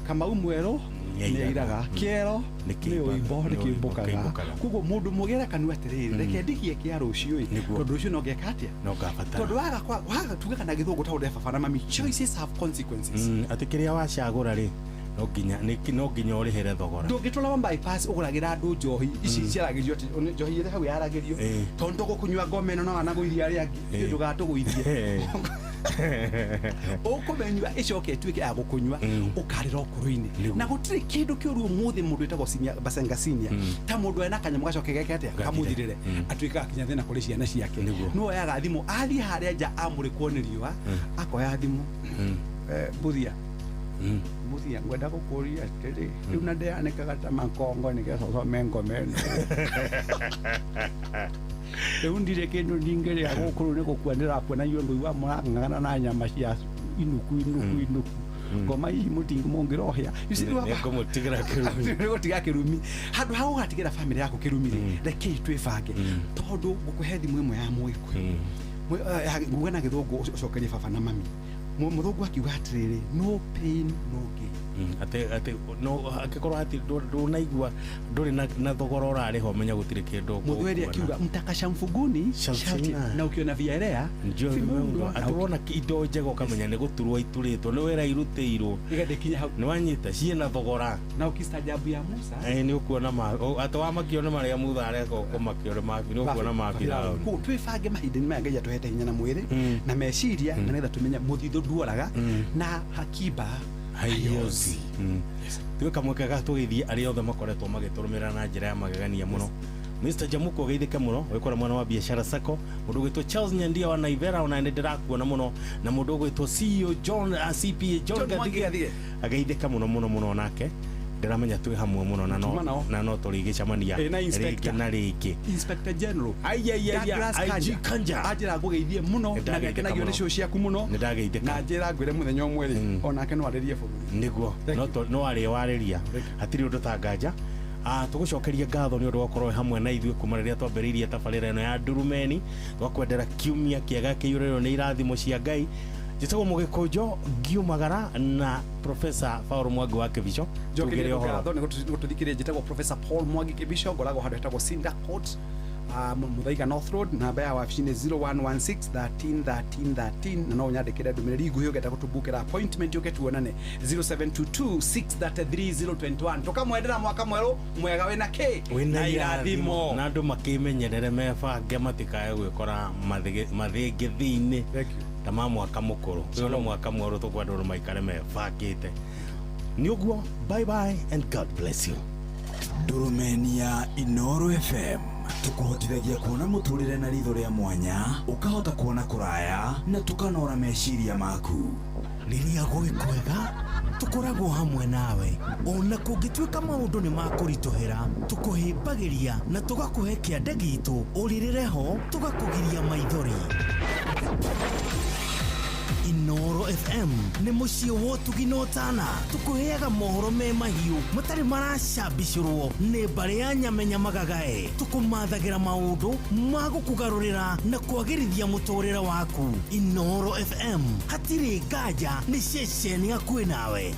kama umwero nĩiraga kĩero nĩ ũimbo nĩ kĩmbũkaga koguo mũndũ mũgera kanua atĩrĩrĩ reke ndigie kĩa rũciũ tondũ rũciũ no ngeka atĩa no ngabata tondũ waga tuge kana gĩthũngũ ta ũrĩa baba na mami choices have consequences atĩ kĩrĩa wacagũra rĩ no nginya ũrĩhĩre thogora ndũngĩtwara wa bypass ũgũragĩra andũ njohi ici ciaragĩrio njohi ĩrĩa hau yaragĩrio tondũ tũgũkũnyua ngome ĩno no anagũithia arĩa angĩ ndũgatũgũithie ũkũmenyua ĩcoke ĩtuĩke ya gũkũnyua ũkarĩra ũkũrũ-inĩ na gũtirĩ kĩndũ kĩũru ũmũthĩ mũndũ wĩtagwo Basenga Senior ta mũndũ ena kanyamũ gacoke geke atĩa kamũthirĩre atuĩka akinya thĩna kũrĩ ciana ciake no oyaga thimũ athiĩ harĩa nja amũrĩkwo nĩ riũa akoya thimũ Buthia Buthia ngwenda gũkũria atĩrĩ rĩu na ndĩanĩkaga ta makongo nĩgetha ũthome ngome ĩno rĩu ndirĩ kĩndũ ndingĩrĩa gũkũrũ nĩ gũkua ndĩrakuona inyuĩ wa mũrang'ang'ana na nyama cia inuku ngoma ici mũngĩrohĩa nĩgũtiga kĩrumi handũ ha ũgatigĩra bamĩrĩ yaku kĩrumi rĩ rekei twĩbange tondũ ngũkũhe thimũ ĩmwe ya Mũgĩkũyũ nguga na Gĩthũngũ ũcokerie baba na mami mũthũngũ akiuga atĩrĩrĩ no pain no gain atĩ no angĩkorwo atĩ ndũnaigua ndũrĩ na thogora ũrarĩho ũmenya gũtirĩ kĩndũ mũthweri akiuga mtaka mfuguni na ukiona viarea atũrona indo njega ũkamenya nĩ gũturwo iturĩtwo nĩ wĩra irutĩirwo igadekinya hau nĩ wanyita ciĩna thogora na ũkistajabu ya Musa nĩ ũkuona atĩ wa makĩone marĩa Musa areka ũkũmakĩore mabi nĩ ũkuona mabira twĩbange mahinda-inĩ maya Ngai atũhete hinya na mwĩrĩ na meciria na nĩgetha tũmenya mũthithũ nduoraga na hakiba hayozi tuwe kamweke gatũgĩthie arĩa othe makoretwo magĩtũrũmĩrĩra na njĩra ya magegania mũno Mr. Jamuko geithĩke mũno wĩkora mwana wa biashara Sacco mũndũ gwĩtwo Charles Nyandia wa Naivera ona nĩ ndĩrakuona mũno na mũndũ gwĩtwo CEO John CPA John Gathige ageithĩka mũno nake ndiramenya twĩ hamwe mũno na no tũrĩgĩcamania rĩngĩ na rĩngĩ Inspector General IG Kanja ajira gũgeithie mũno na gĩkenagio nĩ show ciaku mũno na njĩra ngwĩre mũthenya ũmwe rĩ onake no arĩrie bũrũri nĩguo no arĩ warĩria hatirĩ ũndũ ta nganja tũgũcokeria ngatho nĩ ũndũ wa gũkorwo hamwe na ithuĩ kuma rĩrĩa twambĩrĩirie tabarĩra ĩno ya Ndurumeni twakwendera kiumia kĩega kĩiyũrĩrwo nĩ irathimo cia Ngai njĩtagwo Mũgĩkũnjo ngiumagara na Professor Paul Mwangi wa Kĩbico njokere ngatho nĩ gũtũthikĩrĩria njĩtagwo Professor Paul Mwangi Kĩbico ngoragwo handũ hetagwo Cinder Court Muthaiga North Road namba ya wabici nĩ 0116 13 13 13 na no nyandĩkĩre ndũmĩrĩri nguhĩ ũngĩenda gũtũbukĩra appointment ũke tuonane 0722 633 021 tũkamwendera mwaka mwerũ mwega wĩna kĩ na irathimo na andũ makĩmenyerere mebange matikae gwĩkora mathĩngĩ-inĩ tama mwaka mũkũrũ ũyũ mwaka mwerũ tũkwenda andũ maikare mebangĩte nĩ ũguo bye bye and God bless you Ndurumeni ya Inooro FM tukuhotithagia kuona mũtũrĩre na ritho rĩa mwanya ukahota kuona kũraya na tukanora meciria maku rĩrĩa gwĩ kwega tukoragwo hamwe nawe ona kũngĩtuĩka maũndũ nĩ makũritũhĩra tũkũhĩmbagĩria na tũgakũhe kĩande gitũ ũrĩrĩre ho tũgakũgiria maithori Inooro FM nĩ mũciĩ wa ũtugi na ũtana tũkũheaga mohoro me mahiũ matarĩ maracambicũrwo nĩ mbarĩ ya Nyamenya Magagae tũkũmathagĩra maũndũ ma gũkũgarũrĩra na kwagĩrithia mũtũrĩre waku Inooro FM hatirĩ nganja nĩ ceceni hakuhĩ nawe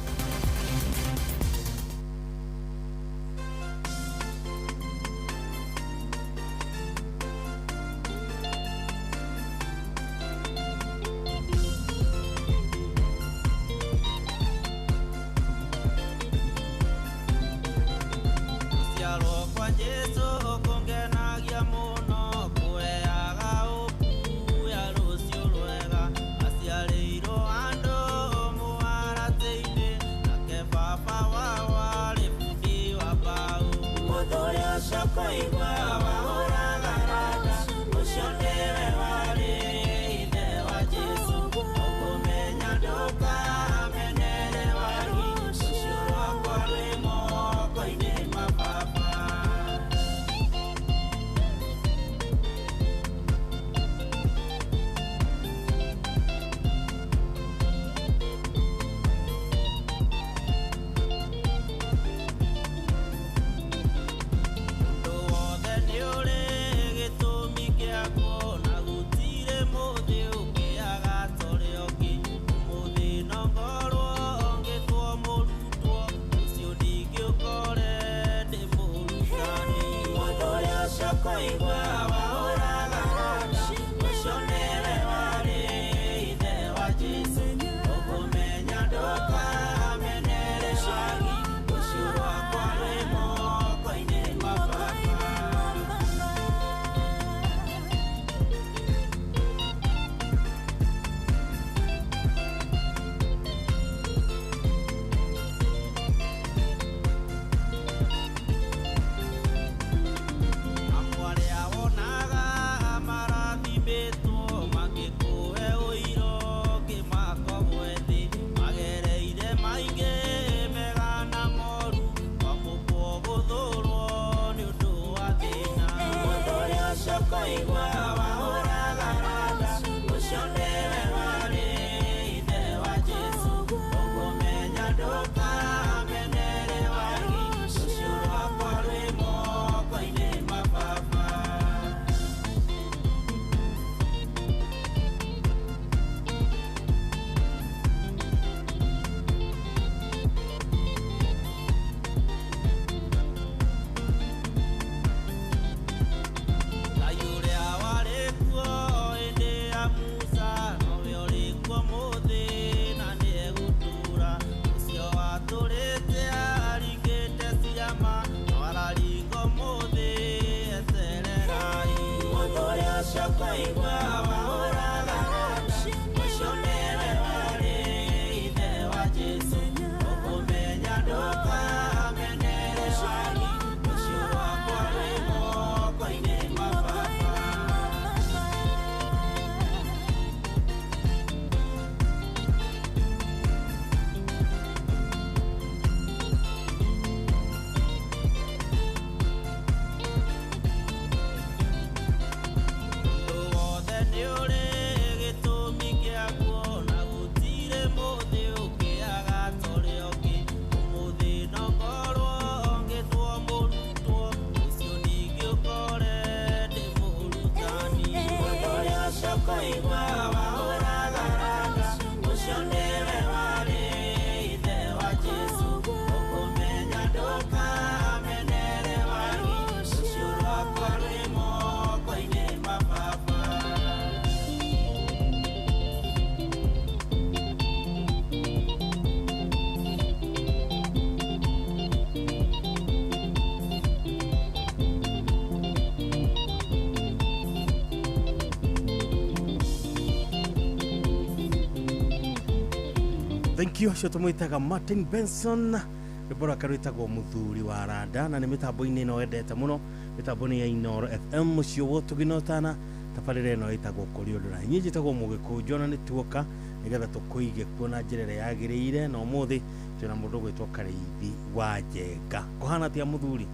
Thank you acio tumwitaga Martin Benson ribora karwitagwo muthuri wa rada na ni mitambo-ini no endete muno mitambo-ini ya Inooro FM mucio wo tuginotana tabarire no itagwo kuriundura inyi jitagwo mugikunjona ni tuoka nigetha tukuige kuona njirere yagiriire no muthi tuna mundu gwitwo Kareithi wa Njenga kuhana tia muthuri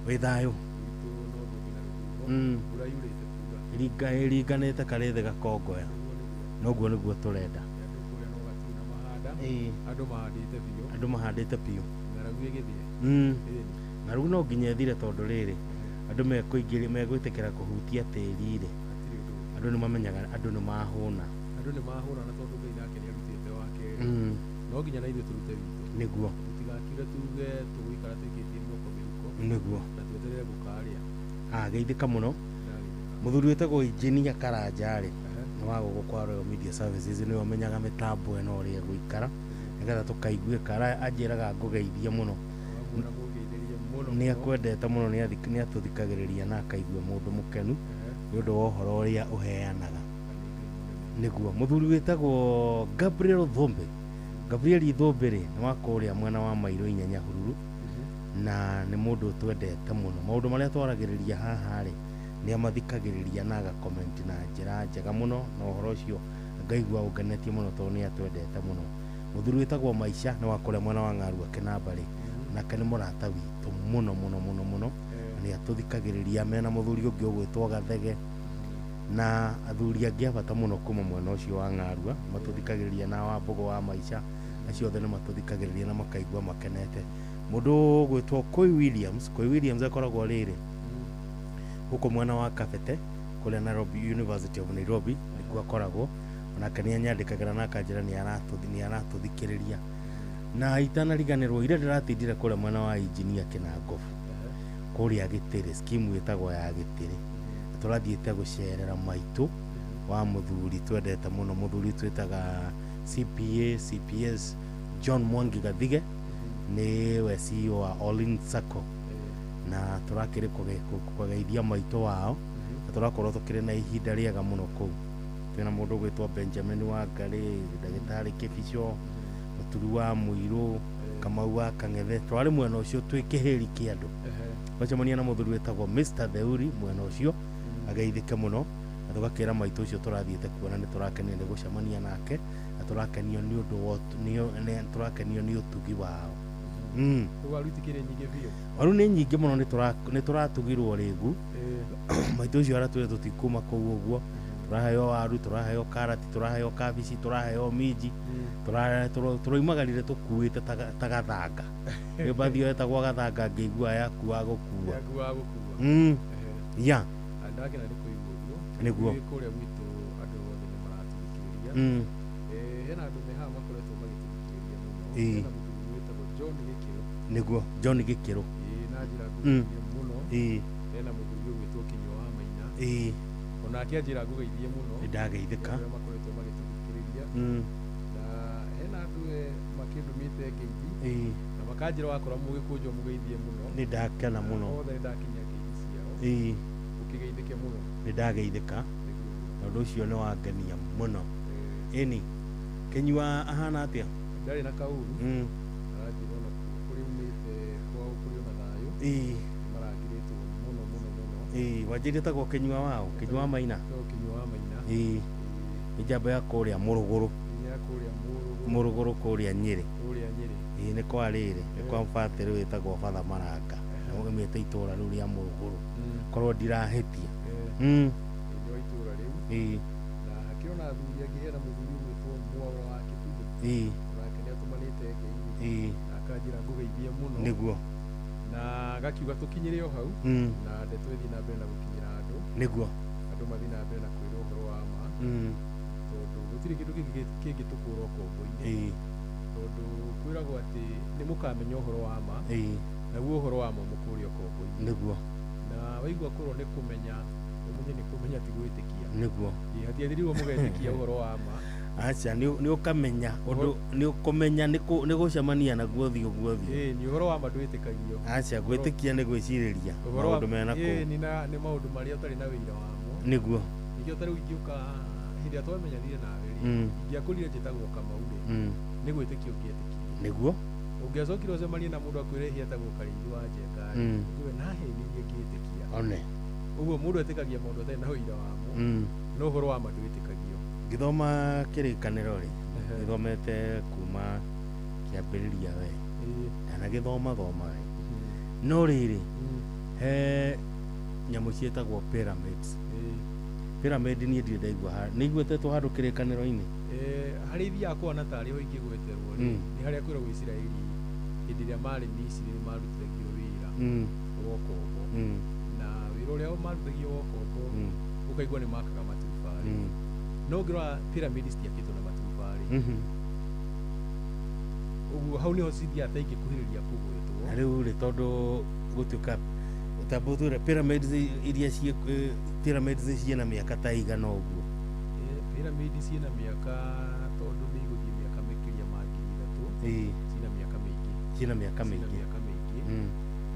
withayo ringanite Kareithi gakongoya noguo niguo turenda andu mahandite piu na riu no nginya thire tondu riri andu mekuingiria megwitikira kuhutia tiri ri andu ni mamenyaga andu ni mahuna na tondu Ngai nake ni arutite wake no nginya na ithu turute witu niguo tutigakire tuge tuguikara tukitie moko mihuko niguo na tweterere gukaria geithika muno muthuri wetagwo Engineer Karanja ri ni wa gukwa Royal Media Services ni wamenyaga mitambo eno ri guikara nigetha tukaigue kara ajiraga ngugeithia muno ni akwendete muno ni atuthikagiriria na akaigua mundu mukenu ni undu wa uhoro uria uheanaga niguo muthuri wetagwo Gabriel Thombe ri ni wakuria mwena wa Mairo Inyanya Hururu na ni mundu twendete muno maundu maria twaragiriria haha ri ni amathikagiriria na aga comment na njira njega muno na uhoro ucio ngaigua ungenetie muno tondu ni atwendete muno muthuri wetagwo Maisha ni wakuria mwena wa Ng'arua Kinamba ri nake ni murata witu muno ni atuthikagiriria mena muthuri ungi ugwitwo Gathege na athuri angi abata muno kuma mwena ucio wa Ng'arua matuthikagiriria na wa Mbogo wa Maisha acio othe ni matuthikagiriria na makaigua makenete mundu ugwitwo Koi Williams akoragwo riri huko mwena wa Kabete kule Nairobi University of Nairobi nikuo akoragwo onake ni anyandikagira na kanjira ni aratuthikiriria na itanariganirwo ire ndiratindire kule mwena wa Engineer Kinangofu kuria Gitiri skimu itagwo ya Gitiri turathiite gucerera maitu wa muthuri twendete muno muthuri twitaga CPS John Mwangi Gathige ni we CEO wa All In Sacco na turakire kugeithia maitu wao na turakorwo tukire na ihinda riega muno kuu twina mundu gwitwa Benjamin Wangari ndagitari Kibicho muturu wa Muiru Kamau wa Kangethe twari mwena ucio twikihiri kiandu bacemania na muthuri wetagwo Mr Theuri mwena ucio ageithike muno na tugakira maitu ucio turathiite kuona ni turakenera ni gucemania nake na turakenio ni undu wotu ni turakenio ni utugi wao waru tikire nyingi biyo waru ni nyingi muno ni turatugirwo rigu maitu ucio ara twire tutikuma kuu uguo turaheo waru turaheo karati turaheo kabici turaheo minji turaimagarire tukuite tagathanga ibathio etagwo gathanga ngĩigua yakua gũkua ya andake na ndikuiguo niguo kuria gwitu andu othe ni marathikiriria hena andu meha makoretwo magithikiriria muno hena mundu wetagwo John Gikiro niguo John Gikiro na njira muno hena mundu wetagwo Kinyo wa Maina onake njira ngugeithie muno ndageithika makoretwo magithikiriria na hena andu makindumite ngeithi na makanjira wakora mugikunjwo mugeithie muno ni ndakena muno othe ndakinya ngeithi ciao ukigeithike muno ni ndageithika tondu ucio ni wangenia muno ini Kinyua ahana atia ndari na kauru arajira na kuri umite kwa kuri na thayo maragirĩtwo muno wanjĩrie tagwo Kinyua wao Kinyua wa Maina Kinyua wa Maina ni njamba ya kuria Muruguru Muruguru kuria Nyeri ni kwa rĩrĩ ni kwa mbatĩrĩ wĩtagwo Father Maranga na umĩte itura rĩu rĩa Muruguru korwo ndirahetia ndio itura rĩu na hakĩona athuri angĩ hena mũthuri gwĩtwo Mwaura wa Kĩbugu nake nĩ atumanĩte ngeithi na akanjĩra ngũgeithie muno niguo na gakiuga tũkinyĩre o hau na ndeto ĩthiĩ na mbere na gũkinyĩra andũ niguo andũ mathiĩ na mbere na kwĩrwo ũhoro wa ma tondũ gũtirĩ kĩndũ kĩngĩ tũkũra ũkombo-inĩ tondũ kwĩragwo atĩ nĩ mũkamenya ũhoro wa ma naguo ũhoro wa ma mũkũria ũkombo-inĩ niguo na waigua korwo nĩ kũmenya ũmenye nĩ kũmenya ti gwĩtĩkia niguo hatiagĩrĩirwo mũgetĩkia ũhoro wa ma acha nĩ ũkamenya ũndũ nĩ ũkũmenya nĩ gũcemania naguo thiũ guothiũ nĩ ũhoro wa ma ndwĩtĩkagio acha gwĩtĩkia nĩ gwĩcirĩria maũndũ mena kũu nĩ maũndũ marĩa ũtarĩ na wĩira wamo niguo nĩkĩo tarĩu ingĩũka hĩndĩ ĩrĩa twamenyanire nawe ingĩakũrire njĩtagwo Kamau nĩ gwĩtĩkia ũngĩetĩkirie niguo ũngĩacokire ũcemanie na mũndũ akwĩre hiatagwo Karĩithĩ wa Njenga nĩwe nahenirie ngĩtĩkia one ũguo mũndũ etĩkagia maũndũ atarĩ na wĩira wamo no ũhoro wa ma ndwĩtĩkagio ngĩthoma kĩrĩkanĩro rĩ gĩthomete kuma kĩambĩrĩria we ndanagĩthoma no rĩrĩ he nyamũ ciĩtagwo pyramids pyramid niĩ ndirĩ ndaigua nĩ iguĩtetwo handũ kĩrĩkanĩro-inĩ harĩ ithiaga kuona tarĩ ho ingĩgweterwo nĩ harĩa kwĩragwo Isiraeli hĩndĩ ĩrĩa marĩ Misiri nĩ marutithagio wĩra wa ũkombo na wĩra ũrĩa marutithagio wa ũkombo ũkaigua nĩ makaga maturubarĩ no ngĩrora pyramid citiakĩtwo na maturubarĩ ũguo hau nĩho cithiaga ta ingĩkuhĩrĩria kũgwĩtwo rĩu rĩ tondũ gũtuĩka tabuthure pyramids iria pyramids ciĩna mĩaka ta igana ũguo pyramid ciĩna mĩaka tondũ nĩ igũthiĩ mĩaka makĩria ma 3,000 ciĩna mĩaka mĩingĩ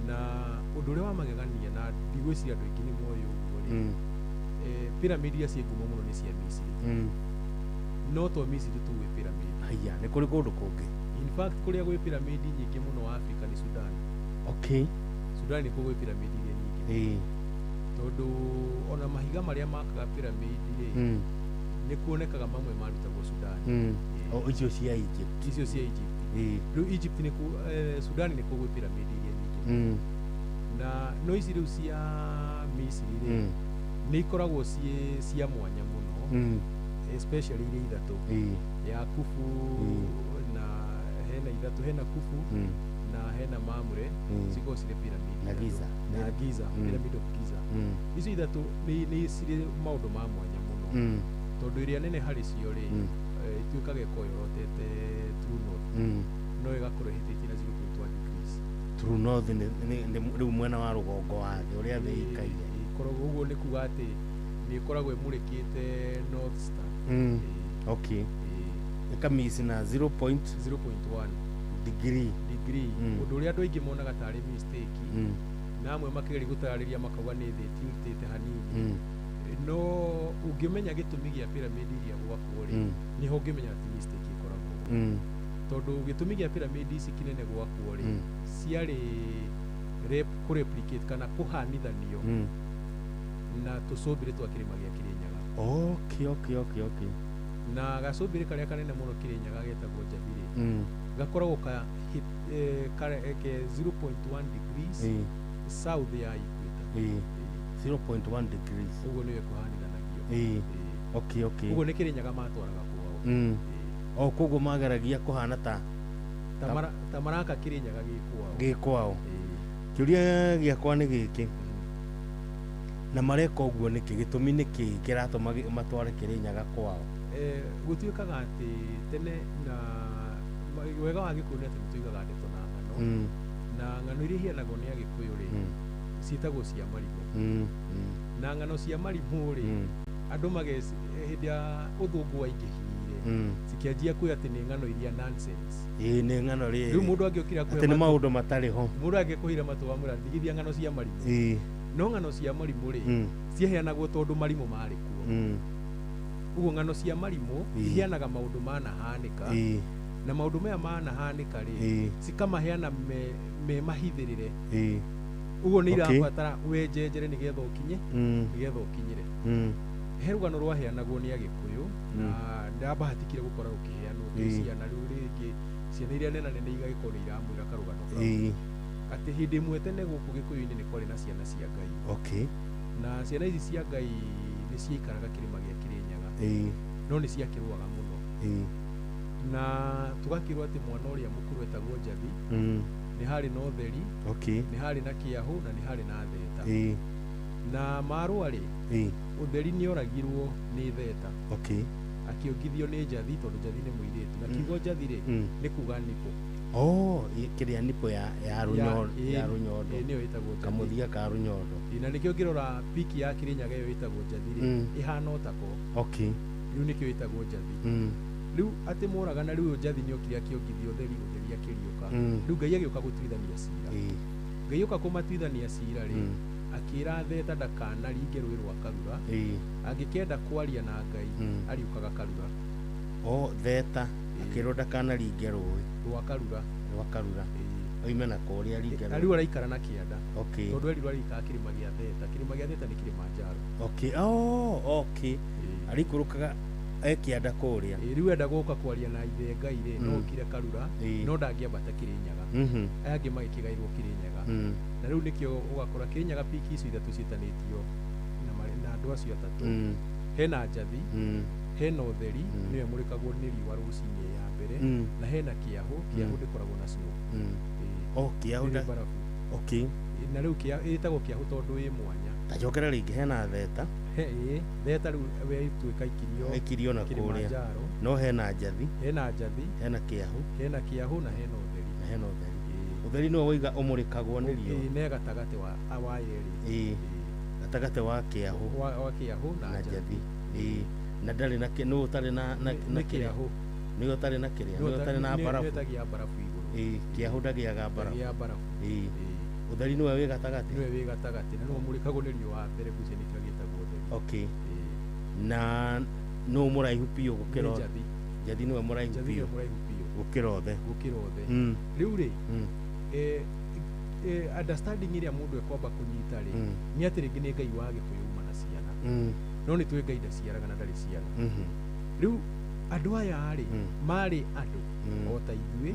na ũndũ ũrĩa wa magegania na ndigwĩciria andũ aingĩ nĩ moĩ ũguo rĩ pyramid iria ciĩ ngumo mũno nĩ cia Misiri no to Misiri tu gwĩ pyramid haya nĩ kũrĩ kũndũ kũngĩ in fact kũrĩa gwĩ pyramid nyingĩ mũno Afrika nĩ Sudan Sudan nĩ kũgwĩ pyramid iria nyingĩ tondũ ona mahiga marĩa makaga pyramid rĩ nĩ kuonekaga mamwe marutagwo Sudan icio cia Egypt rĩu Egypt nĩ Sudan nĩ kũgwĩ pyramid iria nyingĩ na no ici rĩu cia Misiri rĩ nĩ ikoragwo cia mwanya mũno especially iria ithatũ ya Khufu na hena Khufu na hena Mamre cikoragwo cirĩ pyramid na Giza pyramid of Giza icio ithatũ nĩ cirĩ maũndũ ma mwanya mũno tondũ ĩrĩa nene harĩ cio rĩ ituĩkaga ĩkorwo yorotete true north no ĩgakorwo ĩhĩtĩtie na 0.1 degrees True North nĩ rĩu mwena wa rũgongo wa thĩ ũrĩa thĩ ĩikaire. Koragwo ũguo nĩ kuga atĩ nĩ ĩkoragwo ĩmũrĩkĩte North Star. Okay. Ĩkamisi na 0.1 degree. Ũndũ ũrĩa andũ aingĩ monaga tarĩ mistake. Na amwe makĩgeria gũtarĩria makauga nĩ thĩ ĩtiltĩte hanini. No ũngĩmenya gĩtũmi gĩa pyramid iria gwakwo rĩ, niho ũngĩmenya atĩ mistake ĩkoragwo. Tondũ gĩtũmi gĩa pyramid ici kĩnene gwakwo rĩ, ciarĩ kũreplicate kana kũhanithanio na tũcũmbĩrĩ twa kĩrĩma gĩa Kĩrĩnyaga. Okay. Na gacũmbĩrĩ karĩa kanene mũno Kĩrĩnyaga getagwo Njathirĩ, gakoragwo ke 0.1 degrees south ya equator. 0.1 degrees. Ũguo nĩwe kũhanithanagio. Okay. Ũguo nĩ Kĩrĩnyaga matwaraga kwao. Koguo mageragia kũhana ta maraka Kĩrĩnyaga gĩkwao. Kĩũria gĩakwa nĩ gĩkĩ, na mareka ũguo nĩkĩ, gĩtũmi nĩkĩ kĩratũma matware Kĩrĩnyaga kwao? Gũtuĩkaga atĩ tene na wega wa Gĩkũyũ nĩ atĩ nĩtũigaga ndeto na ng'ano, na ng'ano iria iheanagwo nĩ Agĩkũyũ rĩ ciĩtagwo cia marimũ. Na ng'ano cia marimũ rĩ, andũ hĩndĩ ya ũthũngũ waingĩhire cikĩanjia kuoya atĩ nĩ ng'ano iria nonsense. Nĩ ng'ano rĩu mũndũ angĩũkĩra atĩ nĩ maũndũ matarĩ ho, mũndũ angĩkũhĩra matũ wa mũra ndigithia ng'ano cia marimũ. No ng'ano cia marimũ rĩ ciaheanagwo tondũ marimũ marĩ kuo. Ũguo ng'ano cia marimũ iheanaga maũndũ manahanĩka, na maũndũ maya manahanĩka rĩ cikamaheana me mahithĩrĩre. Ũguo nĩ irabatara wenjenjere nĩgetha ũkinyĩre. He rũgano rwaheanagwo nĩ Agĩkũyũ na ndabahatikire gũkora rũkĩheanwo nĩ ciana, rĩu rĩngĩ ciana iria nene igagĩkorwo nĩ iramwĩra karũgano kau atĩ hĩndĩ ĩmwe tene gũkũ Gĩkũyũ-inĩ nĩ kwarĩ na ciana cia Ngai. Na ciana ici cia Ngai nĩ ciaikaraga kĩrĩma gĩa Kĩrĩnyaga, no nĩ ciakĩrũaga mũno. Na tũgakĩrwo atĩ mwana ũrĩa mũkũrũ etagwo Njathi, nĩ harĩ na ũtheri, nĩ harĩ na kĩahũ na nĩ harĩ na theta. Na marũa rĩ, ũtheri nĩ oragirwo nĩ theta, akĩongithio nĩ Njathi tondũ Njathi nĩ mũirĩtu, na kiugo Njathi rĩ nĩ kuga nipo. Kĩrĩa nipo ya rũnyondo, nĩyo ĩtagwo Njathi, kamũthia ka rũnyondo. Na nĩkĩo ngĩrora piki ya Kĩrĩnyaga ĩyo ĩtagwo Njathi rĩ ĩhana ũtako, rĩu nĩkĩo ĩtagwo Njathi. Rĩu atĩ moragana, rĩu Njathi nĩ okire akĩongithio ũtheri akĩriũka. Rĩu Ngai agĩũka gũtuithania cira. Ngai ũka kũmatuithania cira rĩ, akĩra theta ndakanaringe rũĩ rwa Karura, angĩkenda kwaria na Ngai ariũkaga Karura. Theta akĩrwo ndakanaringe rũĩ rwa Karura, oime na kũrĩa aringe rũĩ. Rĩu araikara na kĩanda tondũ eri rwarikara kĩrĩma gĩa Theta. Kĩrĩma gĩa Theta nĩ Kĩrĩmanjaro. Arikũrũkaga ekĩanda kũrĩa. Rĩu enda gũka kwaria na ithe Ngai rĩ, no okire Karura, no ndangĩambata Kĩrĩnyaga. Aya angĩ magĩkĩgaĩrwo Kĩrĩnyaga. Na rĩu nĩkĩo ũgakora Kĩrĩnyaga piki icio ithatũ ciĩtanĩtio na andũ acio atatũ. Hena Njathi, hena ũtheri, nĩwe mũrĩkagwo nĩ riũa rũcinĩ ya mbere, na hena kĩahũ ndĩkoragwo na snow. Kĩahũ barafu. Na rĩu ĩtagwo kĩahũ tondũ ĩ mwanya. Tacokera rĩngĩ hena theta. Theta rĩu ĩtuĩka ikirio na kũrĩa. No hena Njathi, hena kĩahũ na hena ũtheri. Ũtheri nĩwe waiga ũmũrĩkagwo nĩ riũa. Nĩ gatagatĩ wa yerĩ. Gatagatĩ wa kĩahũ na Njathi. Na ndarĩ na nũ ũtarĩ na kĩahũ, nĩwe ũtarĩ na kĩrĩa, nĩwe ũtarĩ na barafu. Nĩwe barafu igũrũ. Kĩahũ ndagĩaga barafu. Ũtheri nĩwe wĩ gatagatĩ. Na nĩwe ũmũrĩkagwo nĩ riũa mbere gucenĩtio agĩtagwo ũtheri. Na nũ mũraihu biũ gũkĩra Njathi. Njathi nĩwe mũraihu biũ gũkĩra othe. Rĩu rĩ understanding ĩrĩa mũndũ ekwamba kũnyita rĩ nĩ atĩ rĩngĩ nĩ Ngai wa Gĩkũyũ uma na ciana, no nĩ tũĩ Ngai ndaciaraga na ndarĩ ciana. Rĩu andũ aya rĩ marĩ andũ o ta ithuĩ,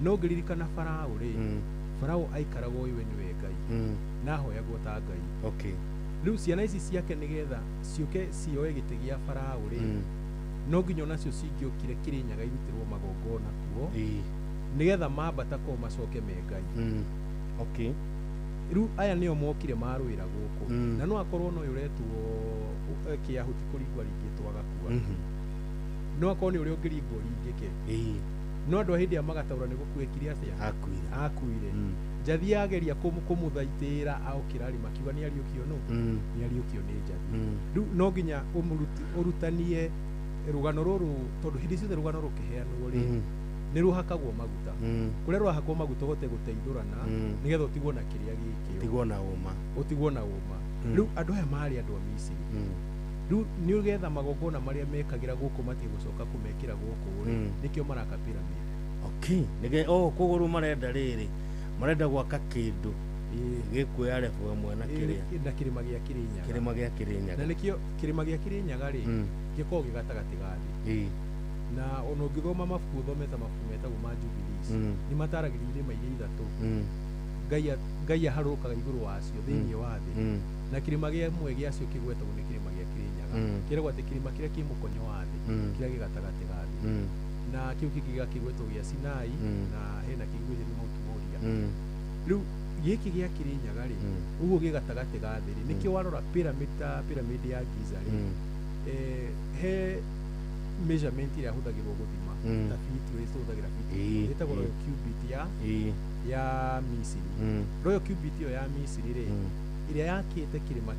no ngĩririkana Faraũ rĩ, Faraũ aikaragwo iwe nĩwe Ngai na ahoyagwo ta Ngai. Rĩu ciana ici ciake nĩgetha ciũke cioe gĩtĩ gĩa Faraũ rĩ, no nginya onacio cingĩũkire Kĩrĩnyaga irutĩrwo magongona kuo nĩgetha mambata ko macoke me Ngai. Rĩu aya nĩo mokire marũĩra gũkũ, na no akorwo no ũretwo kĩahũ ti kũringwo ringĩtwo agakua, no akorwo nĩ ũrĩa ũngĩringwo ringĩke. no andũ a hĩndĩ ya magataũra nĩ gũkuĩkire atĩa akuire Njathi yageria kũmũthaitĩra aũkĩra rĩ makiuga nĩ ariũkio nũ nĩ ariũkio nĩ Njathi rĩu no nginya ũrutanie rũgano rũrũ tondũ hĩndĩ ciothe rũgano rũkĩheanwo rĩ nĩ rũhakagwo maguta kũrĩa rwahakwo maguta ũhote gũteithũrana nĩgetha ũtigwo na kĩrĩa gĩkĩo ũtigwo na ũma rĩu andũ aya marĩ andũ a Misiri rĩu nĩ ũgetha magongona marĩa mekagĩra gũkũ matige gũcoka kũmekĩra gũkũ rĩ nĩkĩo maraka pyramid koguo rĩu marenda rĩrĩ marenda gwaka kĩndũ gĩkuoya refu ĩmwe na kĩrĩma gĩa Kĩrĩnyaga na nĩkĩo kĩrĩma gĩa Kĩrĩnyaga rĩ gĩkoragwo gĩgatagatĩ ga thĩ na ona ũngĩthoma mabuku ũthomete mabuku metagwo ma Jubilees nĩ mataragĩria irĩma iria ithatũ Ngai aharũrũkaga igũrũ wacio thĩinĩ wa thĩ na kĩrĩma gĩmwe gĩacio kĩgwetagwo nĩ kĩrĩma gĩa Kĩrĩnyaga kĩragwo atĩ kĩrĩma kĩrĩa kĩ mũkonyo wa thĩ kĩrĩa gĩgatagatĩ ga thĩ na kĩu kĩngĩ gĩgakĩgwetwo gĩa Sinai na hena kĩgwetwo nĩ Mount Moria rĩu gĩkĩ gĩa Kĩrĩnyaga rĩ ũguo gĩgatagatĩ ga thĩ rĩ nĩkĩo warora pyramid ya Giza rĩ he measurement ĩrĩa hũthagĩrwo gũthima ta feet ũrĩa tũhũthagĩra feet ĩtagwo royal cubit ya Misiri royal cubit ĩyo ya Misiri rĩ ĩrĩa yakĩte kĩrĩma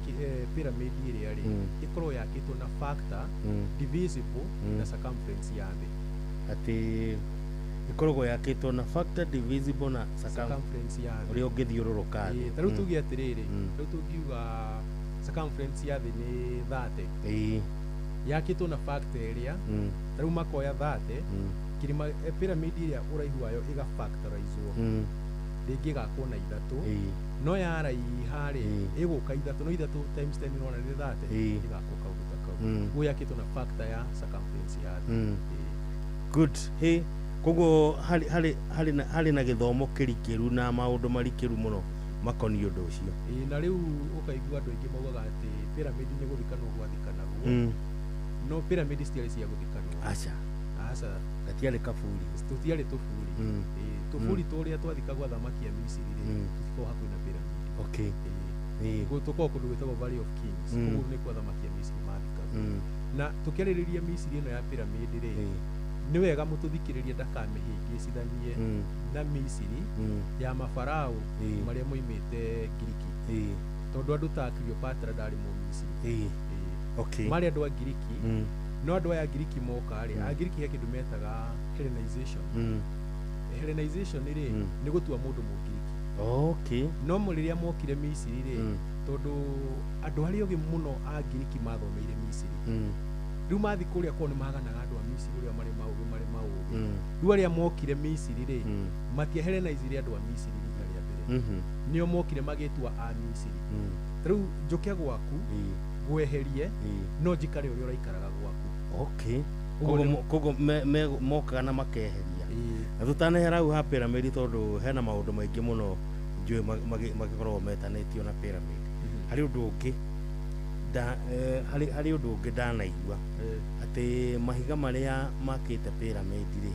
pyramid ĩrĩa rĩ ĩkorwo yakĩtwo na factor divisible na circumference ya thĩ atĩ ikoragwo yakĩtwo na factor divisible na circumference ya thĩ ũrĩa ũngĩthiũrũrũka thĩ ta rĩu tuge atĩrĩrĩ rĩu tũngiuga circumference ya thĩ nĩ 30 yakĩtwo na factor ĩrĩa ta rĩu makoya 30 kĩrĩma pyramid ĩrĩa ũraihu wayo ĩgafactoraizwo rĩngĩ ĩgakwo na ithatũ no yaraiha rĩ ĩgũka ithatũ no ithatũ times 10 nĩwona nĩ 30 ĩgakwo kaũndũ ta kau ũguo yakĩtwo na factor ya circumference ya thĩ good koguo harĩ na gĩthomo kĩrikĩru na maũndũ marikĩru mũno makoniĩ ũndũ ũcio na rĩu ũkaigua andũ aingĩ maugaga atĩ pyramid nĩ gũthikanwo gwathikanagwo no pyramid citiarĩ cia gũthikanwo aca gatiarĩ kaburi tũtiarĩ tũburi tũburi tũrĩa twathikagwo thamaki ya Misiri rĩ tũtikoragwo hakuhĩ na pyramid tũkoragwo kũndũ gwĩtagwo Valley of Kings kũguo nĩ kwa thamaki ya Misiri mathikagwo na tũkĩarĩrĩria Misiri ĩno ya pyramid rĩ nĩ wega mũtũthikĩrĩria ndakamĩhĩngĩcithanie na Misiri ya mafarao marĩa moimĩte Ngiriki tondũ andũ ta Cleopatra ndarĩ Mũmisiri marĩ andũ a Ngiriki no andũ aya Ngiriki moka rĩ a Ngiriki he kĩndũ metaga Hellenization rĩ nĩ gũtua mũndũ Mũngiriki no rĩrĩa mokire Misiri rĩ tondũ andũ arĩa ogĩ mũno a Ngiriki mathomeire Misiri rĩu mathi kũrĩa kwao nĩ maganaga andũ a Misiri ũrĩa marĩ maũgĩ rĩu arĩa mokire Misiri rĩ matiahellenizire andũ a Misiri rĩrĩa rĩa mbere nĩo mokire magĩtua a Misiri rĩu njũke gwaku gweherie no njikare ũrĩa ũraikaraga gwaku koguo mokaga na makeheria na tũtanehera hau ha pyramid tondũ hena maũndũ maingĩ mũno njũĩ magĩkoragwo metanĩtio na pyramid harĩ ũndũ ũngĩ harĩ ũndũ ũngĩ ndanaigua atĩ mahiga marĩa makĩte pyramid rĩ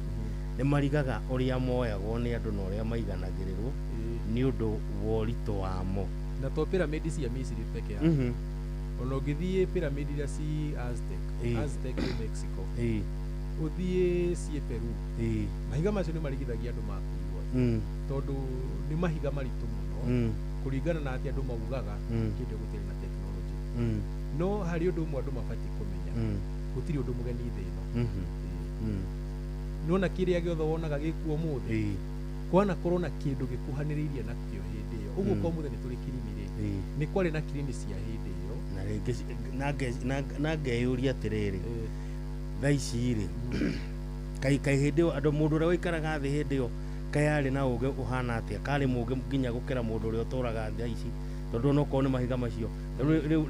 nĩ marigaga ũrĩa moyagwo nĩ andũ na ũrĩa maiganagĩrĩrwo nĩ ũndũ wa ũritũ wamo na to pyramid cia Misiri peke yake ona ũngĩthiĩ pyramid iria ci Aztec Mexico ũthiĩ ciĩ Peru mahiga macio nĩ marigithagia andũ makuua tondũ nĩ mahiga maritũ mũno kũringana na atĩ andũ maugaga kĩndũ gũtirĩ na technology no harĩ ũndũ ũmwe andũ mabatiĩ kũmenya gũtirĩ ũndũ mũgeni thĩ ĩno nona kĩrĩa gĩothe wonaga gĩkuo mũthĩ kwana korwo na kĩndũ gĩkuhanĩrĩirie nakĩo hĩndĩ ĩyo ũguo kwa mũthĩ nĩ tũrĩ kirini rĩ nĩ kwarĩ na kirini cia hĩndĩ ĩyo na ngeyũria atĩrĩrĩ thaa ici rĩ kaĩ hĩndĩ ĩyo andũ mũndũ ũrĩa waikaraga thĩ hĩndĩ ĩyo kaĩ arĩ na ũgĩ ũhana atĩa karĩ mũgĩ nginya gũkĩra mũndũ ũrĩa ũtũraga thĩ ici tondũ onokorwo nĩ mahiga macio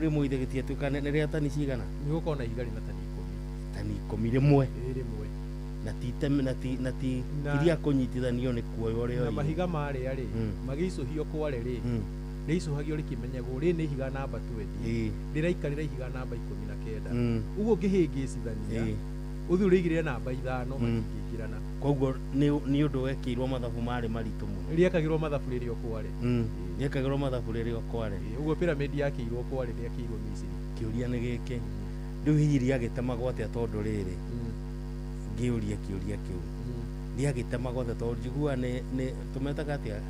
rĩmwe ithe gĩtiatuĩka nĩ rĩa tani cigana nĩ gũkorwo na ihiga rĩna tani ikũmi rĩmwe na ti iria kũnyitithanio nĩ kuoyo rĩo na mahiga marĩa rĩ magĩicũhio kware rĩ rĩicũhagio rĩkĩmenyagwo rĩ nĩ ihiga namba 20 rĩraikarĩra ihiga namba 19 ũguo ngĩhĩngĩcithania ũthiĩ ũrĩigĩrĩre namba 5 matingĩingĩrana koguo nĩ ũndũ wekĩirwo mathabu marĩ maritũ mũno rĩekagĩrwo mathabu rĩrĩ o kware rĩekagĩrwo mathabu rĩrĩ o kware ũguo pyramid yakĩirwo kware rĩakĩirwo Misiri kĩũria nĩ gĩkĩ rĩu hihi rĩagĩtemagwo atĩa tondũ rĩrĩ ngĩũria kĩũria kĩu ndiagitema gothe to njigua ni tumetaga atia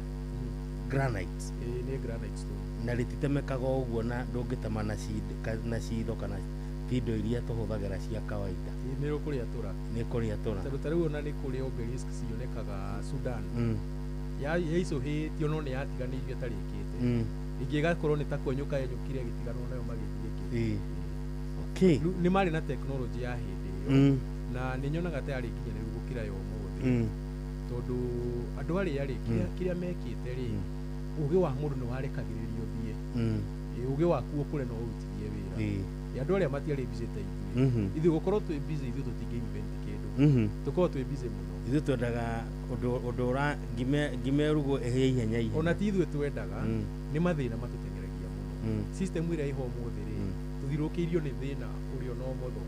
granite ni granite stone na rititemekaga uguo na ndungitema na ciitho kana indo iria tuhuthagira cia kawaida ni rukuria tura tariu ona ni kuria obelisk cionekaga Sudan ya icuhitio no ni yatiganirio tarikite ingi gakorwo ni ta kwenyuka yenyukire gitigano nayo magithie okay ni mari na technology ya hindi na ni nyonaga ta yari nginya gukira yo muthi tondu andu ari yari kiria mekite ri ugi wa mundu ni warekagiririo thie ugi waku ukure no urutithie wira ya andu aria matiari busy ta ithu gukorwo twi busy ithu tutingi invent kindu tukorwo twi busy muno ithu twendaga undu ura ngimerugo ihenya ona ti ithu twendaga ni mathina matutengeragia muno system ira iho muthi ri tuthirukiirio ni thina urio no motho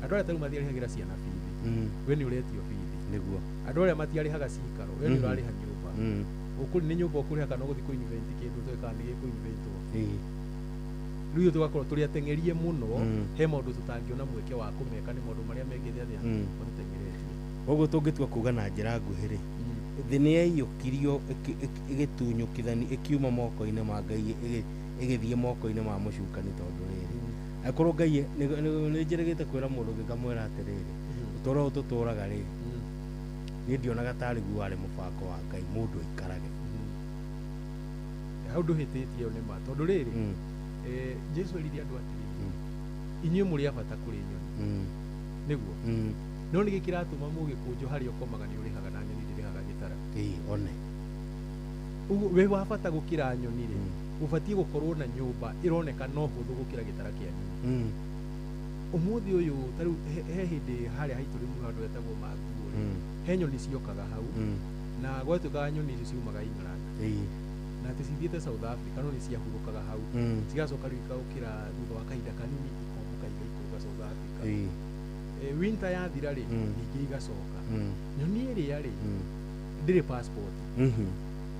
andu aria taru mathiarihagira ciana bithi we ni uretio bithi niguo andu aria matiarihaga cikaro we ni urariha nyumba ukuri ni nyumba ukuriha kana guthi ku invent kindu tweka ni ku inventwo riu tugakorwo turi atengerie muno he maundu tutangiona mweke wa kumeka ni maundu maria mekithia thia matutengeretie uguo tungitua kuga na njira nguhiri thi ni yaiyukirio igitunyukithani ikiuma moko-ini ma Ngai igithie moko-ini ma mucukani tondu riri akorwo Ngai ni njirigite kwira mundu ngikamwira atiriri utoro tuturaga ri ni ndionaga tari gu wari mubango wa Ngai mundu ikarage hau nduhititie ni ma tondu riri Jesu eririe andu atiri inyuĩ mũrĩ abata kũrĩ nyoni nĩguo no nĩ gĩkĩratũma mũgĩkũnjũ harĩa ũkomaga nĩ ũrĩhaga na nyoni ndĩrĩhaga gĩtara one ũguo wĩ wa bata gũkĩra nyoni rĩ ũbatiĩ gũkorwo na nyũmba ĩroneka no hũthũ gũkĩra gĩtara kĩa nyoni ũmũthĩ ũyũ tarĩu he hĩndĩ harĩa haitũ rĩmwe handũ hetagwo Maguo rĩ he nyoni ciokaga hau na gwatuĩkaga nyoni icio ciumaga England na tũcithiĩte South Africa no nĩ ciahurũkaga hau cigacoka rĩu ikaũkĩra thutha wa kahinda kanini ikombũka igaikũrũka South Africa winter yathira rĩ ningĩ igacoka nyoni ĩrĩa rĩ ndĩrĩ passport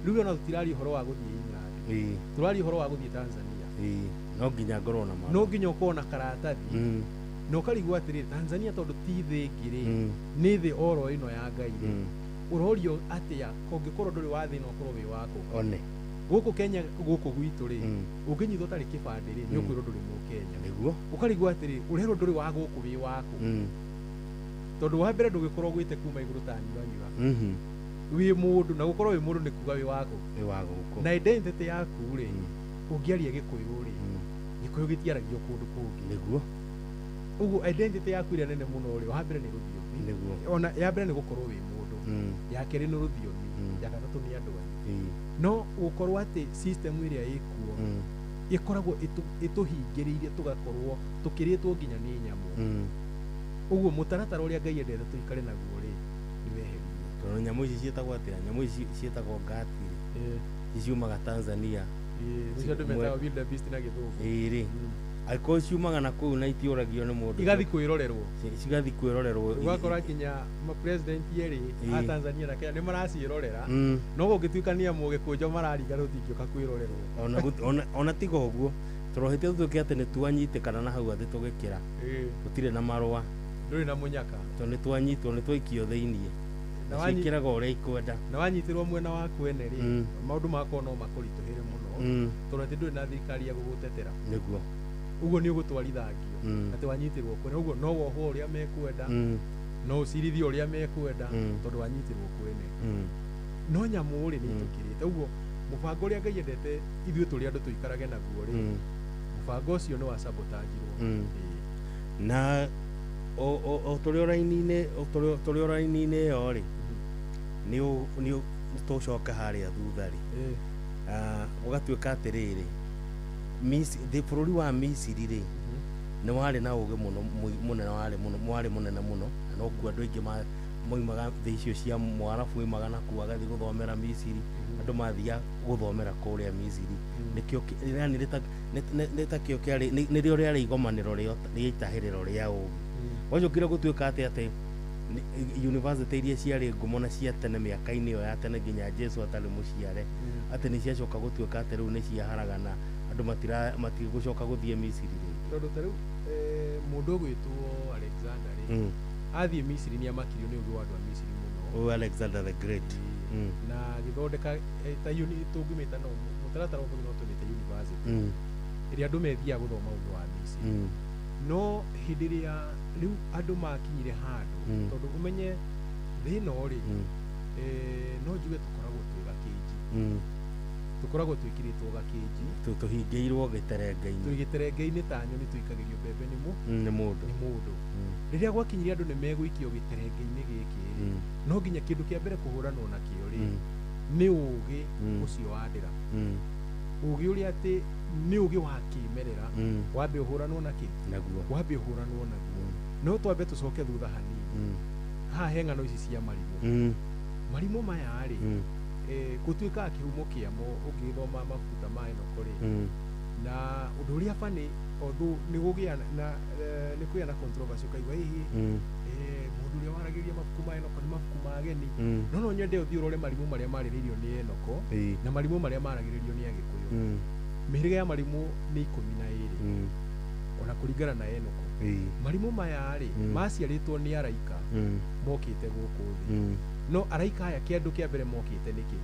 rĩu ona tũtiraria ũhoro wa gũthiĩ England tũraria ũhoro wa gũthiĩ Tanzania no nginya ngorwo na ma no nginya ũkorwo na karatathi na ũkarigwo atĩrĩrĩ Tanzania tondũ ti thĩ ĩngĩ rĩ nĩ thĩ oro ĩno ya Ngai rĩ ũrorio atĩa kũngĩkorwo ndũrĩ wa thĩ na ũkorwo wĩ wako one guku Kenya guku gwitu ri unginyitwo tari kibande ri ni ukwirwo nduri mu Kenya niguo ukarigwa atiri urero nduri wa guku wi wako tondu wa mbere ndugikorwo gwite kuma iguru ta nyura wi mundu na gukorwo wi mundu ni kuga wi wako na identity yaku ri ungiaria gikuyu ri gikuyu gitiaragio kundu kungi niguo ugu identity yaku iri nene muno ri wa mbere ni ruthiomi niguo ona ya mbere ni gukorwo wi mundu ya keri ni ruthiomi ya gatatu ni andu no ukorwo ati system iria ikuo ikoragwo ituhingiriire tugakorwo tukiritwo nginya ni nyamu uguo mutaratara uria Ngai endete tuikare naguo ri ni weherie tono nyamu ici cietagwo atira nyamu ici cietagwo ngati ciumaga Tanzania nicio andu metaga wildebeest na githungu ri aiko ciumaga na kuu na itioragio ni mundu igathi kwirorerwo cigathi kwirorerwo ugakora kinya ma president yeri a Tanzania na Kenya ni maracirorera no gugituikania mugikunjo marariga rutingioka kwirorerwo ona tigo uguo turohete tutuke ati ni twanyitikana na hau athi tugikira tutire na marua nduri na munyaka to ni twanyitwo ni twaikio thiini na wanyikiraga uria ikwenda na wanyitirwo mwena waku ene ri maundu makwa no makurituhire muno turohete nduri na thirikari ya gugutetera niguo uguo ni ugutwarithagio ati wanyitirwo kwene uguo no wohwo uria mekwenda no ucirithio uria mekwenda tondu wanyitirwo kwene no nyamu ri ni tukirite uguo mubango uria Ngai endete ithuĩ tũrĩ andũ tũikarage naguo rĩ mubango ũcio nĩ wa sabotagirwo na o tũrĩ o raini-inĩ ĩyo rĩ nĩ tũcoka harĩa thutha rĩ ũgatuĩka atĩrĩrĩ bũrũri wa Misiri rĩ nĩ warĩ na ũgĩ warĩ mũnene mũno na no kuo andũ aingĩ moimaga thĩ icio cia Mwarabu oimaga nakuo agathiĩ gũthomera Misiri andũ mathiaga gũthomera kũrĩa Misiri nĩtakĩo kĩarĩ nĩrĩo rĩarĩ igomanĩro rĩa itahĩrĩro rĩa ũgĩ wacokire gũtuĩka atĩ university iria ciarĩ ngumo na cia tene mĩaka-inĩ ĩyo ya tene nginya Jesu atarĩ mũciare atĩ nĩ ciacoka gũtuĩka atĩ rĩu nĩ ciaharagana andũ matigũcoka gũthiĩ Misiri rĩngĩ tondũ tarĩu mũndũ ũgwĩtwo Alexander rĩ athiĩ Misiri nĩ amakirio nĩ ũgĩ wa andũ a Misiri mũno o Alexander the Great na githondeka ta unit tungimita no mutaratara ũmwe no tumite university iria andu methia guthoma ũndũ wa Misiri no hĩndĩ ĩrĩa rĩu andũ makinyire handũ tondũ umenye thĩna ũrĩ no njuge tukoragwo twĩ gakĩnji tukoragwo twĩkĩrĩtwo gakĩnji tuhingĩirwo gĩterengeinĩ twĩgĩterengeinĩ ta nyoni tuikagĩrio mbembe nĩ mũndũ rĩrĩa gwakinyire andũ nĩ megũikio gĩterengeinĩ gĩkĩ no nginya kĩndũ kĩa mbere kũhũranwo nakĩo rĩ nĩ ũũgĩ ũcio wa ndĩra ũũgĩ ũrĩa atĩ nĩ ũũgĩ wa kĩmerera wambe ũhũranwo naguo no twambe tũcoke thutha hanini haha he ng'ano ici cia marimũ maya rĩ gũtuĩkaga kĩhumo kĩamo ũngĩthoma mabuku ta ma Enoko rĩ na ũndũ ũrĩa bani nĩ gũgĩa na nĩ kũgĩa na controversy ũkaigua hihi mũndũ ũrĩa waragĩria mabuku ma Enoko nĩ mabuku ma ageni no nyende ũthiĩ ũrore marimũ marĩa marĩrĩirio nĩ Enoko na marimũ marĩa maragĩrĩrio nĩ Agĩkũyũ mĩhĩrĩga ya marimũ nĩ 12 ona kũringana na Enoko marimũ maya rĩ maciarĩtwo nĩ araika mokĩte gũkũ thĩ no araika aya kĩndũ kĩa mbere mokĩte nĩkĩ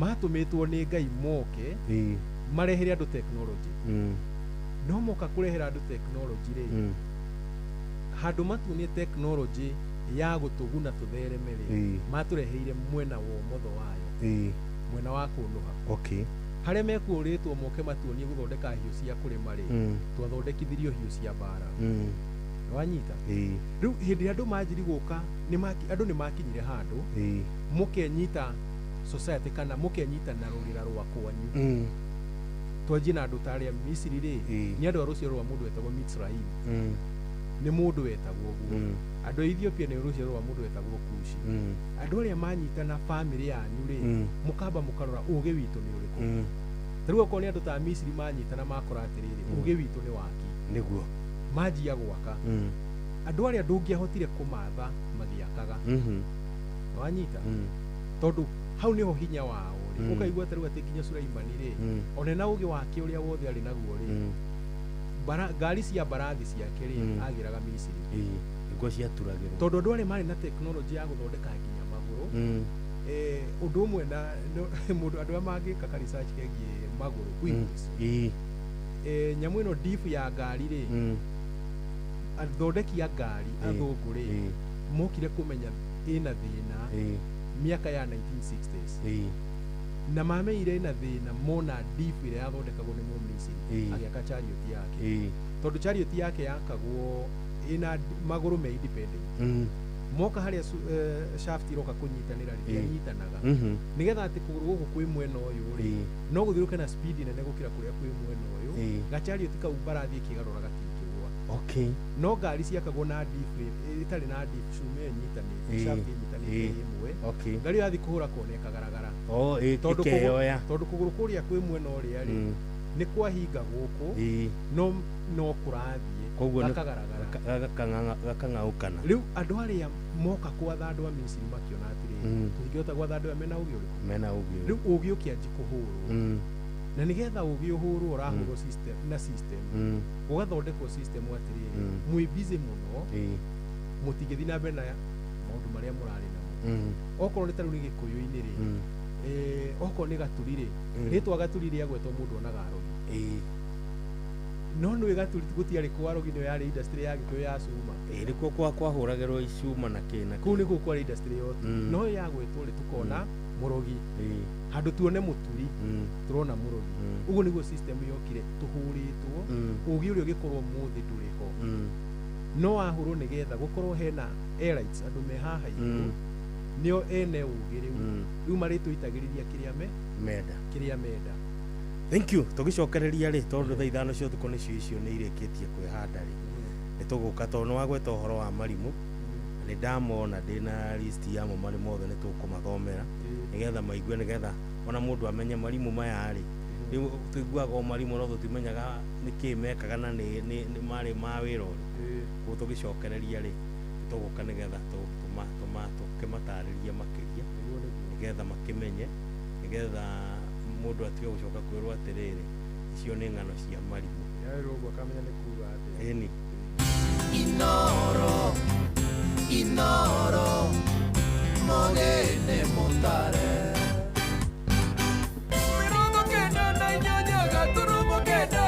matũmĩtwo nĩ Ngai moke marehere andũ technology no moka kũrehera andũ technology rĩ handũ matuonie technology ya gũtũguna tũthereme rĩ matũreheire mwena wa ũmotho wayo mwena wa kũnũha harĩa mekũrĩtwo moke matuonie gũthondeka hiũ cia kũrĩma rĩ twathondekithirio hiũ cia mbara wanyita rĩu hĩndĩ andũ manjiri gũka andũ nĩ makinyire handũ mũkenyita society kana mũkenyita na rũrĩra rwa kwanyu twanjie na andũ ta arĩa Misiri rĩ nĩ andũ a rũciaro rwa mũndũ wetagwo Mitsraim nĩ mũndũ wetagwo guo andũ a Ethiopia nĩ rũciaro rwa mũndũ wetagwo Kushi andũ arĩa manyita na family yanyu rĩ mũkamba mũkarora ũũgĩ witũ nĩ ũrĩkũ tarĩu okorwo nĩ andũ ta Misiri manyita na makora atĩrĩrĩ ũũgĩ witũ nĩ waki nĩguo manjia gwaka andũ arĩa ndũngĩahotire kũmatha magĩakaga wanyita tondũ hau nĩho hinya wao ũkaigua tarĩu atĩ nginya Sulaimani rĩ ona na ũũgĩ wake ũrĩa wothe arĩ naguo rĩ ngari cia mbarathi ciake rĩ agĩraga Misiri nĩguo ciaturagĩrwo tondũ andũ arĩa marĩ na tekinoronjĩ ya gũthondeka nginya magũrũ ũndũ ũmwe na mũndũ andũ arĩa mangĩka ka research kegiĩ magũrũ nyamũ ĩno diff ya ngari rĩ athondeki a ngari athũngũ rĩ mokire kũmenya ĩna thĩna miaka ya 1960s na mameire ĩna thĩna mona diff ĩrĩa yathondekagwo nĩ Mũmisiri agĩaka chariot yake tondũ chariot yake yakagwo ĩna magũrũ me independent moka harĩa shaft iroka kũnyitanĩra rĩrĩa nyitanaga nĩgetha atĩ kũgũrũ gũkũ kwĩ mwena ũyũ rĩ no gũthiũrũke na speed nene gũkĩra kũrĩa kwĩ mwena ũyũ gachariot kau mbarathi ĩkĩgarũra gatingĩgwa no ngari ciakagwo na diff ĩtarĩ na diff cuma ĩnyitanĩte shaft ĩnyitanĩte ĩmwe ngari yathiĩ kũhũra kona ĩkagaragara tondũ kũgũrũ kũrĩa kwĩ mwena ũrĩa rĩ nĩ kwahinga gũkũ no kũrathiĩ gakang'aũkana rĩu andũ arĩa moka kwatha andũ a Misiri makĩona atĩrĩrĩ tũngĩhota gwatha andũ aya mena ũũgĩ ũrĩkũ rĩu ũũgĩ ũkĩanji kũhũrwo na nĩgetha ũũgĩ ũhũrwo ũrahũrwo system gũgathondekwo system atĩrĩrĩ mwĩ busy mũno mũtingĩthiĩ na mbere na maũndũ marĩa mũrarĩ namo okorwo nĩ tarĩu nĩ Gĩkũyũ-inĩ rĩ okorwo nĩ gaturi rĩ rĩtwa gaturi rĩagwetwo mũndũ onaga arogi no nĩ gaturi gũtiarĩ kwa arogi nĩyo yarĩ industry ya Gĩkũyũ ya cuma nĩkuo kwahũragĩrwo icuma na kĩna kũu nĩkuo kwarĩ industry yothe no yagwetwo rĩ tũkona mũrogi handũ tuone mũturi tũrona mũrogi ũguo nĩguo system yokire tũhũrĩtwo ũũgĩ ũrĩa ũgĩkorwo mũthĩ ndũrĩho no wahũrwo nĩgetha gũkorwo hena elites andũ me haha igũrũ nĩo ene ũũgĩ rĩu marĩtũitagĩrĩria kĩrĩa menda thank you tũgĩcokereria rĩ tondũ thaa ithano cia ũtukũ nĩcio icio nĩ irĩkĩtie kwĩhanda rĩ nĩtũgũka tondũ nĩwagweta ũhoro wa marimũ nĩ ndamona ndĩna list yamo marĩ mothe nĩtũkũmathomera nĩgetha maigue nĩgetha ona mũndũ amenye marimũ maya rĩ rĩu tũiguaga o marimũ no tũtimenyaga nĩkĩĩ mekaga na nĩ marĩ ma wĩra ũrĩ ũguo tũgĩcokereria rĩ tũgũka nĩgetha tũkĩmatarĩria makĩria nĩgetha makĩmenye nĩgetha mũndũ atige gũcoka kwĩrwo atĩrĩrĩ icio nĩ ng'ano cia marimũ ũguo akamenya nĩ kuuga atĩ Inoro Mogene Motare. Mirongo kenda na inyanya gaturumo kenda.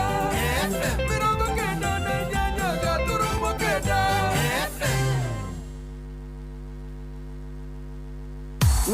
Mirongo kenda na inyanya gaturumo kenda.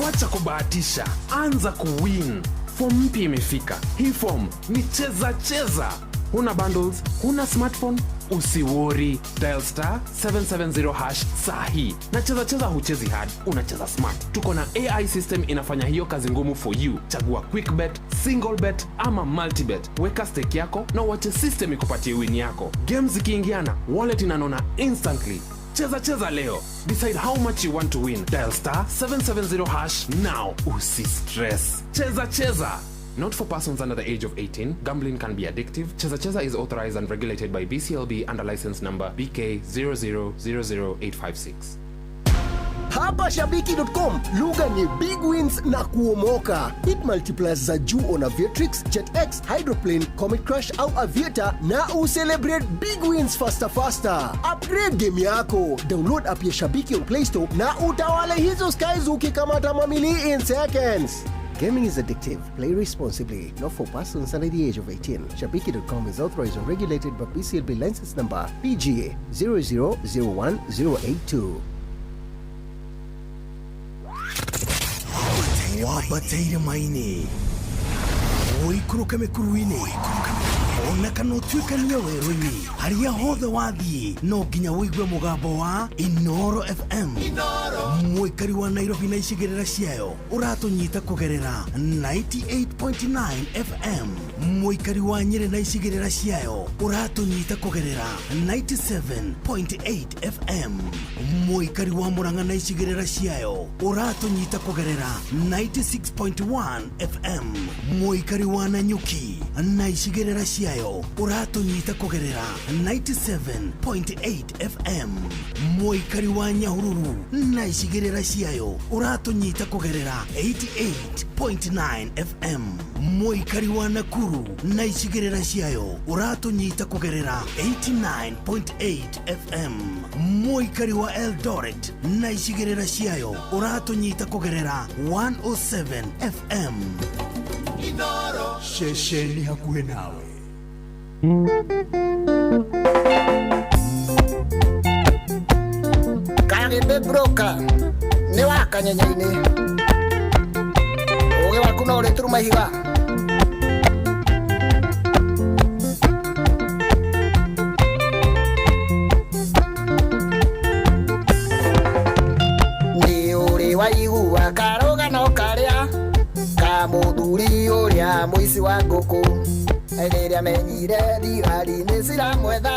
Wacha kubahatisha, anza kuwin. Form mpya imefika. Hii form ni cheza. Huna bundles, huna smartphone, usiwori. Dial *770# sahi. Na cheza huchezi hard, unacheza smart. Tuko na AI system inafanya hiyo kazi ngumu for you. Chagua quick bet, single bet ama multi bet. Weka stake yako na uache system ikupatie win yako. Games zikiingiana, wallet inanona instantly. Cheza leo. Decide how much you want to win. Dial *770# now. Usi stress. Cheza. Not for persons under the age of 18. Gambling can be addictive. Cheza is authorized and regulated by BCLB under license number BK 0000856. Hapa Shabiki.com, lugha ni big wins na kuomoka. Hit multipliers za juu on Aviatrix, JetX, Hydroplane, Comet Crush au Aviator na ucelebrate big wins faster. Upgrade game yako. Download app ya Shabiki on Play Store na utawale hizo skies ukikamata mamili in seconds. Gaming is addictive. Play responsibly. Not for persons under the age of 18. Shabiki.com is authorized and regulated by BCLB license number PGA 0001082. Wabateire maini oikuruka mikuruini ona kana utuikania werũ-inĩ harĩa hothe wathiĩ no nginya wĩigue mũgambo wa Inoro FM. Mũikari wa Nairobi na icigĩrĩra ciayo ũratũnyita kũgerera 98.9 FM. Mũikari wa Nyĩrĩ na icigĩrĩra ciayo ũratũnyita kũgerera 97.8 FM. Mũikari wa Murang'a na icigĩrĩra ciayo ũratũnyita kũgerera 96.1 FM. Mũikari wa Nanyuki na icigĩrĩra ciayo ũratũnyita kũgerera 97.8 FM. Mũikari wa Nyahururu na icigĩrĩra ciayo ũratũnyita kũgerera 88.9 FM. Mũikari wa Nakuru na icigĩrĩra ciayo ũratũnyita kũgerera 89.8 FM. Mũikari wa Eldoret na icigĩrĩra ciayo ũratũnyita kũgerera 107 FM. Inoro Shesheni hakuhe nawe. Kagĩmbĩ broker nĩ wa kanyenyainĩ. Ũgĩ waku no ũrĩ turuma ihiga. Nĩ ũrĩ waigua karũgano karĩa ka mũthuri ũrĩa mũici wa ngũkũ. Rĩrĩa menyire thigari nĩ ciramwetha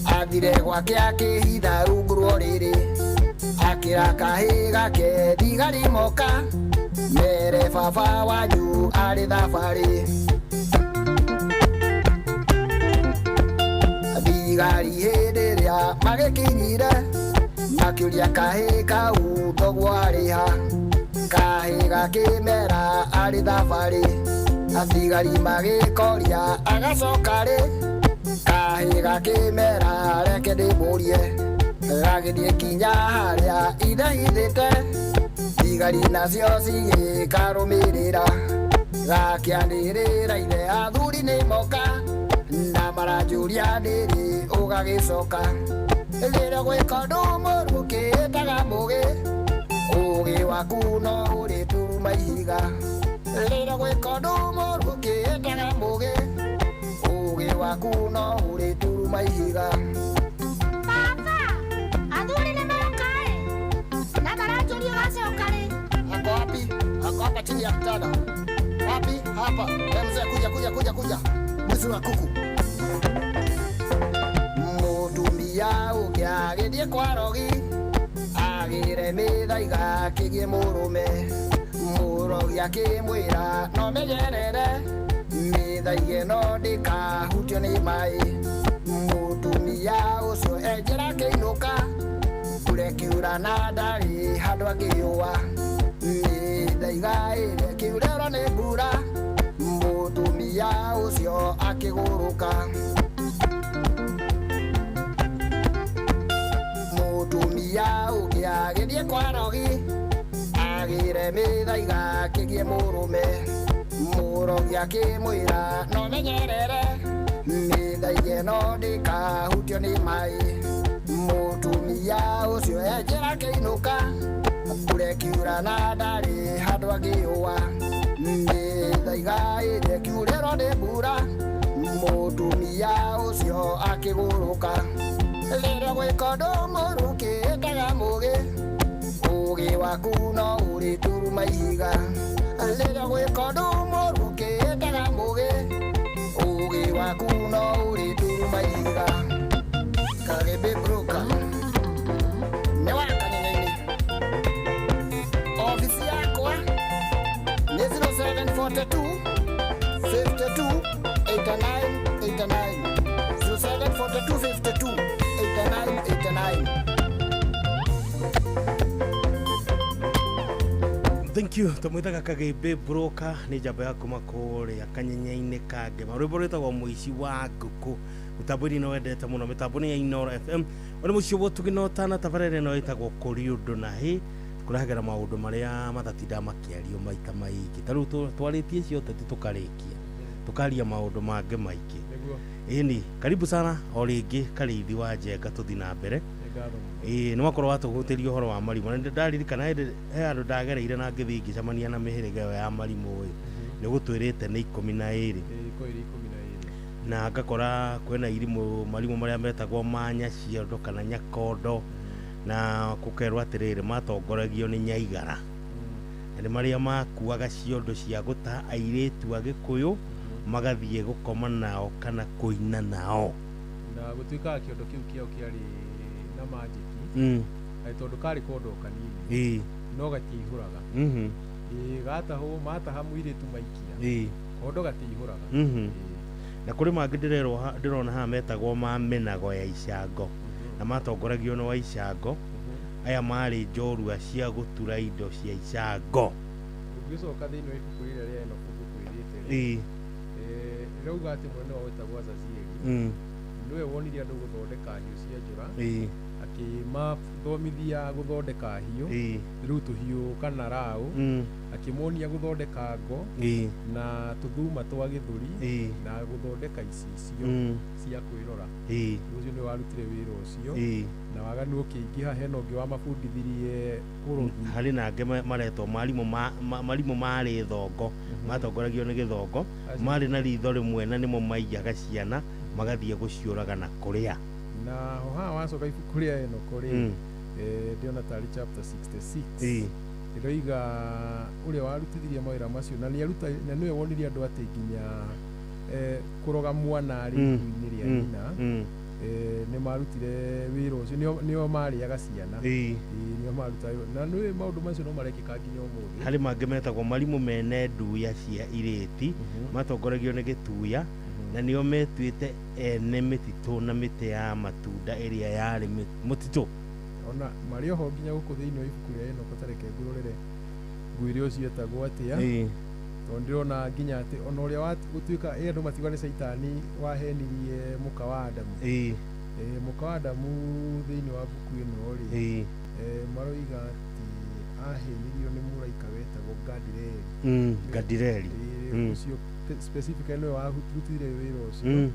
athire gwake akĩhitha rungu rwa rĩrĩ akĩra kahĩ gake thigari moka mere baba wanyu arĩ thabarĩ. Thigari hĩndĩ ĩrĩa magĩkinyire makĩũria kahĩ kau thoguo arĩ ha. Kahĩ gakĩmera arĩ thabarĩ. Athigari magĩkoria agacoka rĩ. Kahĩ gakĩmera reke ndĩmũrie. Gagĩthiĩ kinya harĩa ithehithĩte. Thigari nacio cigĩkarũmĩrĩra. Gakĩanĩrĩra ithe athuri nĩ moka na maranjũria nĩrĩ ũgagĩcoka. Rĩrĩa gwĩka ũndũ mũru ũkĩĩtaga mũgĩ. Ũgĩ waku no ũrĩ turuma ihiga. Rĩrĩa gwĩka ũndũ mũru ũkĩĩtaga mũgĩ. Ũgĩ waku no ũrĩ turuma ihiga. Baba, athuri nĩ maroka ĩ na maranjũria ũgacoka rĩ. Ako wapi? Ako hapa chini ya kitanda. Wapi? Hapa. Mzee kuja. Mwizi wa kuku. Mũtumia ũngĩ agĩthiĩ kwa rogi agĩre mĩthaiga akĩgie mũrũme. Mũrogi akĩmwĩra no menyerere mĩthaiga ĩno ndĩkahutio nĩ maĩ. Mũtumia ũcio enjera akĩinũka mbura ĩkiura na ndarĩ handũ angĩũa. Mĩthaiga ĩrĩa ĩkiurĩrwo nĩ mbura mũtumia ũcio akĩgũrũka. Mũtumia ũngĩ agĩthiĩ kwa rogi mithaiga kigie murume murogia kimwira no menyerere mithaige no ndikahutio ni mai mutumia ucio enjera kiinuka urekiura na ndari handu angiua mithaiga ire kiurero ni mbura mutumia ucio akiguruka rĩrĩa gwĩka ũndũ mũru kĩĩtaga mũgĩ ũgĩ waku no ũrĩ turuma ihiga rĩrĩa gwĩka ũndũ mũru kĩĩtaga mũgĩ ũgĩ waku no ũrĩ turuma ihiga Karibe Broka nĩ wa Kanyenyainĩ ofisi yakwa nĩ 0742 52 89 0742 52 89. Thank you. Tumwitaga Karibe Broka ni jamba ya kuma kũrĩa Kanyenyainĩ kange rwĩmbo rwĩtagwo mũici wa ngũkũ mitambo-inĩ no wendete mũno mitambo-inĩ ya Inooro FM ona mũciĩ wo tũginotana tabarĩra ĩno ĩtagwo kũrĩ ũndũ na hĩ kũrahagĩra maũndũ marĩa matatinda makĩario maita maingĩ ta rĩu twarĩtie ciothe tũkarĩkia tukaria maũndũ mangĩ maingĩ ĩni karibu sana o rĩngĩ Karĩithi wa Njenga tũthi na mbere nĩ wakorwo watũhũtĩria ũhoro wa marimũ na ndaririkana he andũ ndagereire na ngĩthiĩ ngĩcemania na mĩhĩrĩga ĩyo ya marimũ nĩ gũtwĩrĩte nĩ 12 na ngakora kwĩna irimũ marimũ marĩa metagwo manya ciondo kana nyakondo na gũkerwo atĩrĩrĩ matongoragio nĩ Nyaigara nĩ marĩa makuaga ciondo cia gũta airĩtu a Gĩkũyũ magathiĩ gũkoma nao kana kũina nao na gũtuĩka kĩondo kĩu kĩao kĩarĩ na majiki tondũ karĩ kondo kanini no gatiihũraga gatahwo mataha mũirĩtu maikia kondo gatiihũraga na kũrĩ mangĩ ndĩrona haha metagwo ma Mĩnago ya Icango na matongoragio nĩ wa Icango aya marĩ njorua cia gũtura indo cia Icango ũngĩcoka thĩinĩ wa ibuku rĩrĩa rĩa Enoch kwĩrĩte rauga atĩ mwene wao wĩtagwo Azazieli nĩwe wonirie andũ gũthondeka hiũ cia njũra akĩmathomithia gũthondeka hiũ rĩu tũhiũ kana raũ akĩmonia gũthondeka ngo na tũthuma twa gĩthũri na gũthondeka icicio cia kwĩrora ũcio nĩ warutire wĩra ũcio na waganu ũkĩingĩha hena ũngĩ wa mabundithirie ũrogi harĩ na angĩ maretwo marimũ marĩ thongo matongoragio nĩ gĩthongo marĩ na ritho rĩmwe na nĩmo maiyaga ciana magathiĩ gũciũraga na kũrĩa na haha wacoka ibuku rĩa Enoch rĩ ndĩona tarĩ chapter 66 ĩroiga ũrĩa warutithirie mawĩra macio na nĩwe wonirie andũ atĩ nginya kũroga mwana arĩ ihu-inĩ rĩa nyina nĩ marutire wĩra ũcio nĩo marĩaga ciana nĩo maruta na nĩ maũndũ macio no marekĩka nginya ũmũthĩ harĩ mangĩ metagwo marimũ mene nduya cia irĩti matongoragio nĩ Gĩtuya na nĩo metuĩte ene mĩtitũ na mĩtĩ ya matunda ĩrĩa yarĩ mũtitũ ona marĩ oho nginya gũkũ thĩinĩ wa ibuku rĩa Enoch tareke ngũrorere ngwĩre ũcio etagwo atĩa tondũ ndĩrona nginya atĩ ona ũrĩa gũtuĩka andũ matiuga nĩ Saitani wahenirie mũka wa Adamu mũka wa Adamu thĩinĩ wa buku ĩno rĩ maroiga atĩ ahenirio nĩ mũraika wetagwo Gadireli ũcio specifically nĩwe warutire wĩra ũcio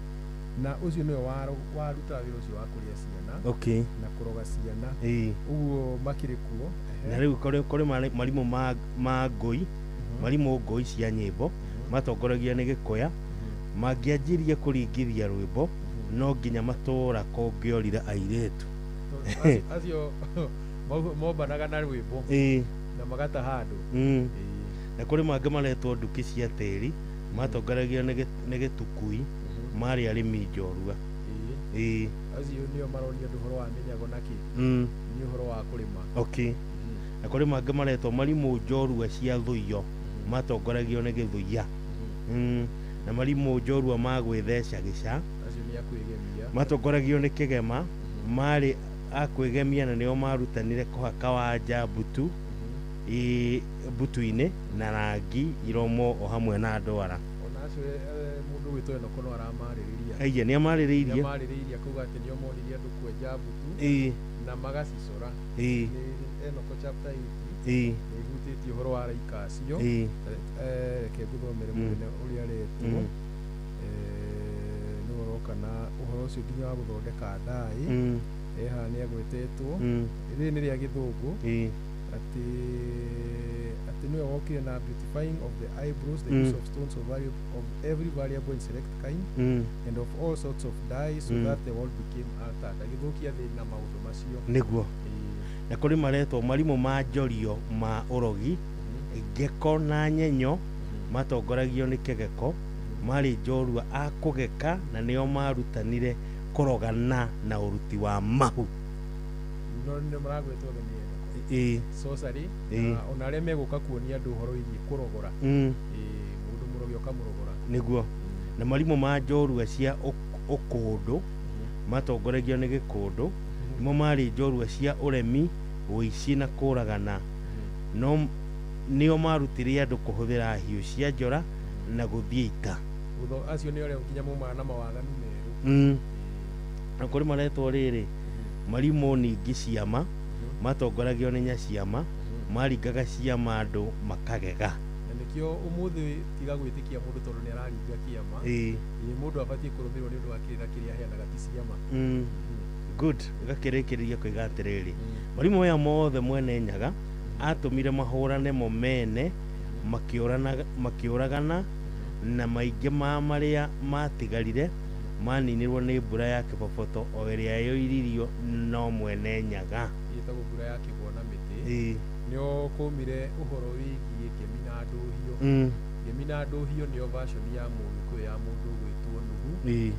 na ũcio nĩwe warutaga wĩra ũcio wa kũrĩa ciana na kũroga ciana ũguo makĩrĩ kuo na rĩu kũrĩ marimũ ma ngũi marimũ ngũi cia nyĩmbo matongoragia nĩ Gĩkũya mangĩanjirie kũringithia rwĩmbo no nginya matũũra kũngĩorire airĩtu acio mombanaga na rwĩmbo na magataha andũ na kũrĩ mangĩ maretwo nduki cia tĩri matongoragio nĩ Gĩtukui marĩ arĩmi njorua acio nĩo maronia andũ ũhoro wa mĩnyago na kĩ nĩ ũhoro wa kũrĩma na kũrĩ mangĩ maretwo marimũ njorua cia Thũiyo matongoragio nĩ Gĩthũya na marimũ njorua ma gwĩtheca gĩca acio nĩ akwĩgemia matongoragio nĩ Kĩgema marĩ akwĩgemia na nĩo marutanire kũhaka wanja mbutu-inĩ na rangi iromo o hamwe na ndwara ona acio mũndũ wĩtwo Enoch no aramarĩrĩria nĩ amarĩrĩirie kuuga atĩ nĩo monirie andũ kwenja mbutu na magacicora Enoch chapter 8 ihutĩtie ũhoro wa araika acio reke ngũthomere mũnene ũrĩa aretwo nĩ ũroka na ũhoro ũcio nginya wa gũthondeka ndaĩ haha nĩ agwetetwo rĩrĩ nĩ rĩa gĩthũngũ atĩ nĩwe wokire na beautifying of the eyebrows, the use of stones of every variable and select kind and of all sorts of dyes so that the world became altered. Agĩthũkia thĩ na maũndũ macio nĩguo na kũrĩ maretwo marimũ ma njorio ma ũrogi ngeko na nyenyo matongoragio nĩ kĩgeko marĩ njorua a kũgeka na nĩo marutanire kũrogana na ũruti wa mahu no nĩ maragwetwo sorcery ona arĩa megũka kuonia andũ ũhoro wĩgiĩ kũrogora mũndũ mũrogi ũkamũrogora nĩguo na marimũ ma njorua cia ũkũndũ matongoragio nĩ gĩkũndũ mo marĩ njorua cia ũremi ũici na kũragana no nĩo marutire andũ kũhũthĩra hiũ cia njora na gũthiĩ ita acio nĩ arĩa nginya maumana na mawathani merũ na kũrĩ maretwo rĩrĩ marimũ ningĩ ciama matongoragio nĩ nyaciama maringaga ciama andũ makagega na nĩkĩo ũmũthĩ tiga gwĩtĩkia mũndũ tondũ nĩ araringa kĩama mũndũ abatiĩ kũrũmĩrĩrwo nĩ ũndũ wa kĩrĩra kĩrĩa aheanaga ti ciama good gakĩrĩkĩrĩria kũiga atĩrĩrĩ marimũ maya mothe mwene nyaga atũmire mahũrane mo mene makĩũragana na maingĩ ma marĩa matigarire maninirwo nĩ mbura ya kĩboboto o ĩrĩa yoiririo no mwene nyaga ĩtagwo mbura ya kĩgwa na mĩtĩ nĩo kũmire ũhoro wĩgiĩ ngemi na ndũhio ngemi na ndũhio nĩyo version ya mũgĩkũyũ ya mũndũ gwĩtwo Nuhu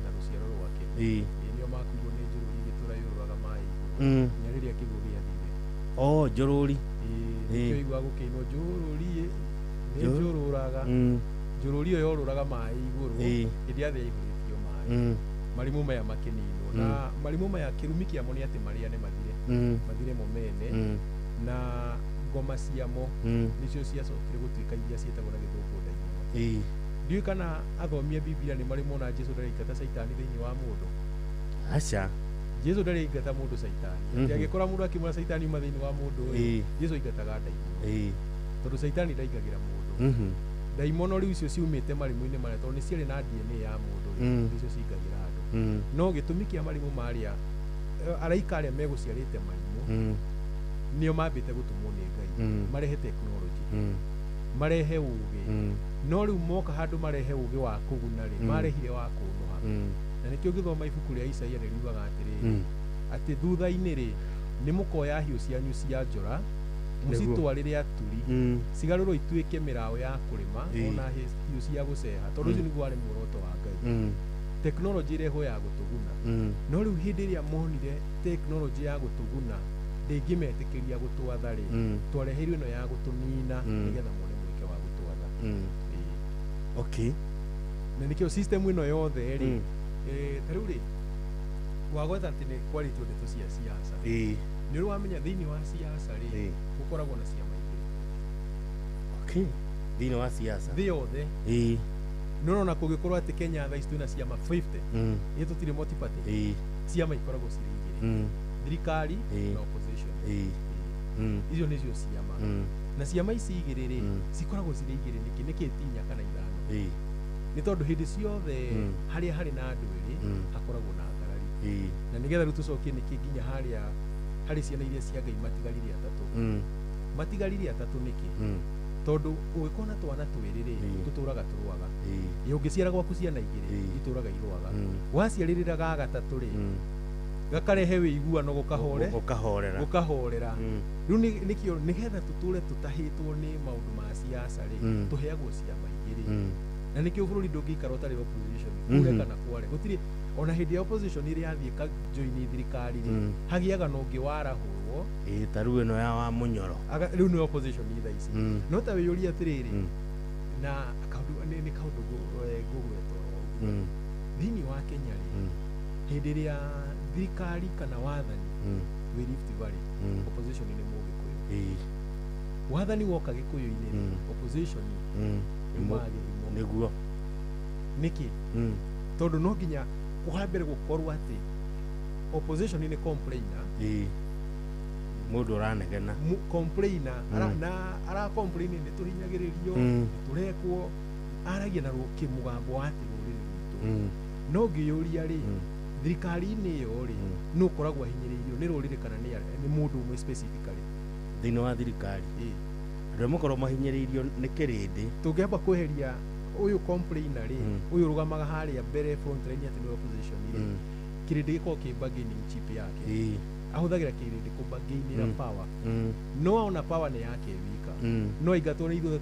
na rũciaro rwake nĩo makuirwo nĩ njũrũri gĩtũra yũrũraga maĩ nginya rĩrĩa kĩguũ gĩathire njũrũri nĩkĩo igua gũkĩinwo njũrũri nĩ njũrũraga njũrũri ĩyo yorũraga maĩ igũrũ hĩndĩ yathĩa igũrĩtio maĩ marimũ maya makĩninwo na marimũ maya kĩrumi kĩamo nĩ atĩ marĩane mathire mo mene na ngoma ciamo nĩcio ciacokire gũtuĩka iria ciĩtagwo na gĩthũngũ ndaimono ndiũĩ kana athomia Biblia nĩ marĩ mona Jesũ ndarĩ aingata Saitani thĩinĩ wa mũndũ aca Jesũ ndarĩ aingata mũndũ Saitani atĩ angĩkora mũndũ akĩmwĩra Saitani uma thĩinĩ wa mũndũ Jesũ aingataga ndaimono tondũ Saitani ndaingagĩra mũndũ ndaimono rĩu icio ciumĩte marimũ-inĩ marĩa tondũ nĩ ciarĩ na DNA ya mũndũ icio cingagĩra andũ no gĩtũmi kĩa marimũ marĩa araika arĩa megũciarĩte marimũ nĩo mambĩte gũtũmwo nĩ Ngai marehe tekinoronjĩ marehe ũgĩ no rĩu moka handũ marehe ũgĩ wa kũguna rĩ marehire wa kũnũha na nĩkĩo ngĩthoma ibuku rĩa Isaia nĩ riugaga atĩrĩrĩ atĩ thutha-inĩ rĩ nĩ mũkoya hiũ cianyu cia njora mũcitwarĩre aturi cigarũrwo ituĩke mĩraũ ya kũrĩma ona hiũ cia gũceha tondũ ũcio nĩguo warĩ muoroto wa Ngai tekinoronjĩ ĩrehwo ya gũtũguna no rĩu hĩndĩ ĩrĩa monire tekinoronjĩ ya gũtũguna ndĩngĩmetĩkĩria gũtwatha rĩ twareheirwo ĩno ya gũtũnina nĩgetha mone mweke wa gũtwatha na nĩkĩo system ĩno yothe rĩ ta rĩu rĩ wagweta atĩ nĩ kwarĩtio ndeto cia siasa nĩ ũrĩ wamenya thĩinĩ wa siasa rĩ gũkoragwo na ciama igĩrĩ thĩinĩ wa siasa thĩ yothe nĩũrona kũngĩkorwo atĩ Kenya thaa ici twĩna ciama 50 ĩ tũtirĩ multi-party ciama ikoragwo cirĩ igĩrĩ thirikari na opposition icio nĩcio ciama na ciama ici igĩrĩ rĩ cikoragwo cirĩ igĩrĩ nĩkĩ tinya kana ithano nĩ tondũ hĩndĩ ciothe harĩa harĩ na andũ erĩ hakoragwo na ngarari na nĩgetha rĩu tũcokie nĩkĩ nginya harĩ ciana iria cia Ngai matigarire atatũ nĩkĩ tondũ ũngĩkorwo na twana twĩrĩ rĩ tũtũraga tũrũaga ũngĩciara gwaku ciana igĩrĩ itũraga irũaga waciarĩrĩra ga gatatũ rĩ gakarehe wĩiguano gũkahorera rĩu nĩkĩo nĩgetha tũtũre tũtahĩtwo nĩ maũndũ ma siasa rĩ tũheagwo ciama igĩrĩ na nĩkĩo bũrũri ndũngĩikara ũtarĩ opposition kure kana kware gũtirĩ ona hĩndĩ ya opposition ĩrĩa yathiĩ kajoini thirikari rĩ hagĩaga na ũngĩ warahũrwo ta rĩu ĩno ya wa Mũnyoro rĩu nĩ opposition thaa ici no ta wĩyũria atĩrĩrĩ na nĩ kaũndũ ngũgwetwo thĩinĩ wa Kenya rĩ hĩndĩ ĩrĩa thirikari kana wathani wĩ Rift Valley opposition nĩ Mũgĩkũyũ wathani woka Gĩkũyũ-inĩ opposition nĩguo nĩkĩ tondũ no nginya kũhambere gũkorwo atĩ opposition nĩ complainer mundu uranegena complainer na ara complain ni tuhinyagiririo turekwo aragia na rukimugambo wa tiruri witu no ngiyuria ri thirikari-inĩ ĩyo rĩ nũ ũkoragwo ahinyĩrĩirio nĩ rũrĩrĩ kana nĩ mũndũ ũmwe specifically thĩinĩ wa thirikari andũ makorwo mahinyĩrĩirio nĩ kĩrĩndĩ tũngĩamba kweheria ũyũ complainer rĩ ũyũ rũgamaga harĩa mbere front line atĩ nĩ opposition rĩ kĩrĩndĩ gĩkorwo kĩ bargaining chip yake ahũthagĩra kĩrĩndĩ kũ bargainĩra power no ona power nĩ yake wika no aingatwo nĩ ithuothe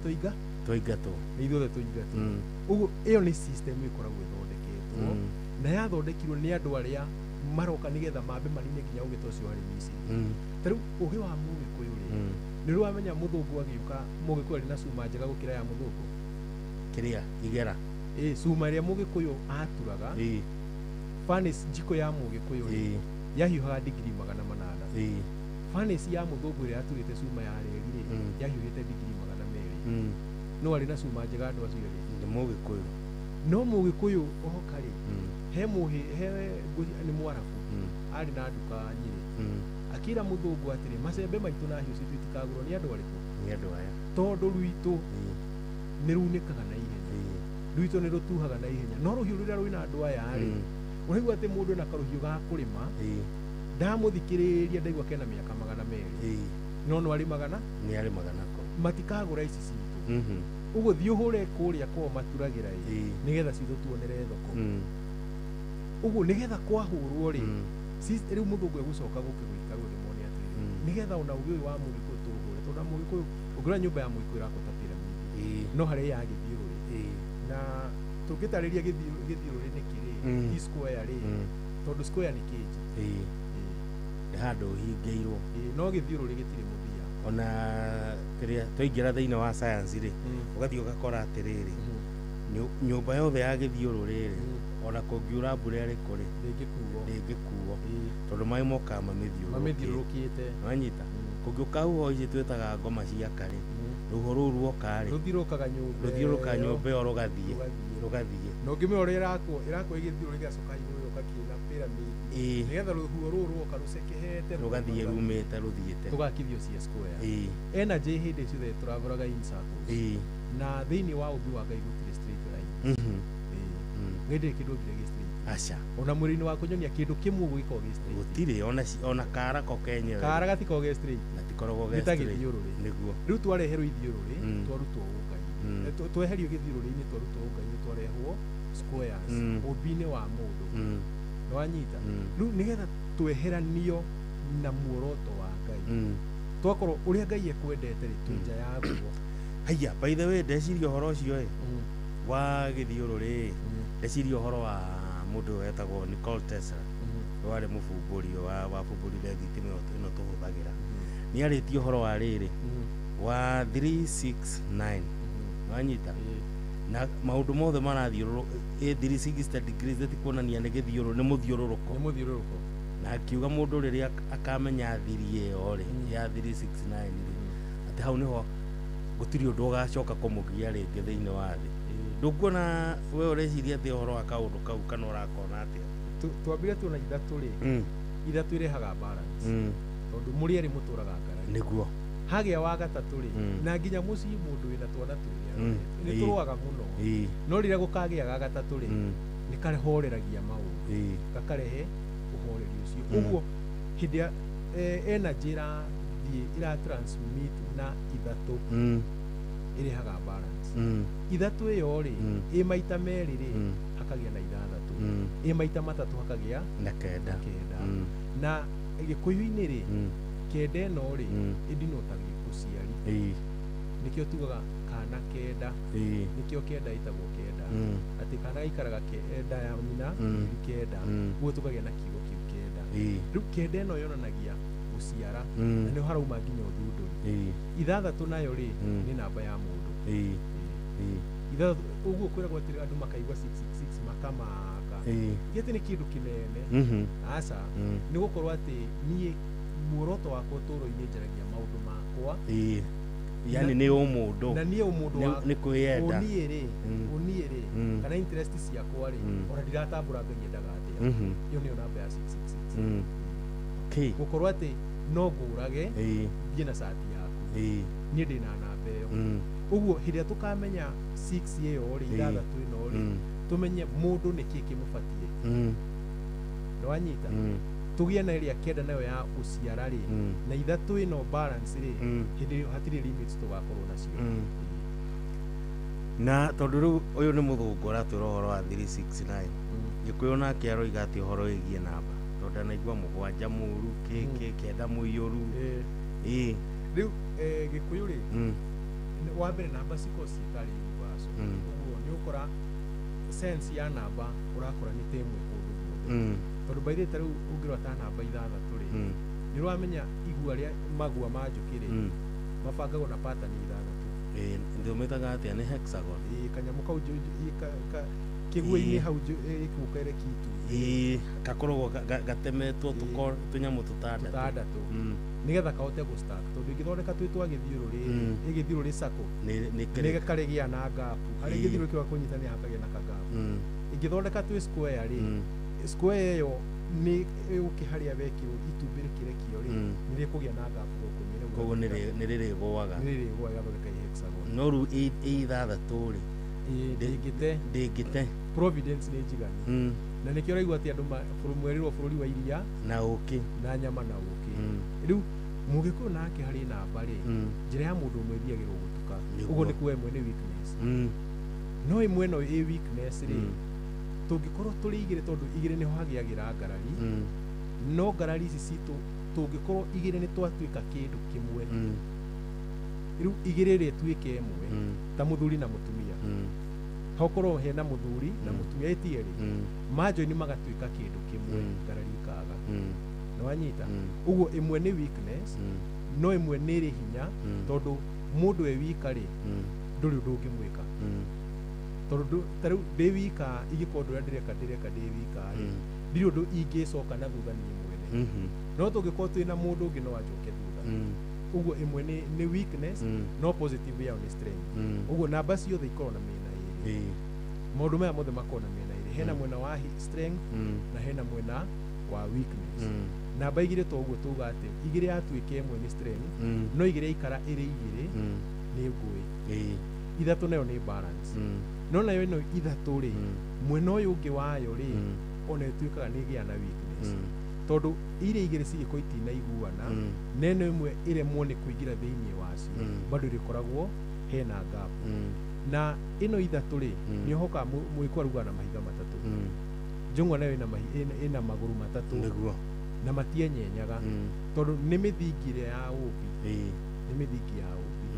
tũingatwo nĩ ithuothe tũingatwo ũguo ĩyo nĩ system ĩkoragwo ĩthondeketwo na yathondekirwo nĩ andũ arĩa maroka nĩgetha mambe manine nginya ũgĩta ũcio warĩ Misiri tarĩu ũgĩ wa Mũgĩkũyũ rĩ nĩ rwamenya mũthũngũ agĩũka Mũgĩkũyũ arĩ na cuma njega gũkĩra ya mũthũngũ kĩrĩa igera cuma ĩrĩa Mũgĩkũyũ aturaga furnace njiko ya Mũgĩkũyũ rĩ yahiũhaga digrii 800 furnace ya mũthũngũ ĩrĩa yaturĩte cuma ya reri rĩ yahiũhĩte digrii 200 no arĩ na cuma njega andũ acio rĩ nĩ Mũgĩkũyũ no Mũgĩkũyũ ohoka rĩ he nĩ Mwarabu arĩ na nduka Nyĩrĩ akĩra mũthũngũ atĩrĩ macembe maitũ na hiũ citũ itikagũrwo nĩ andũ arĩkũ nĩ andũ aya tondũ rwitũ nĩ runĩkaga na ihenya rwitũ nĩ rũtuhaga na ihenya no rũhiũ rũrĩa rwĩna andũ aya rĩ ũraigua atĩ mũndũ ena karũhiũ ga kũrĩma ndamũthikĩrĩria ndaigua kena mĩaka 200 no no arĩmaga nako matikagũra ici citũ ũguo thiĩ ũhũre kũrĩa kwao maturagĩra nĩgetha citũ tuonere thoko ũguo nĩgetha kwahũrwo rĩ rĩu mũthũngũ egũcoka gũkĩgũika rũrĩ mone atĩrĩ nĩgetha ona ũgĩ ũyũ wa Mũgĩkũyũ tũrũgũre tondũ Mũgĩkũyũ ũngĩrora nyũmba ya Mũgĩkũyũ ĩrakota piramidi no harĩa ya gĩthiũrũrĩ na tũngĩtarĩria gĩthiũrũrĩ nĩ kĩrĩ square rĩ tondũ square nĩ kĩnji nĩ handũ hingĩirwo no gĩthiũrũrĩ gĩtirĩ mũthia ona kĩrĩa twaingĩra thĩinĩ wa science rĩ ũgathiĩ ũgakora atĩrĩrĩ nyũmba yothe ya gĩthiũrũrĩ rĩ ona kũngiura mbura ĩrĩkũ rĩ ndĩngĩkuo tondũ maĩ mokaga mamĩthiũrũrũkĩte wanyita kũngĩũka huho ici twĩtaga ngoma cia karĩ rũhuho rũu ruoka rĩ rũthiũrũrũka nyũmba ĩyo rũgathiĩ no ngĩmĩona ũrĩa ĩrakwo ĩgĩthiũrũrĩ gĩgacoka igũrũ gũkakinya pyramid nĩgetha rũhuho rũu ruoka rũcekehete rũgathiĩ rumĩte rũthiĩte tũgakithio cia square energy hĩndĩ ciothe tũravũraga in circles na thĩinĩ wa ũmbi wa Ngai gũtirĩ straight line gĩtirĩ kĩndũ gĩtirĩ straight aca ona mwĩrĩ-inĩ wa kũnyonia kĩndũ kĩmwe gĩkoragwo gĩ straight gũtirĩ ona kara ko kenyewe kara gatikoragwo gĩ straight gatikoragwo gĩ straight nĩguo rĩu twareherwo ithiũrũrĩ twarutwo ũngai tweherio gĩthiũrũrĩ-inĩ twarutwo ũngai twarehwo squares ũmbi-inĩ wa mũndũ nĩwanyita rĩu nĩgetha tweheranio na muoroto wa Ngai twakorwo ũrĩa Ngai ekwendete rĩ twĩnja yaguo haya by the way ndeciria ũhoro ũcio wa gĩthiũrũrĩ ndeciria ũhoro wa mũndũ wetagwo Nikola Tesla warĩ mũbumbũri wa bumbũrire thitima ĩno tũhũthagĩra nĩ arĩtie ũhoro wa rĩrĩ wa 369 wanyita na maũndũ mothe marathiũrũrũka 360 degrees tikuonania nĩ gĩthiũrũrĩ nĩ mũthiũrũrũko na akiuga mũndũ rĩrĩa akamenya thiri ĩyo rĩ ya 369 rĩ atĩ hau nĩho gũtirĩ ũndũ ũgacoka kũmũgia rĩngĩ thĩinĩ wa thĩ ndũkuona we ũreciria atĩ ũhoro wa kaũndũ kau kana ũrakona atĩa twambire tuona ithatũ rĩ ithatũ irehaga balance tondũ mũrĩ erĩ mũtũraga ngara nĩguo hagĩa wa gatatũ rĩ na nginya mũciĩ mũndũ wĩna twana twĩrĩ nĩ tũrũaga mũno no rĩrĩa gũkagĩa ga gatatũ rĩ nĩ karehoreragia maũndũ gakarehe ũhoreri ũcio ũguo hĩndĩ ya energy ĩra transmit na ithatũ ĩrehaga balance ithatũ ĩyo rĩ ĩ maita merĩ rĩ hakagĩa na ithathatũ ĩ maita matatũ hakagĩa na kenda na gĩkũyũ-inĩ rĩ kenda ĩno rĩ ĩndinotagio gũciari nĩkĩo tugaga kana kenda nĩkĩo kenda ĩtagwo kenda atĩ kana gaikaraga kenda ya nyina kenda guo tũkagĩa na kiugo kĩu kenda rĩu kenda ĩno yonanagia gũciara na nĩ harauma nginya ũthundũri ithathatũ nayo rĩ nĩ namba ya mũndũ ithathatũ ũguo kwĩragwo atĩ andũ makaigua 666 makamaka gĩtĩ nĩ kĩndũ kĩnene aca nĩ gũkorwo atĩ niĩ muoroto wakwa ũtũũro-inĩ njaragia maũndũ makwa yani nĩ ũmũndũ na niĩ ũmũndũ nĩ kwĩyenda ũniĩ rĩ kana interest ciakwa rĩ ona ndiratambũra Ngai endaga atĩa iyo nĩyo namba ya 666 gũkorwo atĩ no ngũrage thiĩ na cati yaku niĩ ndĩ na namba ĩyo ũguo hĩndĩ ĩrĩa tũkamenya 6 ĩyo rĩ ithathatũ ĩno rĩ tũmenye mũndũ nĩkĩ kĩmũbatiĩ nĩwanyita tũgĩe na ĩrĩa kenda nayo ya ũciara rĩ na ithatũ ĩno balance rĩ hĩndĩ ĩyo hatirĩ limits tũgakorwo nacio na tondũ rĩu ũyũ nĩ mũthũngũ ũratwĩra ũhoro wa 369 Gĩkũyũ nake aroiga atĩ ũhoro wĩgiĩ namba tondũ ndanaigua mũgwanja mũru kenda mũiyũru rĩu Gĩkũyũ rĩ wa mbere namba cikorwo citarĩ universal ũguo nĩ ũkora sense ya namba ũrakora nĩ temwe kũndũ guothe tondũ by the way ta rĩu ũngĩrota namba ithathatũ rĩ nĩ ũramenya igua rĩa magua ma njũkĩ rĩ mabangagwo na pattern ithathatũ ndĩmĩtaga atĩa nĩ hexagon kanyamũ kau kĩguũ-inĩ hau gĩkũkere kitu gakoragwo gatemetwo tũnyamũ tũtandatũ nĩgetha kahote gũstack tondũ ingĩthondeka twĩ twa gĩthiũrũrĩ gĩthiũrũrĩ sako nĩ karĩgĩa na ngapu harĩ gĩthiũrũrĩ kĩu kũnyitania hakagia na kagapu ingĩthondeka twĩ square rĩ square ĩyo nĩ ũkĩharĩa wekĩrwo itumbĩ rĩkĩrekio rĩ nĩ rĩkũgĩa na ngapu gũkũ koguo nĩ rĩrĩgũaga gathondeka hexagon no rĩu ithathatũ rĩ ndĩngĩte providence nĩ njiganu na nĩkĩo ũraigua atĩ andũ mwerirwo bũrũri wa iria na ũkĩ na nyama na ũkĩ rĩu Mũgĩkũyũ nake harĩ namba rĩ njĩra ya mũndũ ũmwe thiagĩrwo gũtuka ũguo nĩ kuga ĩmwe nĩ weakness no ĩmwe ĩno ĩ weakness rĩ tũngĩkorwo tũrĩ igĩrĩ tondũ igĩrĩ nĩho hagĩagĩra ngarari no ngarari ici citũ tũngĩkorwo igĩrĩ nĩ twatuĩka kĩndũ kĩmwe rĩu igĩrĩ rĩ tuĩke ĩmwe ta mũthuri na mũtumia hakorwo hena mũthuri na mũtumia ĩtierĩ manjoini magatuĩka kĩndũ kĩmwe ngarari ikaga nĩwanyita ũguo ĩmwe nĩ weakness no ĩmwe nĩ ĩrĩ hinya tondũ mũndũ e wika rĩ ndũrĩ ũndũ ũngĩmwĩka tondũ ta rĩu ndĩ wika ingĩkorwo ũndũ ũrĩa ndĩreka ndĩ wika rĩ ndirĩ ũndũ ingĩcoka na thutha niĩ mwene no tũngĩkorwo twĩna mũndũ ũngĩ no ajoke thutha ũguo ĩmwe nĩ weakness no positive yao nĩ strength ũguo namba ciothe ikorwo na mĩena ĩrĩ maũndũ maya mothe makorwo na mĩena ĩrĩ hena mwena wa strength na hena mwena wa weakness namba igĩrĩ to ũguo tuga atĩ igĩrĩ yatuĩka ĩmwe nĩ strength no igĩrĩ yaikara ĩrĩ igĩrĩ nĩ ngũĩ ithatũ nayo nĩ balance no nayo ĩno ithatũ rĩ mwena ũyũ ũngĩ wayo rĩ ona ĩtuĩkaga nĩ ĩgĩa na weakness tondũ irĩ igĩrĩ cigĩkorwo itinaiguana na ĩno ĩmwe ĩremwo nĩ kũingĩra thĩinĩ wacio bado ĩrĩkoragwo hena gap na ĩno ithatũ rĩ nĩ ũhoka Mũgĩkũyũ aruga na mahiga matatũ njũng'wa nayo ĩna magũrũ matatũ na matienyenyaga tondũ nĩ mĩthingire ya ũmbi nĩ mĩthingi ya ũmbi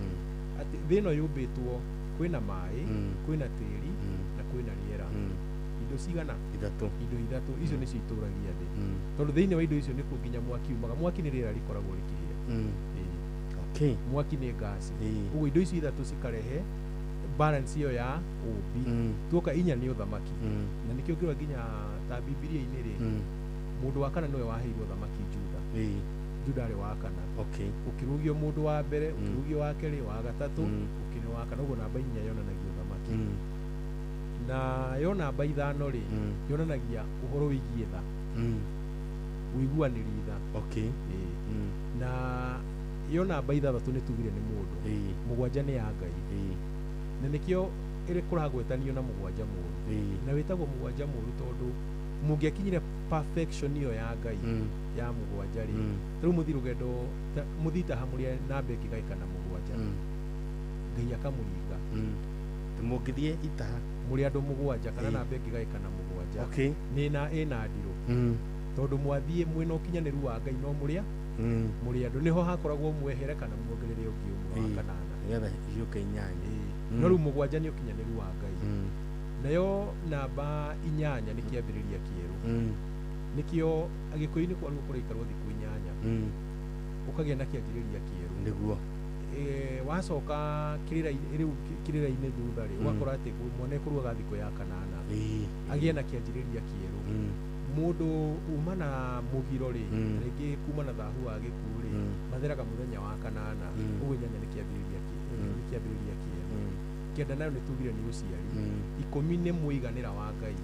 atĩ thĩ ĩno yũmbĩtwo kwĩna maĩ kwĩna tĩri na kwĩna rĩera indo cigana indo ithatũ icio nĩcio itũragia thĩ tondũ thĩinĩ wa indo icio nĩkuo nginya mwaki umaga mwaki nĩ rĩera rĩkoragwo rĩkĩhĩa mwaki nĩ ngasi ũguo indo icio ithatũ cikarehe balance iyo ya ũmbi tuoka inya nĩ ũthamaki na nĩkĩo ngĩrwa nginya ta Bibilia-inĩ rĩ mũndũ wa kana nĩwe waheirwo ũthamaki Juda arĩ wa kana ũkĩrugio mũndũ wa mbere ũkĩrugio wa kerĩ wa gatatũ ũkĩrĩ wa kana ũguo namba inya yonanagia ũthamaki na yo namba ithano rĩ yonanagia ũhoro wĩgiĩ tha ũiguanĩri tha na yo namba ithathatũ nĩ tugire nĩ mũndũ mũgwanja nĩ ya Ngai na nĩkĩo ĩrĩ kũragwetanio na mũgwanja mũru na wĩtagwo mũgwanja mũru tondũ mũngĩakinyire perfection iyo ya Ngai ya mũgwanja rĩ rĩu mũthi rũgendo mũthita hamũrĩa namba ĩngĩgaikana mũgwanja Ngai akamũringa mũngĩthiĩ itaha mũrĩ andũ mũgwanja kana namba ĩngĩgaikana mũgwanja ĩna ndirũ tondũ mwathiĩ mwĩna ũkinyanĩru wa Ngai no mũrĩ andũ nĩho hakoragwo mwehere kana muongerere ũngĩ ũmwe wa kanana nĩgetha ihiũke inyanya no rĩu mũgwanja nĩ ũkinyanĩru wa Ngai nayo namba inyanya nĩ kĩambĩrĩria kĩerũ nĩkĩo Agĩkũyũ-inĩ kwaruo kũraikarwo thikũ inyanya ũkagĩa na kĩanjĩrĩria kĩerũ nĩguo wacoka kĩrĩra-inĩ thutha rĩ ũgakora atĩ mwana ekũruaga thikũ ya kanana agĩe na kĩanjĩrĩria kĩerũ mũndũ uma na mũgiro rĩ rĩngĩ kuma na thahu wa gĩkuũ rĩ matheraga mũthenya wa kanana ũguo inyanya nĩ kĩambĩrĩria kĩerũ kenda nayo nitugire ni uciari 10 nĩ mũiganĩra wa Ngai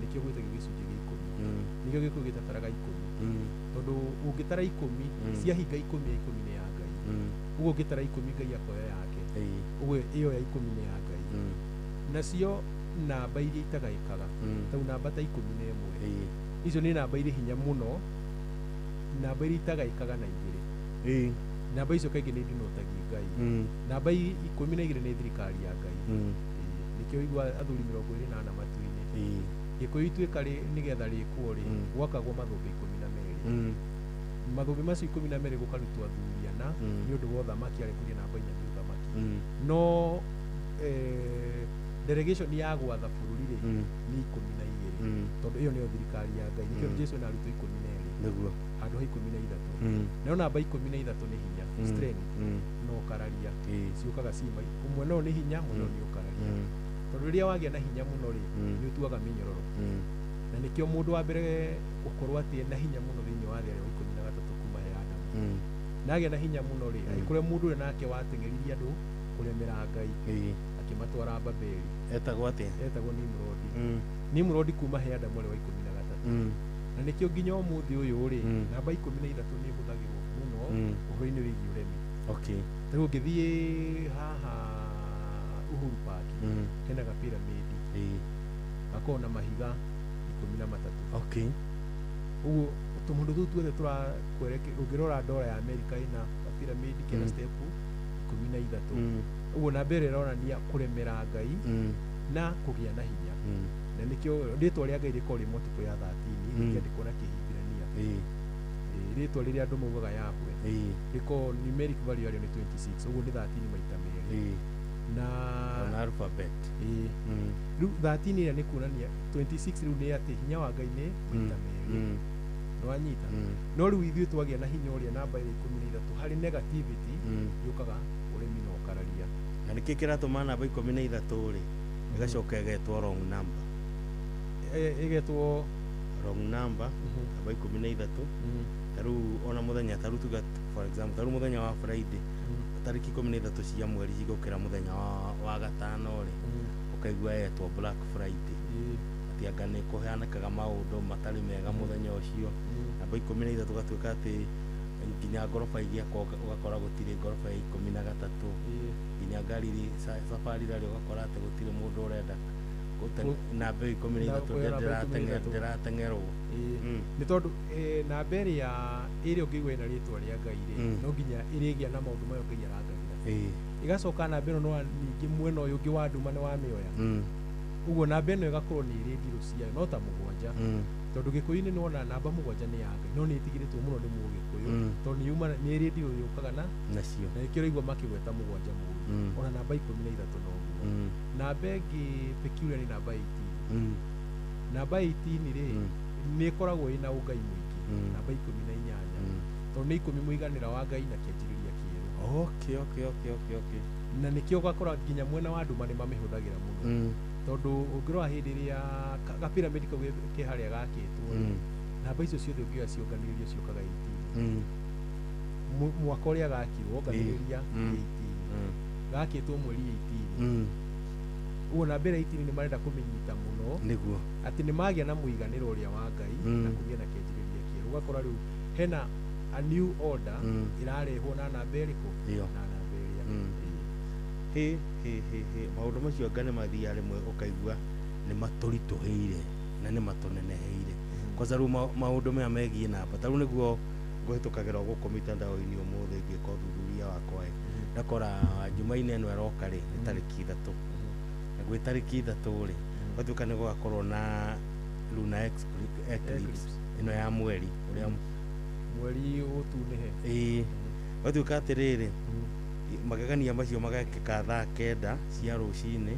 nikio gwĩtagio gĩcunjĩ gĩa 10 nikio gĩkũyũ gĩtataraga 10 tondũ ũngĩtara 10 ciahinga 10 ya 10 nĩ ya Ngai ũguo ũngĩtara 10 Ngai akoya yake ũguo ĩyo ya 10 nĩ ya Ngai nacio namba iria itagaĩkaga tau namba ta 11 icio nĩ namba irĩ hinya mũno namba iria itagaĩkaga na igĩrĩ namba icio kaingĩ nĩ ndinotagia Ngai namba 12 nĩ thirikari ya Ngai nikio igua athuri 24 matu-inĩ gĩkũyũ ituĩka nĩgetha rĩkwo rĩ gwakagwo mathũmbĩ 12 mathũmbĩ macio 12 gũkarutwo athuri ana nĩ ũndũ wa ũthamaki arĩkũria namba 4 nĩ ũthamaki no delegation ya gwatha bũrũri rĩ nĩ 12 tondũ ĩyo nĩyo thirikari ya Ngai nikio Jesu na arutwo 12 nĩguo handũ ha 13 no namba 13 nĩ hinya strength no kararia ciũkaga cima ũmwe no nĩ hinya mũno nĩ ũkararia tondũ rĩrĩa wagĩa na hinya mũno rĩ nĩ ũtuaga mĩnyororo na nĩkĩo mũndũ wa mbere gũkorwo atĩ na hinya mũno thĩinĩ wa thĩ arĩ wa 13 kuma he Adamu nagĩa na hinya mũno rĩ kũrĩa mũndũ ũrĩa nake wateng'eririe andũ kũremera Ngai akĩmatwara Babeli etagwo atĩa etagwo Nimrod kuma he Adamu arĩ wa 13 na nĩkĩo nginya ũmũthĩ ũyũ rĩ namba 13 nĩ ĩhũthagĩrwo mũno ũhoro-inĩ wĩgiĩ ũremi rĩu ũngĩthiĩ haha Uhuru Park hena gapiramidi gakoragwo na mahiga 13 ũguo tũmũndũ tũu tuothe tũrakwereke ũngĩrora ndora ya Amerika ĩna gapiramidi kena step 13 ũguo namba ĩrĩa ĩronania kũremera Ngai na kũgĩa na hinya na nĩkĩo rĩtwa rĩa Ngai rĩkoragwo rĩ multiple ya 13 rĩkĩandĩkwo na Kĩhibirania rĩtwa rĩrĩa andũ maugaga Yahwe rĩkoragwo numeric value yarĩo nĩ 26 ũguo nĩ 13 maita merĩ na alphabet rĩu 13 ĩrĩa nĩ kuonania 26 rĩu nĩ atĩ hinya wa Ngai nĩ maita merĩ nĩwanyita no rĩu ithuĩ twagĩa na hinya ũrĩa namba ĩrĩ 13 harĩ negativity yũkaga ũremi na ũkararia na nĩkĩ kĩratũma namba 13 rĩ ĩgacoka ĩgetwo wrong number ĩgetwo wrong number namba 13 tarĩu ona mũthenya tarĩu tuga for example tarĩu mũthenya wa Friday tarĩki 13 cia mweri cigũkĩra mũthenya wa gatano rĩ ũkaigua yetwo Black Friday atĩ anga nĩ kũheanĩkaga maũndũ matarĩ mega mũthenya ũcio namba 13 gatuĩka atĩ nginya ngoroba igĩakwo ũgakora gũtirĩ ngoroba ya 13 nginya ngari safari rally ũgakora atĩ gũtirĩ mũndũ ũrenda namba 13 ndĩrateng'erwo nĩ tondũ namba ĩrĩa ũngĩigua ĩna rĩtwa rĩa Ngai rĩ no nginya ĩrĩgĩa na maũndũ mayo Ngai arangagĩra ĩgacoka namba ĩno no ningĩ mwena ũyũ ũngĩ wa nduma nĩ wamĩoya ũguo namba ĩno ĩgakorwo nĩ ĩrĩ ndirũ ciayo no ta 7 tondũ Gĩkũyũ-inĩ nĩ wona namba 7 nĩ ya Ngai no nĩ ĩtigĩrĩtwo mũno nĩ Mũgĩkũyũ tondũ nĩ ĩrĩ ndirũ yũkaga nacio na nĩkĩo ũraigua makĩgweta 7 mũru ona namba 13 noguo namba ĩngĩ peculiar nĩ namba 18 namba 18 rĩ nĩ ĩkoragwo ĩna ũngai mũingĩ namba 18 tondũ nĩ 10 mũiganĩra wa Ngai na kĩanjĩrĩria kĩerũ na nĩkĩo ũgakora nginya mwena wa nduma nĩ mamĩhũthagĩra mũno tondũ ũngĩrora hĩndĩ ĩrĩa gapiramidi kau ke harĩa gakĩtwo namba icio ciothe ũngĩoya cionganĩrĩrio ciũkaga 18 mwaka ũrĩa gakirwo onganĩrĩria 18 gakĩtwo mweri 18 ũguo namba ĩrĩa 18 nĩ marenda kũmĩnyita mũno nĩguo atĩ nĩ magĩa na mũiganĩro ũrĩa wa Ngai na kũgĩa na kĩanjĩrĩria kĩerũ ũgakora rĩu hena a new order ĩrarehwo na namba ĩrĩkũ na namba ĩrĩa maũndũ macio anga nĩ mathiaga rĩmwe ũkaigua nĩ matũritũhĩire na nĩ matũneneheire kwanza rĩu maũndũ maya megiĩ namba tarĩu nĩguo ngũhĩtũkagĩra gũkũ mitandao-inĩ ũmũthĩ ngĩka ũthuthuria wakwa ndakora Jumaine ĩno ĩroka rĩ nĩ tarĩki 3 na gwĩ tarĩki 3 rĩ gwatuĩka nĩ gũgakorwo na lunar eclipse ĩno ya mweri ũrĩa mweri ũtunĩhe gwatuĩka atĩrĩrĩ magegania macio magekĩka thaa 9 cia rũcinĩ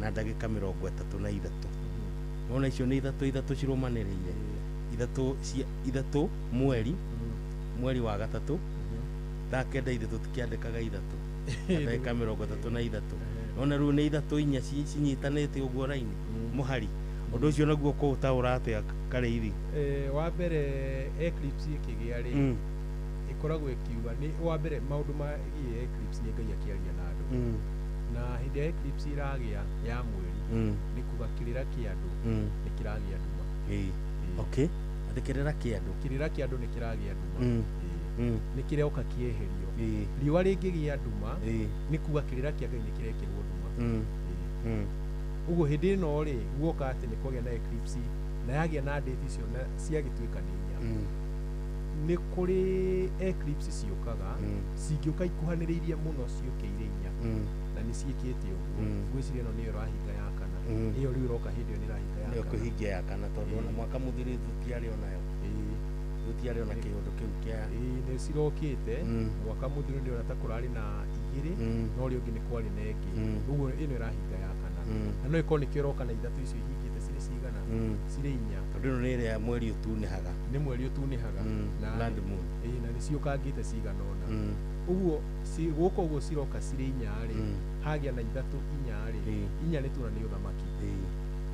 na ndagĩka 33 wona icio nĩ ithatũ cirũmanĩrĩire ithatũ mweri wa gatatũ thaa 9 ithatũ tikĩandĩkaga ithatũ ndagĩka 33 wona rĩu nĩ ithatũ inya cinyitanĩte ũguo raini mũhari ũndũ ũcio naguo kũũtaũra atĩa Karĩithi wa mbere eclipse ĩkĩgĩa rĩ ĩkoragwo ĩkiuga nĩ wa mbere maũndũ ma eclipse nĩ Ngai akĩaria na andũ na hĩndĩ ya eclipse iragĩa ya mweri nĩ kuga kĩrĩra kĩa andũ nĩ kĩragĩa nduma. Okay, atĩ kĩrĩra kĩa andũ nĩ kĩragĩa nduma. Nĩ kĩroka kĩeherio. Riũa rĩngĩgĩa nduma nĩ kuga kĩrĩra kĩa Ngai nĩ kĩrekĩrwo nduma. Ũguo hĩndĩ ĩno rĩ guoka atĩ nĩ kũgĩa na eclipse na yagĩa na date icio na ciagĩtuĩka nĩ inya. Nĩ kũrĩ eclipse ciũkaga cingĩũka ikuhanĩrĩirie mũno ciũkĩire inya na nĩ ciĩkĩte ũguo. Ngwĩciria ĩno nĩyo ĩrahinga ya kana. Ĩyo rĩu ĩroka hĩndĩ ĩyo nĩ ĩrahinga ya kana. Nĩyo kũhingia ya kana tondũ ona mwaka mũthiri tũtiarĩ onayo. Tũtiarĩ ona kĩũndũ kĩu kĩa nĩ cirokĩte mwaka mũthiri nĩ ona ta kũrarĩ na igĩrĩ no rĩo ũngĩ nĩ kwarĩ na ĩngĩ. Ũguo ĩno ĩrahinga ya kana. Na no ĩkorwo nĩkĩo ĩroka na ithatũ icio ihingĩte cirĩ cigana cirĩ inya. Tondũ ĩno nĩ ĩrĩa mweri ũtunĩhaga. Nĩ mweri ũtunĩhaga na blood moon. Na nĩ ciũkangĩte cigana ũna. Ũguo gũkũ ũguo ciroka cirĩ inya rĩ hagĩa na ithatũ inya rĩ inya nĩ tuona nĩ ũthamaki.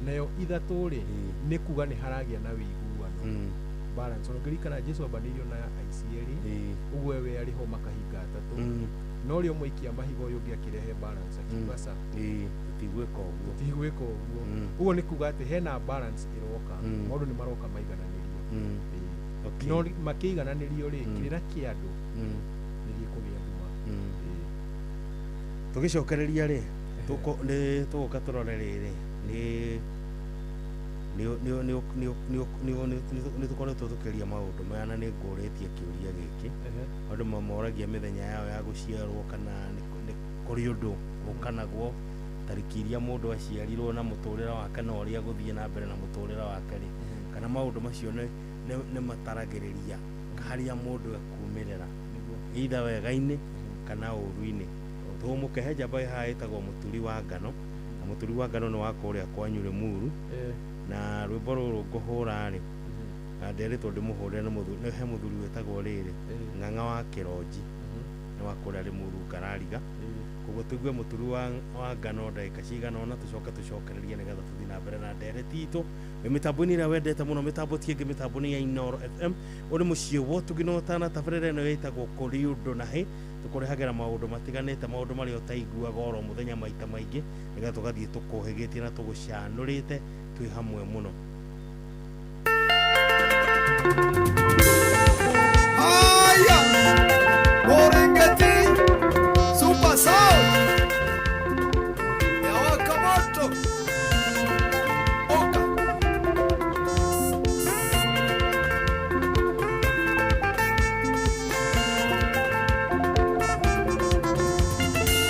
Nayo ithatũ rĩ nĩ kuga nĩ haragĩa na wĩiguano. Balance. Ũngĩririkana Jesũ ambanĩirio na aici erĩ ũguo we arĩho makahinga atatũ no rĩo mũikia mahiga ũyũ ũngĩ akĩrehe balance akiugaca tũtigwĩka ũguo. Ũguo nĩ kuga atĩ hena balance ĩroka maũndũ nĩ maroka maigananĩrio. No makĩigananĩrio rĩ kĩrĩra kĩa andũ nĩ gĩkũgĩa nduma. Tũgĩcokereria rĩ tũgũka tũrore rĩrĩ nĩ tũkoretwo tũkĩria maũndũ maya na nĩ ngũrĩtie kĩũria gĩkĩ. Andũ mamoragia mĩthenya yao ya gũciarwo kana nĩ kũrĩ ũndũ ũkanagwo tarĩki iria mũndũ aciarirwo na mũtũrĩre wake na ũrĩa gũthiĩ na mbere na mũtũrĩre wake rĩ kana maũndũ macio nĩ mataragĩrĩria harĩa mũndũ akumĩrĩra either wega-inĩ kana ũru-inĩ. Tũmũkehe njamba haha ĩtagwo mũturi wa ngano na mũturi wa ngano nĩ wa kũrĩa kwanyu Limuru. Na rwĩmbo rũrũ ngũhũra rĩ na nderitwo ndĩmũhũrĩre nĩ he mũthuri wĩtagwo rĩrĩ Ng'ang'a wa Kĩronji nĩ wa kũrĩa Limuru Ngarariga. Koguo tũigue mũturi wa ngano ndagĩka cigana ũna tũcokererie nĩgetha tũthiĩ na mbere na ndereti itũ. Wĩ mĩtambo-inĩ ĩrĩa wendete mũno mĩtambo ti ĩngĩ mĩtambo-inĩ ya Inooro FM. Ũrĩ mũciĩ wa ũtugi na ũtana tabarĩra ĩno ĩtagwo kũrĩ ũndũ na hĩ. Tũkũrehagĩra maũndũ matiganĩte maũndũ marĩa ũtaiguaga oro mũthenya maita maingĩ nĩgetha tũgathiĩ tũkũhĩgĩtie na tũgũcanũrĩte twĩ hamwe mũno. Aya Morengeti Super Sound ya Wakamoto Oka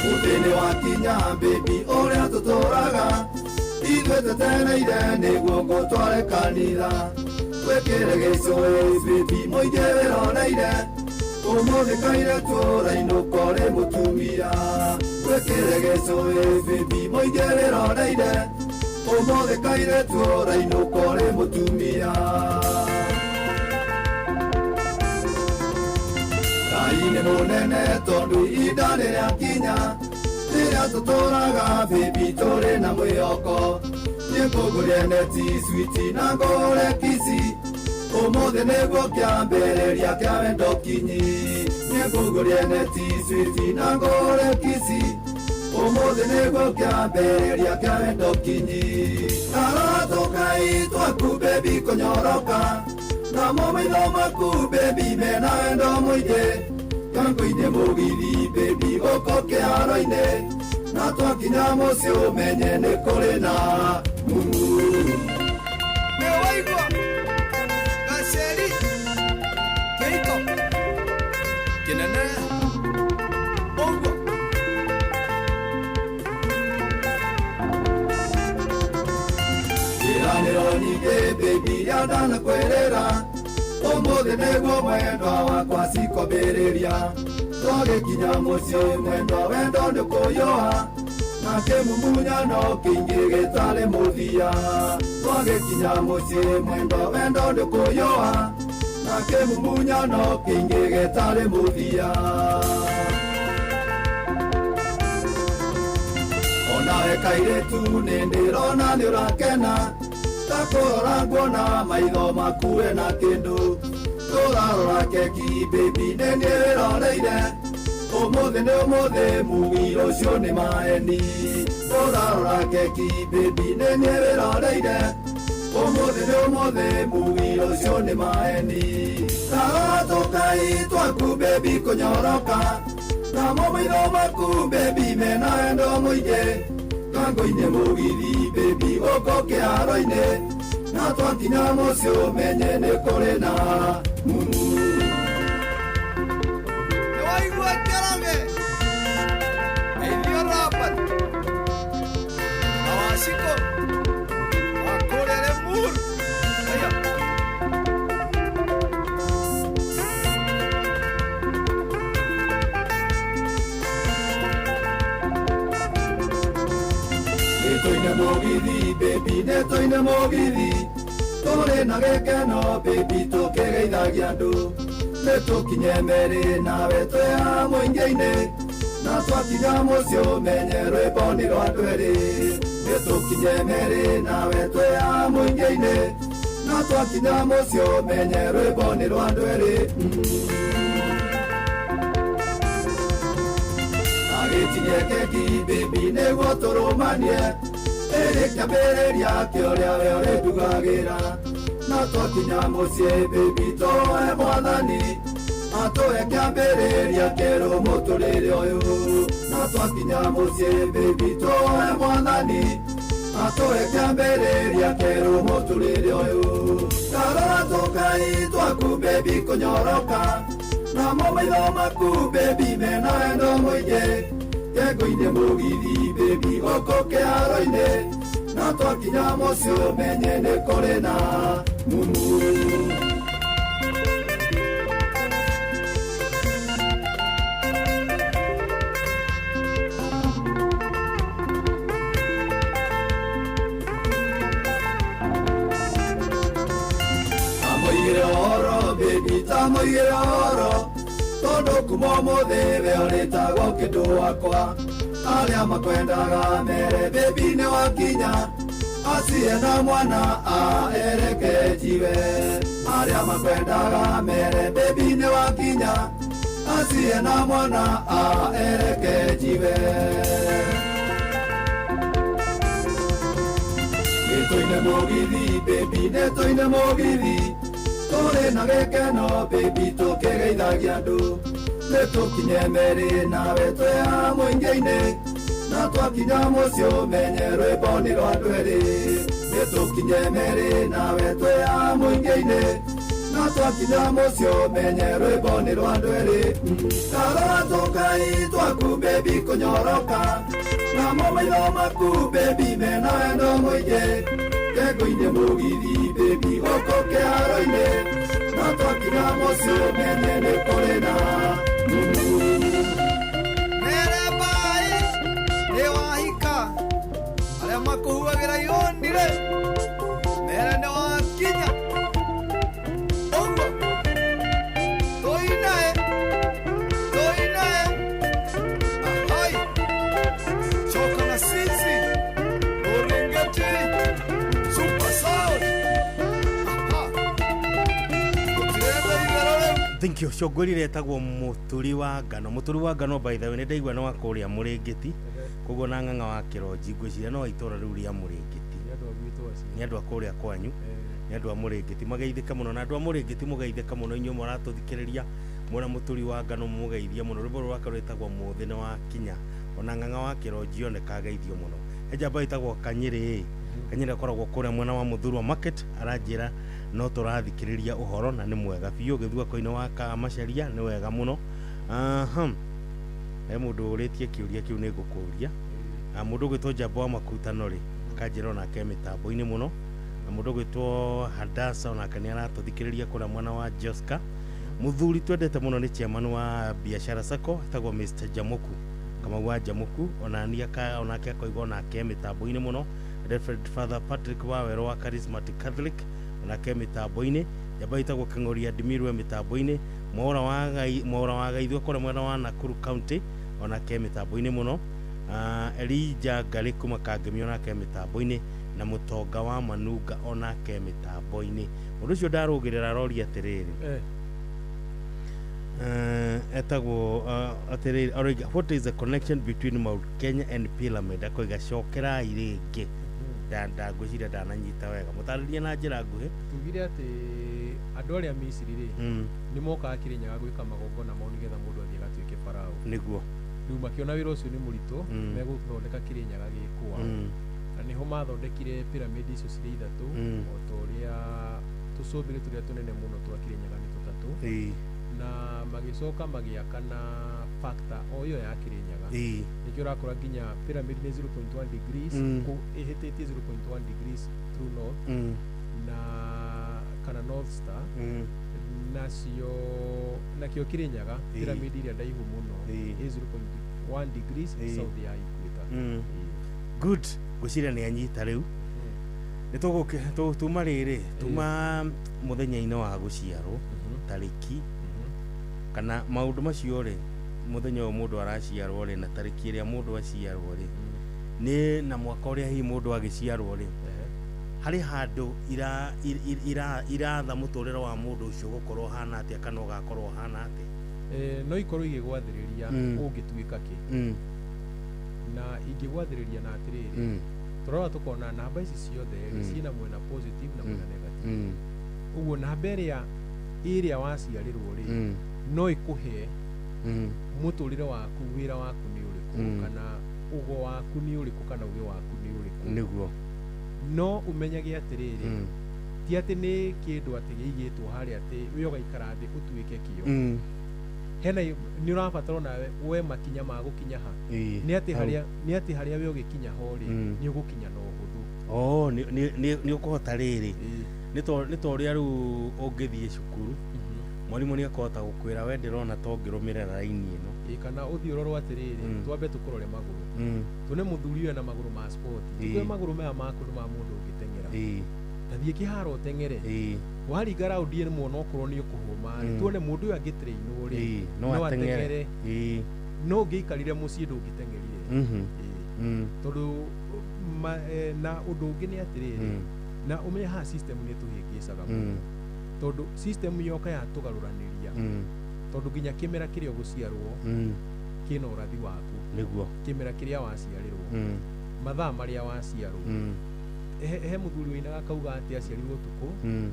Mudini wa Kinya baby ũrĩa tũtũraga ithuĩ tũteneire nĩguo ngũtware kanitha twĩkĩre gĩcũĩ baby mũingĩ wĩroneire ũmũthĩ kairĩtu ũrainũka ũrĩ mũtumia twĩkĩre gĩcũĩ baby mũingĩ wĩroneire ũmũthĩ kairĩtu ũrainũka ũrĩ mũtumia. Ngai nĩ mũnene tondũ ihinda nĩ rĩakinya rĩrĩa tũtũraga baby tũrĩ na mwĩhoko. Nĩngũgũrĩre neti switi na ngũre kisi ũmũthĩ nĩguo kĩambĩrĩria kĩa wendo kinyi. Nĩngũgũrĩre neti switi na ngũre kisi ũmũthĩ nĩguo kĩambĩrĩria kĩa wendo kinyi. Aratũkai twaku baby kũnyoroka namo maitho maku baby mena wendo mũingĩ. Kangu-inĩ mũgithi baby gũkũ kĩharo-inĩ na twakinya mũciĩ ũmenye nĩ kũrĩ na mumu. Nĩ waigua Gaceri Kĩriko kĩnene ũguo. Ĩranĩro nyingĩ baby iria ndanakwĩrĩra ũmũthĩ nĩguo mwendwa wakwa cikwambĩrĩria. Twagĩkinya mũciĩ mwendwa wendo nĩ kũyũa na kĩmumunyano kĩingĩ gĩtarĩ mũthia. Twagĩkinya mũciĩ mwendwa wendo nĩ kũyũa na kĩmumunyano kĩingĩ gĩtarĩ mũthia. Onawe kairĩtu nĩndĩrona nĩ ũrakena ta kũrora nguona maitho makuwe na kĩndũ. Tũrarora keki baby nĩ niĩ wĩroreire Omothe nĩ ũmothe mugiro ũcio nĩ maeni ũrarora keki baby nĩ niĩ wĩroreire Omothe nĩ ũmothe mugiro ũcio nĩ maeni Tarora tũkai twaku baby kũnyoroka Namo maitho maku baby mena wendo mũingĩ Kango-inĩ mũgithi baby gũkũ kĩharo-inĩ Na twakinya mũciĩ ũmenye nĩ kũrĩ na mumu Nĩwaigua Njoroge Geithio Robert Na Waciko Wakũrĩa Lemur Aya Netoine mũgithi baby netoine mũgithi Tũrĩ na gĩkeno baby tũkĩgeithagia andũ Nĩtũkinye merĩ nawe twĩ mũingĩ-inĩ Na twakinya mũciĩ ũmenye rwĩmbo nĩ rwa andũ erĩ Nĩtũkinye merĩ nawe twĩ mũingĩ-inĩ Na twakinya mũciĩ ũmenye rwĩmbo nĩ rwa andũ erĩ Agĩtinie keki baby nĩguo tũrũmanie Ĩrĩ kĩambĩrĩria kĩorĩa we ũrĩndugagĩra Na twakinya mũciĩ baby tũhe mwathani Atũhe kĩambĩrĩria kĩerũ mũtũrĩre ũyũ Na twakinya mũciĩ baby tũhe mwathani Atũhe kĩambĩrĩria kĩerũ mũtũrĩre ũyũ Tarora tũkai twaku baby kũnyoroka Namo maitho maku baby mena wendo mũingĩ Kengo-inĩ mũgithi baby gũkũ kĩharo-inĩ Na twakinya mũciĩ ũmenye nĩ kũrĩ na mumu Tamoigĩre ũhoro baby tamoigĩre ũhoro Tondũ kuma ũmũthĩ we ũrĩtagwo kĩndũ wakwa Arĩa makwendaga mere baby nĩ wakinya Acihe na mwana aereke njiwe Arĩa makwendaga mere baby nĩ wakinya Acihe na mwana aereke njiwe Netoine mũgithi baby netoine mũgithi Tũrĩ na gĩkeno baby tũkĩgeithagia andũ Nĩtũkinye merĩ nawe twĩ mũingĩ-inĩ Na twakinya mũciĩ ũmenye rwĩmbo nĩ rwa andũ erĩ Nĩtũkinye merĩ nawe twĩ mũingĩ-inĩ Na twakinya mũciĩ ũmenye rwĩmbo nĩ rwa andũ erĩ Tarora tũkai twaku baby kũnyoroka Namo maitho maku baby mena wendo mũingĩ Kengo-inĩ mũgithi baby gũkũ kĩharo-inĩ Na twakinya mũciĩ ũmenye nĩ kũrĩ na mumu Mere mbai nĩ wahika Arĩa makũhuagĩra ihũnire Mere nĩ wakinya Ũguo Tũinae Tũinae Ahai Choka na sisi Ũrungati Super Sound Thank you. Shogweri retagwo muturi wa ngano by the way ndaigua no akũrĩa Mũrĩngĩti koguo na ng'ang'a wa Kĩronji ngwĩciria no itũra rĩu rĩa Mũrĩngĩti nĩ andũ akũrĩa kwanyu nĩ andũ a Mũrĩngĩti mageithĩka mũno na andũ a Mũrĩngĩti mũgeithĩka mũno inyuĩ mũratũthikĩrĩria mwona mũturi wa ngano mũgeithia mũno rwĩmbo rwake rwĩtagwo mũthĩ nĩ wa kinya ona ng'ang'a wa Kĩronji oneka geithio mũno ejamba itagwo Kanyĩrĩ Kanyĩrĩ akoragwo kũrĩa mwena wa Mũthurwa market aranjĩra no tũrathikĩrĩria ũhoro na nĩ mwega biũ gĩthua koine wa Kamacharia nĩ wega mũno mũndũ ũrĩtie kĩũria kĩu nĩ ngũkũria mũndũ gwĩtwo Njamba wa Makutano rĩ akanjĩra onake mĩtambo-inĩ mũno na mũndũ gwĩtwo Hadasa onake nĩ aratũthikĩrĩria kũrĩa mwena wa Joska mũthuri twendete mũno nĩ chairman wa biashara sacco etagwo Mr. Jamuku Kamau wa Jamuku onake akoigwo onake mĩtambo-inĩ mũno Reverend Father Patrick Wawero wa Charismatic Catholic onake mĩtambo-inĩ Njamba itagwo Kang'oria Ndimirwe mĩtambo-inĩ Mwaura wa Gaithũ kũrĩa mwena wa Nakuru County onake mĩtambo-inĩ mũno Elija Ngarĩ kuma Kangemi onake mĩtambo-inĩ na Mũtonga wa Manunga onake mĩtambo-inĩ mũndũ ũcio ndarũgĩrĩra rori atĩrĩrĩ etagwo atiriri what is the connection between Mount Kenya and Pyramid akoiga cokera irĩngĩ ndangwĩciria ndananyita wega mũtarĩrie na njĩra nguhĩ tugire atĩ andũ arĩa Misiri rĩ nĩ mokaga Kĩrĩnyaga gwĩka magongona mao nĩgetha mũndũ athiĩ agatuĩke Farao nĩguo rĩu makĩona wĩra ũcio nĩ mũritũ megũthondeka Kĩrĩnyaga gĩkwao na nĩho mathondekire piramidi icio cirĩ ithatũ o ta ũrĩa tũcũmbĩrĩ tũrĩa tũnene mũno twa Kĩrĩnyaga nĩ tũtatũ na magĩcoka magĩaka na factor o ĩyo ya Kĩrĩnyaga nĩkĩo ũrakora nginya pyramid nĩ 0.1 degrees ĩhĩtĩtie 0.1 degrees true north na kana north star nakĩo Kĩrĩnyaga pyramid ĩrĩa ndaihu mũno ĩ 0.1 degrees south ya equator good gwĩciria nĩ anyita rĩu nĩ tuma rĩrĩ tuma mũthenya-inĩ wa gũciarwo tarĩki kana maũndũ macio rĩ mũthenya ũyũ mũndũ araciarwo rĩ na tarĩki ĩrĩa mũndũ aciarwo rĩ nĩ na mwaka ũrĩa hihi mũndũ agĩciarwo rĩ harĩ handũ iratha mũtũrĩre wa mũndũ ũcio gũkorwo hana atĩa kana ũgakorwo hana atĩa no ikorwo igĩgwathĩrĩria ũngĩtuĩka kĩ na ingĩgwathĩrĩria na atĩrĩrĩ tũrora tũkona namba ici ciothe ciĩna mwena positive na mwena negative ũguo namba ĩrĩa waciarĩrwo rĩ no ĩkũhe mũtũrĩre waku wĩra waku nĩ ũrĩkũ kana ũgo waku nĩ ũrĩkũ kana ũgĩ waku nĩ ũrĩkũ nĩguo no ũmenyage atĩrĩrĩ ti atĩ nĩ kĩndũ atĩ gĩigĩtwo harĩa atĩ we ũgaikara thĩ ũtuĩke kĩo hena nĩ ũrabatara nawe woe makinya ma gũkinya ha nĩ atĩ harĩa we ũgĩkinya ho rĩ nĩ ũgũkinya na ũhũthũ nĩ ũkũhota rĩrĩ nĩ ta ũrĩa rĩu ũngĩthiĩ cukuru mwarimũ nĩ akũhota gũkwĩra we ndĩrona ta ũngĩrũmĩrĩra raini ĩno kana ũthiĩ ũrorwo atĩrĩrĩ twambe tũkũrore magũrũ tũne mũthuri ũyũ na magũrũ ma sport tũkwe magũrũ maya maku nĩ ma mũndũ ũngĩteng'era tathiĩ kĩharo ũteng'ere waringa raundi ĩmwe onokorwo nĩ ũkũhũma tuone mũndũ ũyũ angĩtrainwo rĩ no ateng'ere no ũngĩikarire mũciĩ ndũngĩteng'erire tondũ na ũndũ ũngĩ nĩ atĩrĩrĩ na ũmenye haha system nĩ tũhĩngĩcaga mũno tondũ system yoka yatũgarũranĩria tondũ nginya kĩmera kĩrĩa ũgũciarwo kĩna ũrathi waku nĩguo kĩmera kĩrĩa waciarĩrwo mathaa marĩa waciarwo he mũthuri wĩinaga kauga atĩ aciarirwo ũtukũ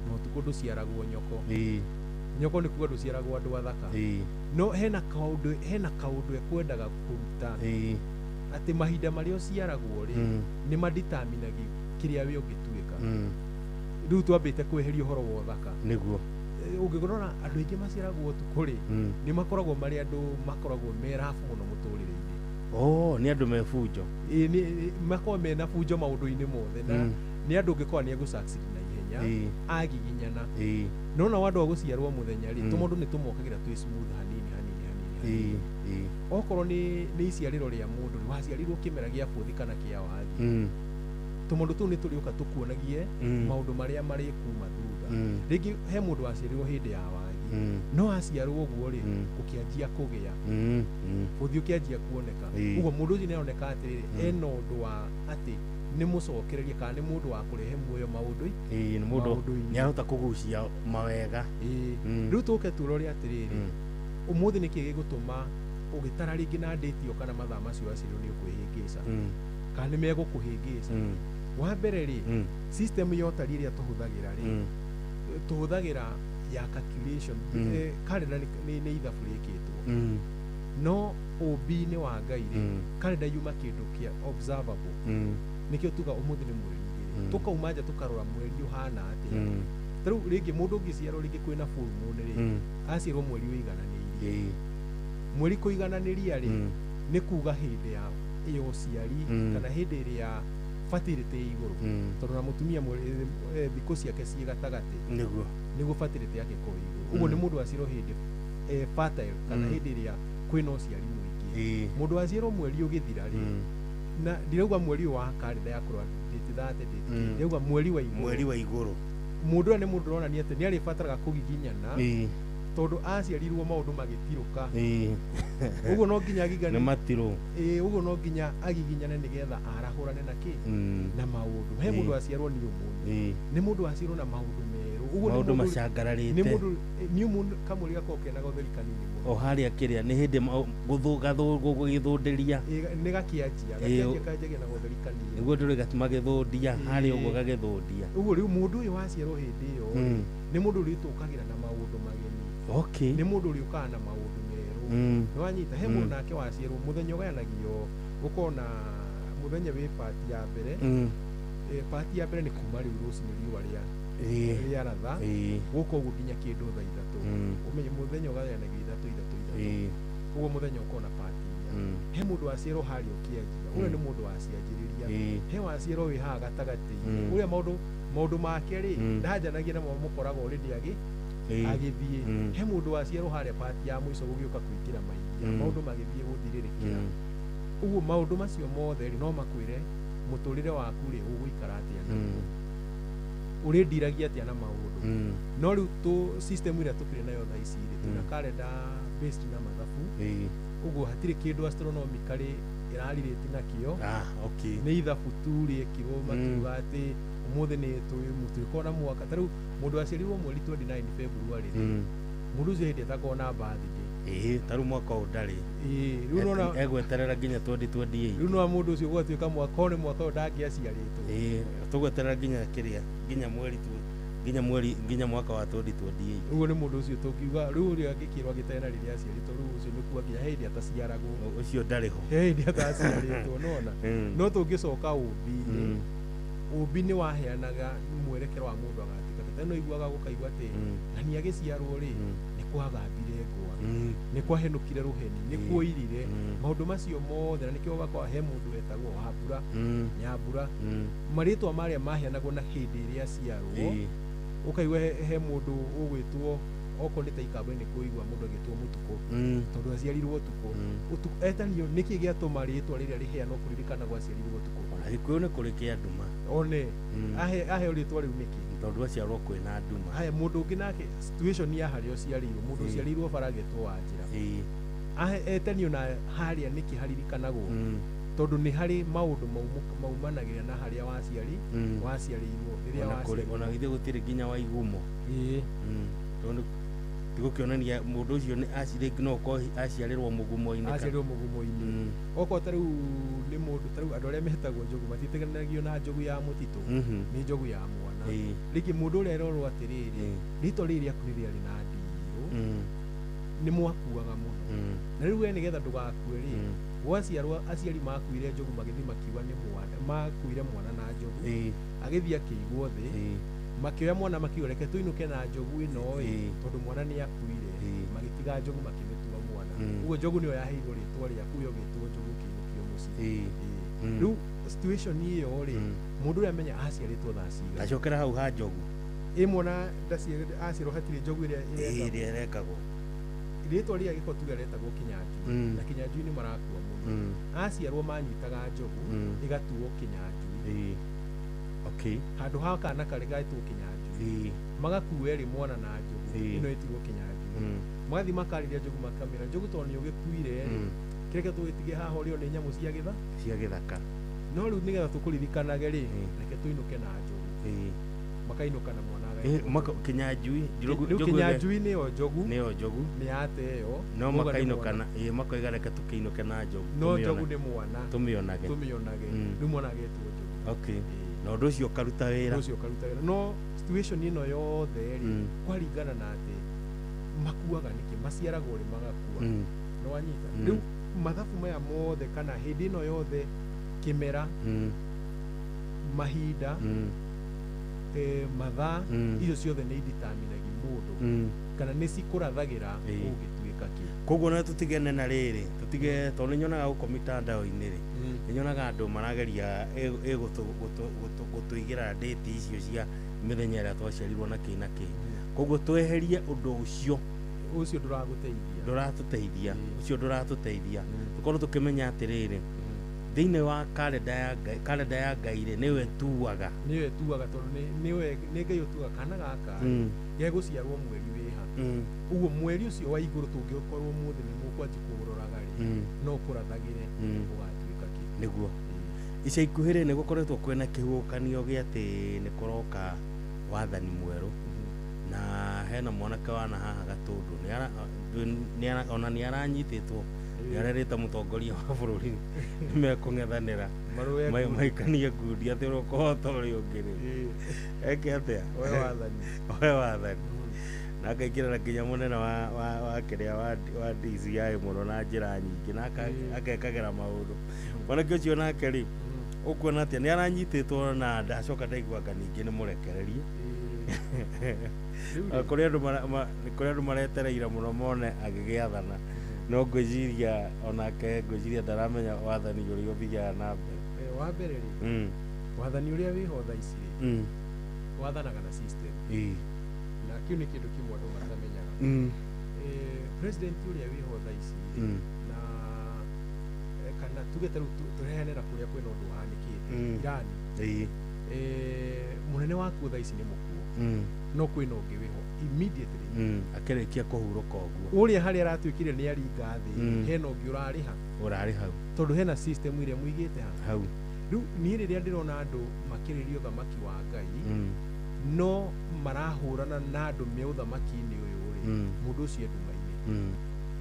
na ũtukũ ndũciaragwo nyoko nĩ kuga ndũciaragwo andũ athaka no hena kaũndũ ekwendaga kũruta atĩ mahinda marĩa ũciaragwo rĩ nĩ maditaminagia kĩrĩa we ũngĩtuĩka rĩu twambĩte kweheria ũhoro wa ũthaka nĩguo ũngĩrora andũ aingĩ maciaragwo ũtukũ rĩ nĩ makoragwo marĩ andũ makoragwo merabu mũno mũtũrĩre-inĩ nĩ andũ me bunjo makoragwo mena bunjo maũndũ-inĩ mothe na nĩ andũ ũngĩkorwa nĩ egũsucceed na ihenya agiginyana no na andũ agũciarwo mũthenya rĩ tũmũndũ nĩ tũmokagĩra twĩ smooth hanini okorwo nĩ iciarĩro rĩa mũndũ nĩ waciarirwo kĩmera gĩa bũthi kana kĩa wathi tũmũndũ tũu nĩ tũrĩũka tũkuonagie maũndũ marĩa marĩ kuma thutha rĩngĩ he mũndũ waciarirwo hĩndĩ ya wagi no aciarwo ũguo rĩ ũkĩanjia kũgĩa bũthi ũkĩanjia kuoneka ũguo mũndũ ũcio nĩ aroneka atĩrĩrĩ ena ũndũ wa atĩ nĩ mũcokererie kana nĩ mũndũ wa kũrehe muoyo maũndũ-inĩ nĩ arahota kũgucia mawega rĩu tũke tũrore atĩrĩrĩ ũmũthĩ nĩ kĩĩ gĩgũtũma ũgĩtara rĩngĩ na ndĩti kana mathaa macio aciarirwo nĩ ũkwĩhĩngĩca kana nĩ megũkũhĩngĩca wa mbere rĩ system yota rĩrĩa tũhũthagĩra rĩ tũhũthagĩra ya calculation kalenda nĩ ithabu rĩkĩtwo no ũmbi-inĩ wa Ngai rĩ kalenda yuma kĩndũ kĩa observable nĩkĩo tuga ũmũthĩ nĩ mweri igĩrĩ tũkauma nja tũkarora mweri ũhana atĩa tarĩu rĩngĩ mũndũ ũngĩciarwo rĩngĩ kwĩna full moon rĩ aciarwo mweri ũigananĩirie mweri kũigananĩria rĩ nĩ kuga hĩndĩ ya ũciari kana hĩndĩ ĩrĩa fertility igũrũ tondũ na mũtumia thikũ ciake ciĩ gatagatĩ nĩguo fertility yake koo igũrũ ũguo nĩ mũndũ aciarwo hĩndĩ fertile kana hĩndĩ ĩrĩa kwĩna ũciari mũingĩ mũndũ aciarwo mweri ũgĩthira rĩ na ndirauga mweri wa kalenda ya kũrora date ndirauga mweri wa igũrũ mũndũ ũyũ nĩ mũndũ ũronania atĩ nĩ arĩbataraga kũgiginyana tondũ aciarirwo maũndũ magĩtirũka ũguo no nginya agigane ũguo no nginya agiginyane nĩgetha arahũrane na kĩ na maũndũ he mũndũ aciarwo nĩ ũmũthĩ nĩ mũndũ aciarwo na maũndũ merũ maundu macangararite ni mundu new moon kamuri gakoke na gotheri kanini muno o haria kiria ni hindi githunderia ni gakianjia kanjagia na gotheri kanini niguo nduri gatuma githundia haria uguo gagithundia uguo riu mundu uyu waciarwo hindi iyo ni mundu ritukagira na maundu mageni okay ni mundu riukaga na maundu meru ni wanyita he mundu nake waciarwo muthenya ugayanagio ukona muthenya wi party ya mbere party ya mbere ni kuma riu rucini riua ria ratha guko uguo nginya kindu thaa ithatu umenye muthenya ugayanagio ithatu uguo muthenya ukona party he mundu waciarwo haria ukianjia uria ni mundu wacianjiriria he waciarwo wi haha gatagati uria maundu make ri ndanjanagia namo mukoragwo already agithie he mundu waciarwo haria party ya mwico gugioka kwingira maingia maundu magithie guthiririkira uguo maundu macio mothe ri no makwire muturire waku ri uguikara atia urindiragia atia na maundu no riu tu system ira tukire nayo thaa ici ri tuna calendar based na mathabu uguo hatire kindu astronomically iraririte nakio okay ni ithabu tu ri ekirwo makiuga ati umuthi ni turikona mwaka tariu mundu aciarirwo mweri 29 February mundu ucio hindi atakona birthday tariu mwaka udari riu nona egweterera nginya 2028 riu no mundu ucio gwatuika mwaka one mwaka ndangiaciaritwo tugweterera nginya kiria nginya mwaka wa 2028 uguo ni mundu ucio tukiuga riu ria ngikirwa gitena riria aciaritwo riu ucio nikuwa nginya hindi ataciaragwo ucio ndariho hindi ataciaritwo nona no tungicoka ubi ni waheanaga mwerekero wa mundu agatika teno iguaga gukaigwa ati na ni agiciarwo ri ni kwagambire ngwa ni kwahenukire ruheni ni kuoirire maundu macio mothe na nikio gakwa he mundu wetagwo Wambura Nyambura maritwa maria maheanagwo na hindi iria aciarwo ukaigwa he mundu ugwitwo oko ni taikamba ni kuigwa mundu agitwo mutuko tondu aciarirwo tuko etanio niki giatuma ritwa riria riheanwo kuririkana gwa aciarirwo tuko gikuyu ni kuri kia nduma one ahe ritwa riu niki tondu aciarwo kwina nduma haya mundu ungi nake situation ya haria uciarirwo mundu uciarirwo baragitwo wanjira ahe etanio na haria niki haririkanagwo tondu ni hari maundu maumanagira na haria waciarirwo riria waciarirwo ona githie gutire nginya wa igumo tondu tigukionania mundu ucio ni acire no ko aciarirwo mugumo-ini oko tariu ni mundu tariu andu aria metagwo njogu matiteganagio na njogu ya mutito ni njogu ya mwana riki mundu uria erorwo atiriri rito riri akuriria ri na ndiru ni mwakuaga muno na riu we nigetha ndugakue ri waciarwo aciari makuire njogu magithi makiuga ni mwana makuire mwana na njogu agithia kiigwo thi makioya mwana makiuga reke tuinuke na njogu ino tondu mwana ni akuire magitiga njogu makimitua mwana uguo njogu niyo yaheirwo ritwa ria kuyo gitwo njogu kiinukio mucii riu situation iyo ri mundu uria amenya aciaritwo thaa ciga acokera hau ha njogu mwana aciarwo hatire njogu iria irekagwo ritwa ria giko tuga retagwo Kinyanjui na Kinyanjui ni marakua muno aciarwo manyitaga njogu igatuo Kinyanjui okay handu ha kana kari gaitwo Kinyanjui magakuwe ri mwana na njogu ino itigwo Kinyanjui magathi makariria njogu makamira njogu to ni ugikuire kireke tugitige haha rio ni nyamu cia githaka no riu nigetha tukuririkanaga ri reke tuinuke na njogu makainuka na mwana Kinyanjui Kinyanjui niyo njogu ni ate yo no makainukana makoiga reke tukiinuke na njogu no njogu ni mwana tumionage riu mwana agetwo njogu okay na undu ucio karuta wira no situation ino yothe ri kwaringana na ati makuaga niki maciaragwo ri magakua no wanyita riu mathabu maya mothe kana hindi ino yothe kimera mahinda mathaa icio ciothe ni determinagi mundu kana ni cikurathagira ugituika ki koguo na tutigene na riri tutige to ni nyonaga guko mitandao-ini ri ni nyonaga andu marageria gutuigira date icio cia mithenya ria twaciarirwo na ki koguo tweherie undu ucio nduratuteithia tukorwo tukimenya atiriri thiini wa kalenda ya Ngai niwe tuaga tondu niwe ni Ngai utuaga kana gaka geguciarwo mweri wiha uguo mweri ucio wa iguru tungikorwo muthi ni mukwanji kuroraga ri no kurathagire ugatuika ki niguo ica ikuhire ni gukoretwo kwena kihukanio gia ati ni kuroka wathani mweru na hena mwanake wana haha Gatundu ona nĩ aranyitĩtwo nĩarerĩte mũtongoria wa bũrũri nĩmekũng'ethanĩra maikanie ngundi atĩ ũkũhota ũrĩa ũngĩ rĩ eke atĩa we wathani na akaingĩrĩra nginya mũnene wa kĩrĩa wa DCI mũno na njĩra nyingĩ na akekagĩra maũndũ mwanake ũcio nake rĩ ũkuona atĩa nĩ aranyitĩtwo na ndacoka ndaiguaga ningĩ nĩ mũrekererie kũrĩ andũ maretereire mũno mone agĩgĩathana no ngwĩciria onake ngwĩciria ndaramenya wathani ũrĩa ũthiaga na mbere wa mbere rĩ wathani ũrĩa wĩho thaa ici rĩ wathanaga na system na kĩu nĩ kĩndũ kĩmwe andũ matamenyaga president ũrĩa wĩho thaa ici na kana tuge ta rĩu tũrehanĩra kũrĩa kwĩna ũndũ ũhanĩkĩte Irani mũnene waku thaa ici nĩ mũkuo no kwĩna ũngĩ wĩho immediately akĩrĩkia kũhurũka ũguo ũrĩa harĩa aratuĩkire nĩ aringa thĩ hena ũngĩ ũrarĩ hau tondũ hena system ĩrĩa mũigĩte hau rĩu niĩ rĩrĩa ndĩrona andũ makĩrĩria ũthamaki wa Ngai no marahũrana na andũ me ũthamaki-inĩ ũyũ rĩ mũndũ ũcio nduma-inĩ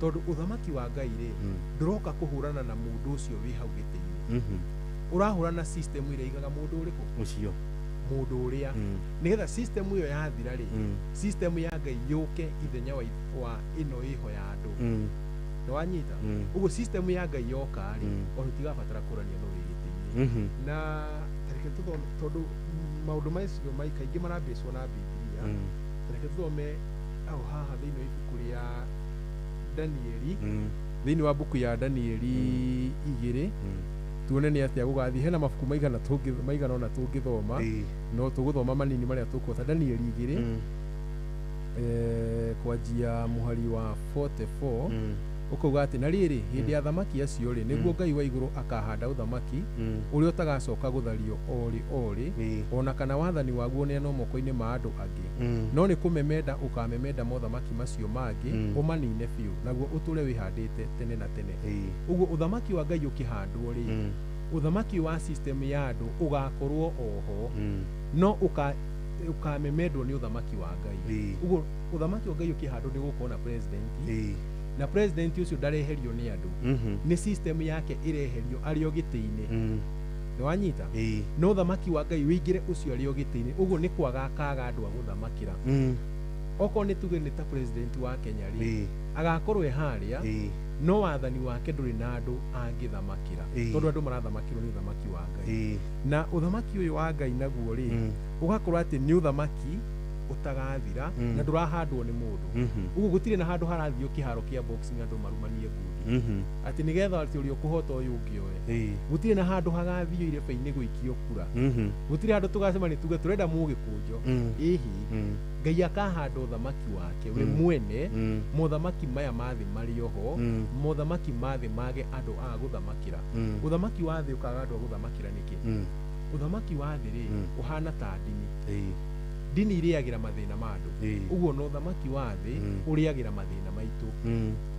tondũ ũthamaki wa Ngai rĩ ndũroka kũhũrana na mũndũ ũcio wĩ hau gĩtĩ-inĩ ũrahũrana na system ĩrĩa igaga mũndũ ũrĩkũ ũcio mũndũ ũrĩa nĩgetha system ĩyo yathira rĩ system ya Ngai yũke ithenya wa ĩno ĩho ya andũ nĩwanyita ũguo system ya Ngai yoka rĩ ona tũtigabatara kũrania no wĩgĩtĩ-inĩ na tareke tũthome tondũ maũndũ macio kaingĩ marambĩcwo na Biblia tareke tũthome au haha thĩinĩ wa ibuku rĩa Danieli thĩinĩ wa buku ya Danieli 2 tuone nĩ atĩa gũgathiĩ hena mabuku maigana ona tũngĩthoma no tũgũthoma manini marĩa tũkũhota Danieli 2 kwanjia mũhari wa 44 ũkauga atĩ na rĩrĩ hĩndĩ ya thamaki acio rĩ nĩguo Ngai wa igũrũ akahanda ũthamaki ũrĩa ũtagacoka gũthario orĩ ona kana wathani waguo nĩ no moko-inĩ ma andũ angĩ no nĩ kũmemenda ũkamemenda mothamaki macio mangĩ ũmanine biũ naguo ũtũre wĩhandĩte tene na tene ũguo ũthamaki wa Ngai ũkĩhandwo rĩ ũthamaki wa system ya andũ ũgakorwo oho no ũkamemendwo nĩ ũthamaki wa Ngai ũguo ũthamaki wa Ngai ũkĩhandwo nĩ gũkorwo na president na president ũcio ndareherio nĩ andũ nĩ system yake ĩreherio arĩ o gĩtĩ-inĩ nĩwanyita no ũthamaki wa Ngai wĩingĩre ũcio arĩ o gĩtĩ-inĩ ũguo nĩ kwaga akaga andũ a gũthamakĩra okorwo nĩ tuge nĩ ta president wa Kenya rĩ agakorwo harĩa no wathani wake ndũrĩ na andũ angĩthamakĩra tondũ andũ marathamakĩrwo nĩ ũthamaki wa Ngai na ũthamaki ũyũ wa Ngai naguo rĩ ũgakorwo atĩ nĩ ũthamaki utagathira na ndurahandwo nĩ mũndũ ũguo gũtirĩ na handũ harathio kĩharo kĩa boxing andũ marumanie ngundi atĩ nĩgetha atĩ ũrĩa ũkũhota ũyũ ũngĩ oe gũtirĩ na handũ hagathio irebe-inĩ gũikio kura gũtirĩ handũ tũgacemania tuge tũrenda mũgĩkũnjo ĩhi Ngai akahanda ũthamaki wake we mwene mothamaki maya mathĩ marĩ oho mothamaki mathĩ mage andũ a gũthamakĩra ũthamaki wa thĩ ũkaga andũ a gũthamakĩra nĩkĩ ũthamaki wa thĩ rĩ ũhana ta ndini iriagira mathĩna ma andũ ũguo no ũthamaki wa thĩ ũrĩagĩra mathĩna maitũ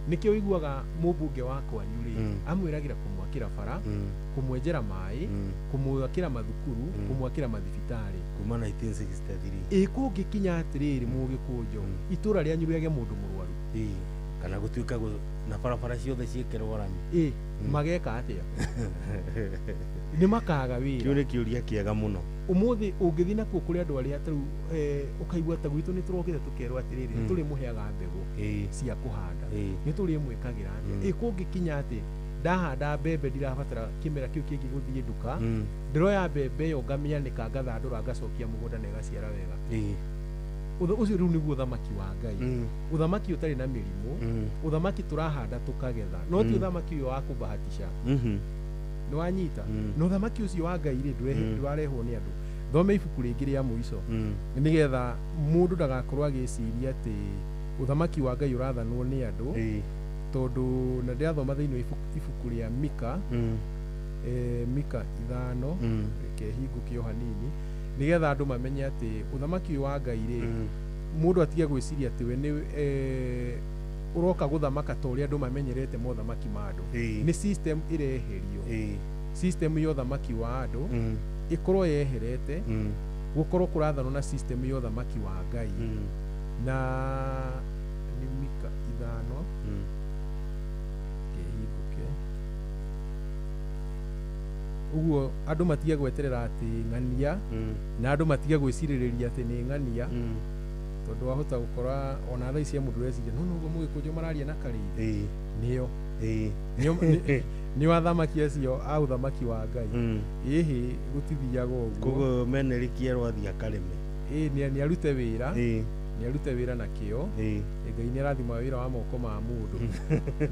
nĩkĩo ũiguaga mũmbunge wa kwanyu rĩ amwĩragĩra kũmwakĩra bara kũmwenjera maĩ kũmwakĩra mathukuru kũmwakĩra mathibitarĩ kuma 1963 kũngĩkinya atĩrĩrĩ mũgĩkũnjo itũra rĩanyu rĩage mũndũ mũrwaru kana gũtuĩka na barabara ciothe ciĩkĩrwo rami mageka atĩa nĩ makaga wĩra kĩu nĩ kĩũria kĩega mũno ũmũthĩ ũngĩthiĩ nakuo kũrĩ andũ arĩa tarĩu ũkaigua ta gwitũ nĩ tũrokĩte tũkerwo atĩrĩrĩ nĩ tũrĩ mũheaga mbegũ cia kũhanda nĩ tũrĩ mwĩkagĩra atĩa kũngĩkinya atĩ ndahanda mbembe ndirabatara kĩmera kĩu kĩngĩ gũthiĩ nduka ndĩroya mbembe ĩyo ngamĩanĩka ngathandũra ngacokia mũgũnda na ĩgaciara wega ũcio rĩu nĩguo ũthamaki wa Ngai ũthamaki ũtarĩ na mĩrimũ ũthamaki tũrahanda tũkagetha no ti ũthamaki ũyũ wa kũbahatisha nĩwanyita na ũthamaki ũcio wa Ngai rĩ ndũrarehwo nĩ andũ thome ibuku rĩngĩ rĩa mũico nĩgetha mũndũ ndagakorwo agĩciria atĩ ũthamaki wa Ngai ũrathanwo nĩ andũ tondũ na ndĩrathoma thĩinĩ wa ibuku rĩa Mika 5 kehingũkio hanini nĩgetha andũ mamenye atĩ ũthamaki ũyũ wa Ngai rĩ mũndũ atige gwĩciria atĩ we nĩ ũroka gũthamaka ta ũrĩa andũ mamenyerete mothamaki ma andũ nĩ system ĩreherio system ya ũthamaki wa andũ ĩkorwo yeherete gũkorwo kũrathanwo na system ya ũthamaki wa Ngai na nĩ mika 5 kĩhingũke ũguo andũ matige gweterera atĩ ng'ania na andũ matige gwĩcirĩrĩria atĩ nĩ ng'ania tondũ wahota gũkora ona thaa ici mũndũ reciria no ũguo mũgĩkũnjũ mararia na karĩithĩ nĩo nĩ wathamaki acio a ũthamaki wa Ngai ĩhĩ gũtithiaga ũguo koguo Meneriki erwathi akareme nĩ arute wĩra nĩ arute wĩra na kĩo Ngai nĩ arathima wĩra wa moko ma mũndũ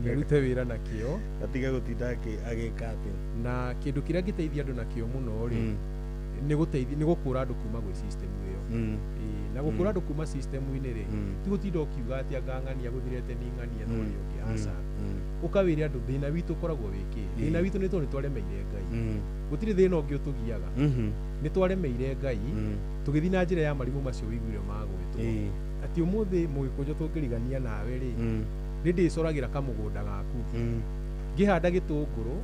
nĩ arute wĩra na kĩo atige gũtinda agĩka atĩ na kĩndũ kĩrĩa gĩteithia andũ na kĩo mũno rĩ nĩ gũkũra andũ kuma gwĩ system ĩyo na gũkũra andũ kuma system-inĩ rĩ ti gũtinda ũkiuga atĩ angang'ania gũthirete nĩ ng'ania na ũrĩa ũngĩ aca ũkawĩria andũ thĩna witũ ũkoragwo wĩkĩ thĩna witũ nĩ tondũ nĩ twaremeire Ngai gũtirĩ thĩna ũngĩ ũtũgiaga nĩ twaremeire Ngai tũgĩthiĩ na njĩra ya marimũ macio wĩiguire magwĩtwo atĩ ũmũthĩ mũgĩkũnjũ tũngĩrigania nawe rĩ nĩ ndĩcoragĩra kamũgũnda gaku ngĩhanda gĩtũngũrũ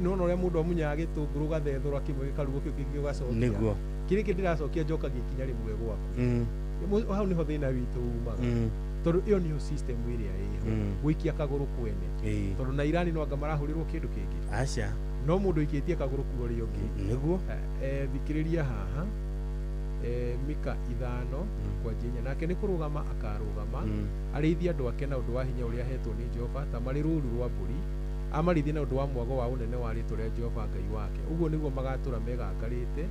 nona ũrĩa mũndũ amunyaga gĩtũngũrũ gathethũra kĩmwe gĩkarugwo kĩu kĩngĩ ũgacokia kĩrĩ kĩndĩ ndĩracokia njoka gĩkinya rĩmwe gwaku hau nĩho thĩna witũ umaga tondũ ĩyo nĩyo system ĩrĩa ĩho gũikia kagũrũ kwene tondũ na Irani no anga marahũrĩrwo kĩndũ kĩngĩ aca no mũndũ ikĩtie kagũrũ kũrĩa ũngĩ nĩguo thikĩrĩria haha Mika 5 kwa jinya nake nĩ kũrũgama akarũgama arĩithia andũ ake na ũndũ wa hinya ũrĩa ahetwo nĩ Jehova ta marĩ rũũru rwa mbũri amarĩithie na ũndũ wa mwago wa ũnene wa rĩĩtwa rĩa Jehova Ngai wake ũguo nĩguo magatũra megakarĩte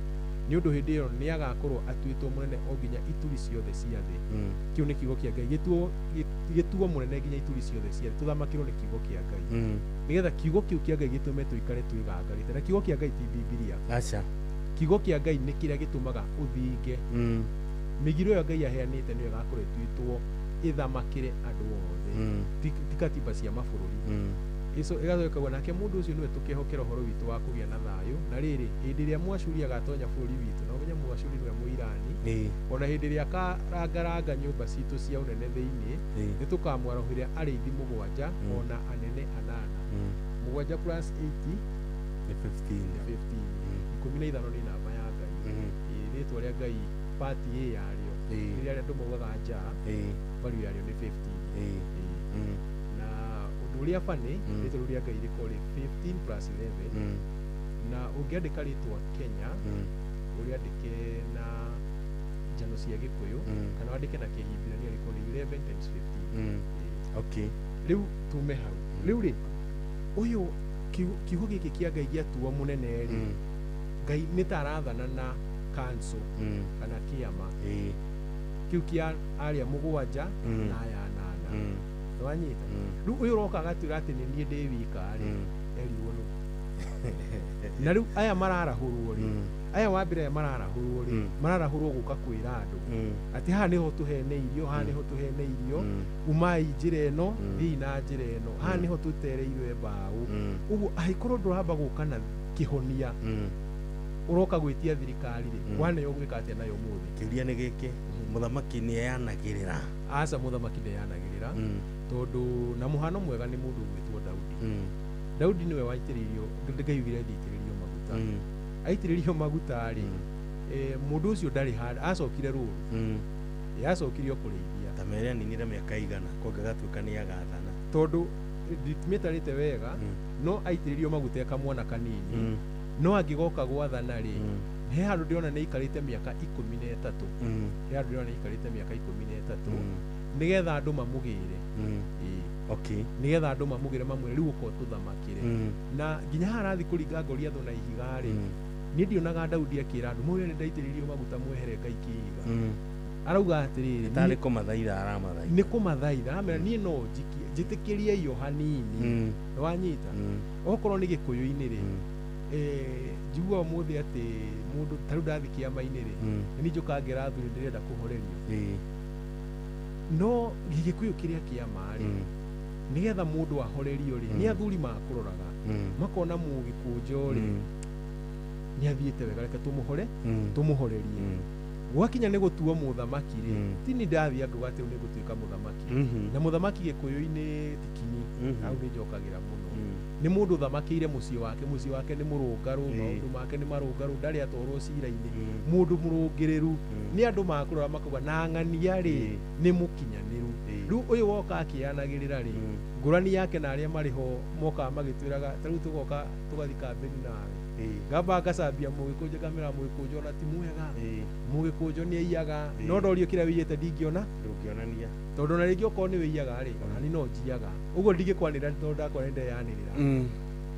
nĩ ũndũ hĩndĩ ĩyo nĩ agakorwo atuĩtwo mũnene o nginya ituri ciothe cia thĩ kĩu nĩ kiugo kĩa Ngai gĩtuo mũnene nginya ituri ciothe cia thĩ tũthamakĩrwo nĩ kiugo kĩa Ngai nĩgetha kiugo kĩu kĩa Ngai gĩtũme tũikare twĩgakarĩte na kiugo kĩa Ngai ti Bibilia aca kiugo kĩa Ngai nĩ kĩrĩa gĩtũmaga ũthinge mĩgiro ĩyo Ngai aheanĩte nĩyo ĩgakorwo ĩtuĩtwo ĩthamakĩre andũ othe ti katiba cia mabũrũri ĩgathokagwo nake mũndũ ũcio nĩwe tũkĩhokera ũhoro witũ wa kũgĩa na thayũ na rĩrĩ hĩndĩ ĩrĩa mwacuri agatonya bũrũri witũ na ũmenye mwacuri nĩwe Mũirani ona hĩndĩ ĩrĩa akarangaranga nyũmba citũ cia ũnene thĩinĩ nĩ tũkamwarahĩra arĩithi 7 ona anene 8 7 plus 8 nĩ 15 15 nĩ namba ya Ngai rĩtwa rĩa Ngai pati A yarĩo rĩrĩa andũ maugaga nja value yarĩo nĩ 15 na ũndũ ũrĩa bani rĩtwa rĩrĩa Ngai rĩkorwo 15 plus 11 na ũngĩandĩka rĩtwa Kenya ũrĩandĩke na njano cia Gĩkũyũ kana wandĩke na Kĩhibirania rĩkorwo 11 times 15 okay rĩu tume hau rĩu rĩ ũyũ kiugo gĩkĩ kĩa Ngai gĩatuo mũnene rĩ Ngai nĩ tarathana na council kana kĩama kĩu kĩa arĩa 7 na aya 8 nĩwanyita rĩu ũyũ ũroka agatwĩra atĩ nĩ niĩ ndĩ wika rĩ erirwo nũ na rĩu aya mararahũrwo rĩ aya wa mbere mararahũrwo rĩ mararahũrwo gũka kwĩra andũ atĩ haha nĩho tũhene irio haha nĩho tũhene irio umai njĩra ĩno thiĩ na njĩra ĩno haha nĩho tũtereirwe mbaũ ũguo angĩkorwo ndũramba gũka na kĩhonia ũroka gwĩtia thirikari rĩ wane ũgwĩka atĩa nayo mũthĩ kĩũria nĩ gĩkĩ mũthamaki nĩ eyanagĩrĩra aca mũthamaki ndeyanagĩrĩra tondũ na mũhano mwega nĩ mũndũ gwĩtwo Daudi Daudi nĩwe waitĩrĩirio Ngai augire aitĩrĩrio maguta aitĩrĩrio maguta rĩ mũndũ ũcio ndarĩ handũ acokire rũũru yacokirio kũrĩithia ta merĩa ninire mĩaka igana konga gatuĩka nĩ agathana tondũ nditĩmĩtarĩte wega no aitĩrĩrio maguta akamwana kanini no angĩgoka gwathana rĩ he handũ ndĩrona nĩ aikarĩte mĩaka 13 he handũ ndĩrona nĩ aikarĩte mĩaka 13 nĩgetha andũ mamũgĩre okay nĩgetha andũ mamũgĩre mamwĩre rĩu ũko tũthamakĩre na nginya haha arathiĩ kũringa Goliath na ihiga rĩ niĩ ndionaga Daudi akĩra andũ mũrĩa nĩ ndaitĩrĩrio maguta mwehere Ngai kĩiga arauga atĩrĩrĩ tarĩ kũmathaitha aramathaitha nĩ kũmathaitha aramera niĩ no njĩtĩkĩrie iyo hanini wanyita okorwo nĩ Gĩkũyũ-inĩ rĩ njigua mũthĩ atĩ mũndũ tarũ ndathi kĩama-inĩ rĩ nĩ njoka ngerathuri ndĩrenda kũhorerio no Gĩkũyũ kĩrĩa kĩama rĩ nĩgetha mũndũ ahorerio rĩ nĩ athuri makũroraga makona Mũgĩkũnjũ rĩ nĩ athiĩte wega reke tũmũhorerie gwakinya nĩ gũtuo mũthamaki rĩ ti nĩ ndathiĩ ngauga atĩ nĩ gũtuĩka mũthamaki na mũthamaki Gĩkũyũ-inĩ tikinyi hau nĩ njokagĩra mũno nĩ mũndũ ũthamakĩire mũciĩ wake nĩ mũrũngarũ maũndũ make nĩ marũngarũ ndarĩ atwarwo cira-inĩ mũndũ mũrũngĩrĩru nĩ andũ makũrora makauga na ng'ania rĩ nĩ mũkinyaniru rĩu ũyũ woka akĩyanagĩrĩra rĩ ngũrani yake na arĩa marĩ ho mokaga magĩtwĩraga ta rĩu tũgoka tũgathi kambĩni nawe ngamba ngacambia mũgĩkũnjũ ngamĩra mũgĩkũnjũ ona ti mwega mũgĩkũnjũ nĩ aiyaga no ndorio kĩrĩa wĩiyĩte ndingĩona ndũngĩonania tondũ na rĩngĩ okorwo nĩ wĩiyaga rĩ ona ni no njiyaga ũguo ndingĩkwanĩrĩra tondũ ndakorwo nĩndeyanĩrĩra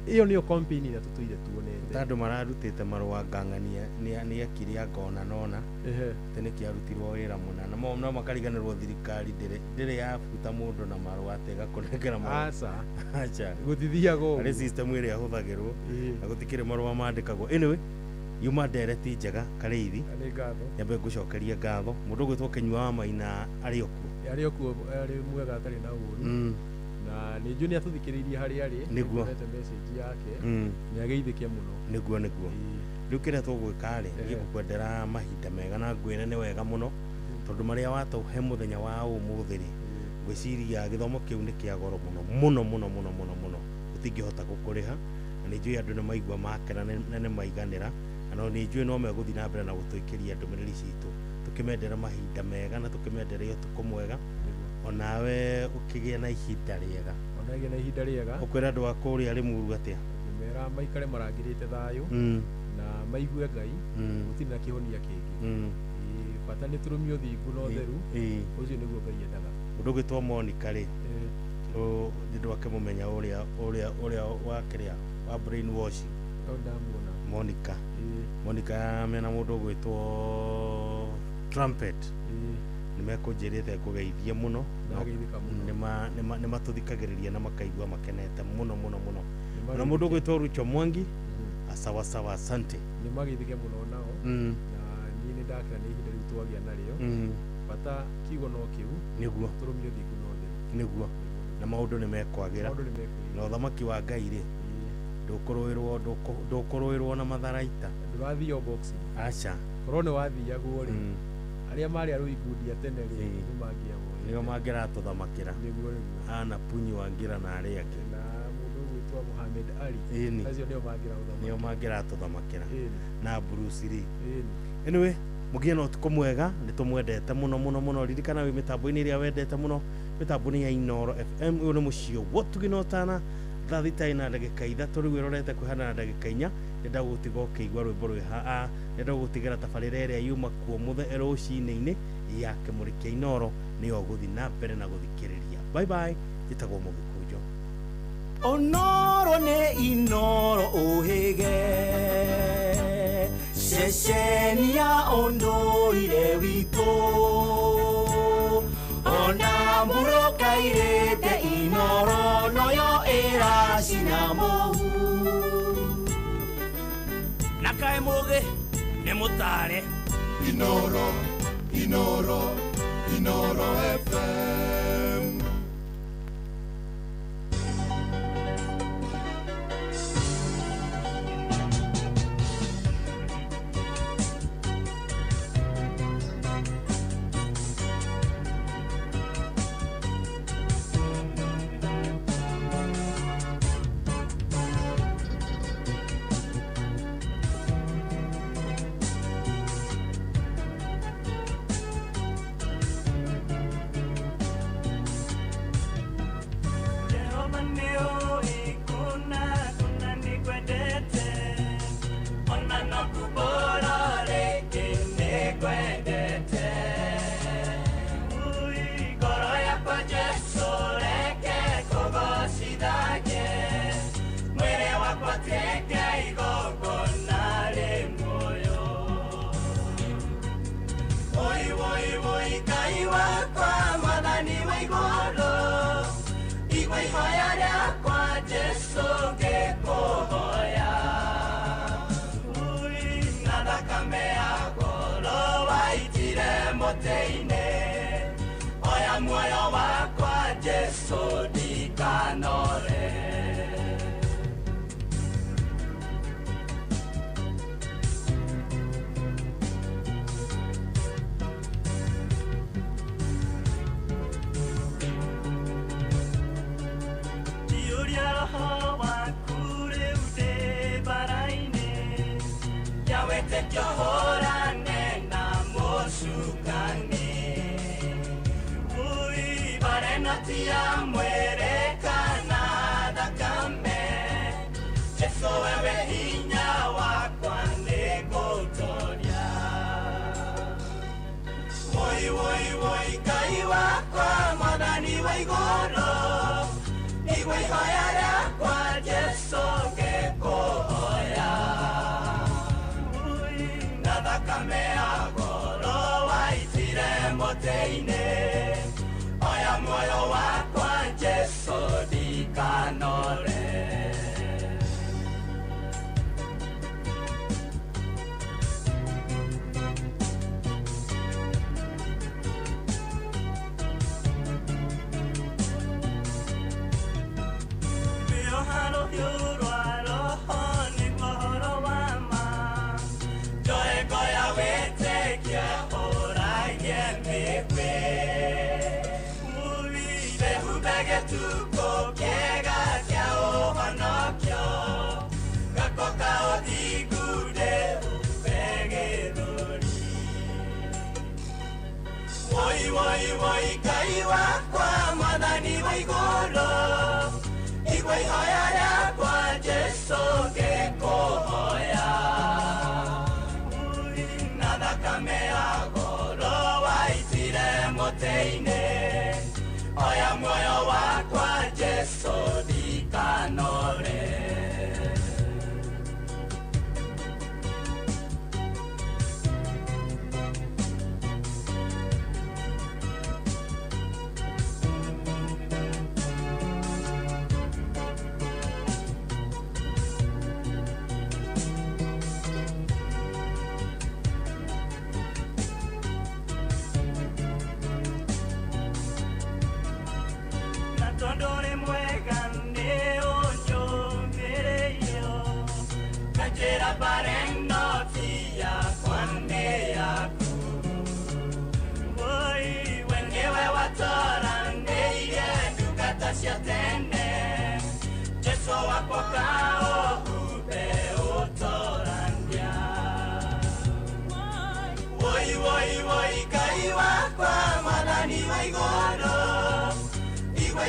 iyo nĩyo campaign ĩrĩa tũtũire tuonete tandũ mararutĩte marũa ngang'ania nĩ akiri angona nona atĩ nĩ kĩarutirwo wĩra mũna no makariganĩrwo thirikari ndĩrĩ yabuta mũndũ na marũa atĩ ĩgakũnengera aca gũtithiaga ũguo arĩ system ĩrĩa ahũthagĩrwo na gũtikĩrĩ marũa mandĩkagwo anyway yuma ndereti njega Karĩithi nyambe ngũcokeria ngatho mũndũ ũgwĩtwo Kĩnyua wa Maina arĩ okuo arĩ mwega atarĩ na ũũru na nĩ njũ nĩ atũthikĩrĩirie harĩa arĩ nĩguo message yake nĩ ageithĩke mũno nĩguo rĩu kĩrĩa tũgwĩka rĩ gĩgũkwendera mahinda mega na ngwĩre nĩ wega mũno tondũ marĩa watũhe mũthenya wa ũmũthĩ rĩ gwĩciria gĩthomo kĩu nĩ kĩa goro mũno gũtingĩhota gũkũrĩha na nĩ njũĩ andũ nĩ maigua makena na nĩ maiganĩra no nĩ njũĩ no megũthiĩ na mbere na gũtũikĩria ndũmĩrĩri citũ tũkĩmendera mahinda mega na tũkĩmendera ũtukũ mwega onawe ũkĩgĩa na ihinda rĩega ũkwĩra andũ akũ ũrĩa arĩ Mũrũ atĩa mera maikare marangĩrĩte thayũ na maigue Ngai gũtirĩ na kĩhonia kĩngĩ bata nĩ tũrũmie ũthingu na ũtheru ũcio nĩguo Ngai endaga mũndũ ũgwĩtwo Monica rĩ ndĩ akĩmũmenya ũrĩa wa kĩrĩa wa brainwash Monica mena mũndũ ũgwĩtwo Trumpet nĩmekũnjĩrĩte kũgeithie mũno nĩ matũthikagĩrĩria na makaigua makenete mũno na mũndũ ũgwĩtwo Rucho Mwangi sawa asante nĩ mageithike mũno nao na niĩ nĩ ndakĩra nĩ ihinda rĩu twagĩa narĩo bata kiugo no kĩu nĩguo tũrũmie ũthingu na ũtheru nĩguo na maũndũ nĩ mekwagĩra na ũthamaki wa Ngai rĩ ndũkũrũĩrwo na matharaita ndũrathio box aca korwo nĩ wathiagwo rĩ arĩa marĩ arũigudia tene rĩ nĩo mangĩratũthamakĩra ana Punyi Wangira na arĩa angĩ na mũndũ ũgwĩtwo Mohamed Ali acio nĩo mangĩratũthamakĩra na Bruce Lee anyway mũgĩe na ũtukũ mwega nĩ tũmwendete mũno ririkana wĩ mĩtambo-inĩ ĩrĩa wendete mũno mĩtambo-inĩ ya Inooro FM ũyũ nĩ mũciĩ wotuginotana thaa thita na ndagĩka ithatũ rĩu ĩrorete kwĩhana na ndagĩka inya nĩnda gũtiga ũkĩigua rwĩmbo rwĩ haa nĩnda gũtigĩra tabarĩra ĩrĩa yuma kuo rũcinĩ-inĩ ya kĩmũrĩ kĩa Inooro nĩyo gũthiĩ na mbere na gũthikĩrĩria bye njĩtagwo Mũgĩkũnjũ Onoro nĩ Inooro ũhĩge ceceni ya ũndũire witũ ona mũrokairĩte Inooro noyo ĩracina mũhu na kaĩ mũgĩ nĩ mũtare Inooro FM Oya moyo wakwa Jesu ndikanore Diuria roho waku rĩu ndĩ mbara-inĩ Yawete kĩohorane na mũcu tia mwere kana thakame Jesu wewe hinya wakwa nĩngũtũũria Woi woi woi Ngai wakwa Mwathani wa igũrũ Igwe ihoya rĩakwa Jesu ngĩkũhoya Na thakame ya goro waitire mũtĩ-inĩ Oya muoyo wakwa Jesu ndikanore Tuko kiega kia ũhonokio gakoka ũthingude ubegithũri Woi woi woi Ngai wakwa Mwathani wa igũrũ igwe ihoya rĩakwa Jesu ngĩkũhoya na thakame ya goro waitire mũtĩ-inĩ Oya muoyo wakwa Jesu ndikanore Tondore mwega nĩ ũnjũmĩrĩirio Kanjĩra bareno ti yakwa nĩ yaku Woi we nĩwe watoranĩirie ndungata cia tene Jesu wakwa kaũhumbe ũtorania Woi woi woi Ngai wakwa Mwathani wa igũrũ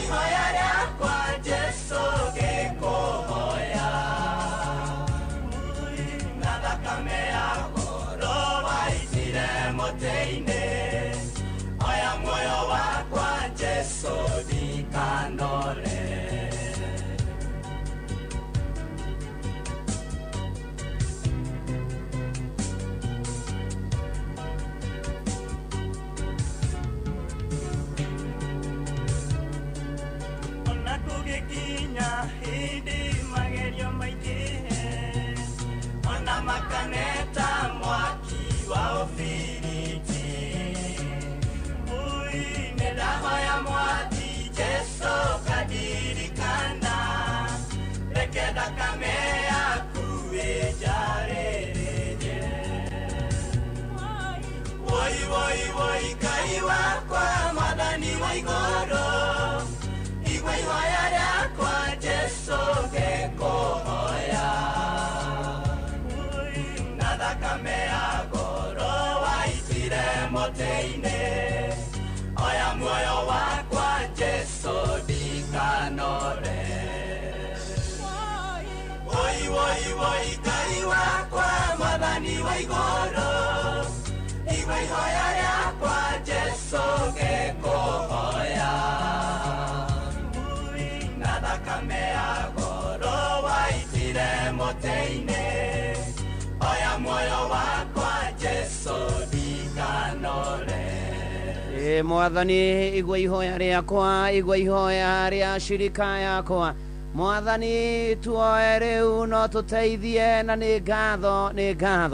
ihoya rĩakwa Jesu ngĩkũhoya na thakame ya goro waitire mũtĩ-inĩ oya muoyo wakwa Jesu ndikanore Kinya hindi magerio maingĩ ona makaneta mwaki wa ũbiriti Ui nĩndahoya mwathi Jesu kandirikana reke thakame yaku ĩnjarĩrĩrie Woi woi woi Ngai wakwa Mwathani wa igũrũ igwe ihoya rĩakwa Jesu ngĩkũhoya na thakame ya goro waitire mũtĩ-inĩ oya muoyo wakwa Jesu ndikanore Woi woi woi Ngai wakwa Mwathani wa igũrũ igwe ihoya rĩakwa Jesu ngĩkũhoya thakame ya goro waitire mũtĩ-inĩ oya muoyo wakwa Jesu ndikanore Mwathani igwe ihoya rĩakwa igwe ihoya rĩa shirika yakwa Mwathani tuoe rĩu no tũteithie na nĩ ngatho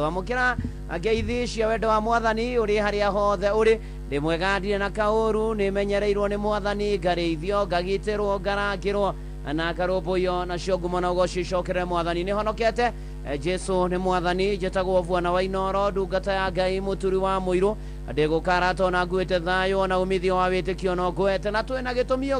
amũkĩra ngeithi cia wendo wa Mwathani ũrĩ harĩa hothe ũrĩ ndĩ mwega ndirĩ na kaũru nĩmenyereirwo nĩ Mwathani ngarĩithio ngagitĩrwo ngarangĩrwo na ngarũmbũiyo nacio ngumo na ũgooci icokere Mwathani nĩhonokete Jesu nĩ Mwathani njĩtagwo Bwana wa Inoro ndungata ya Ngai mũturi wa mũirũ ndĩgũkara tona nguĩte thayũ na umithio wa wĩtĩkio no ngwete na twĩna gĩtũmi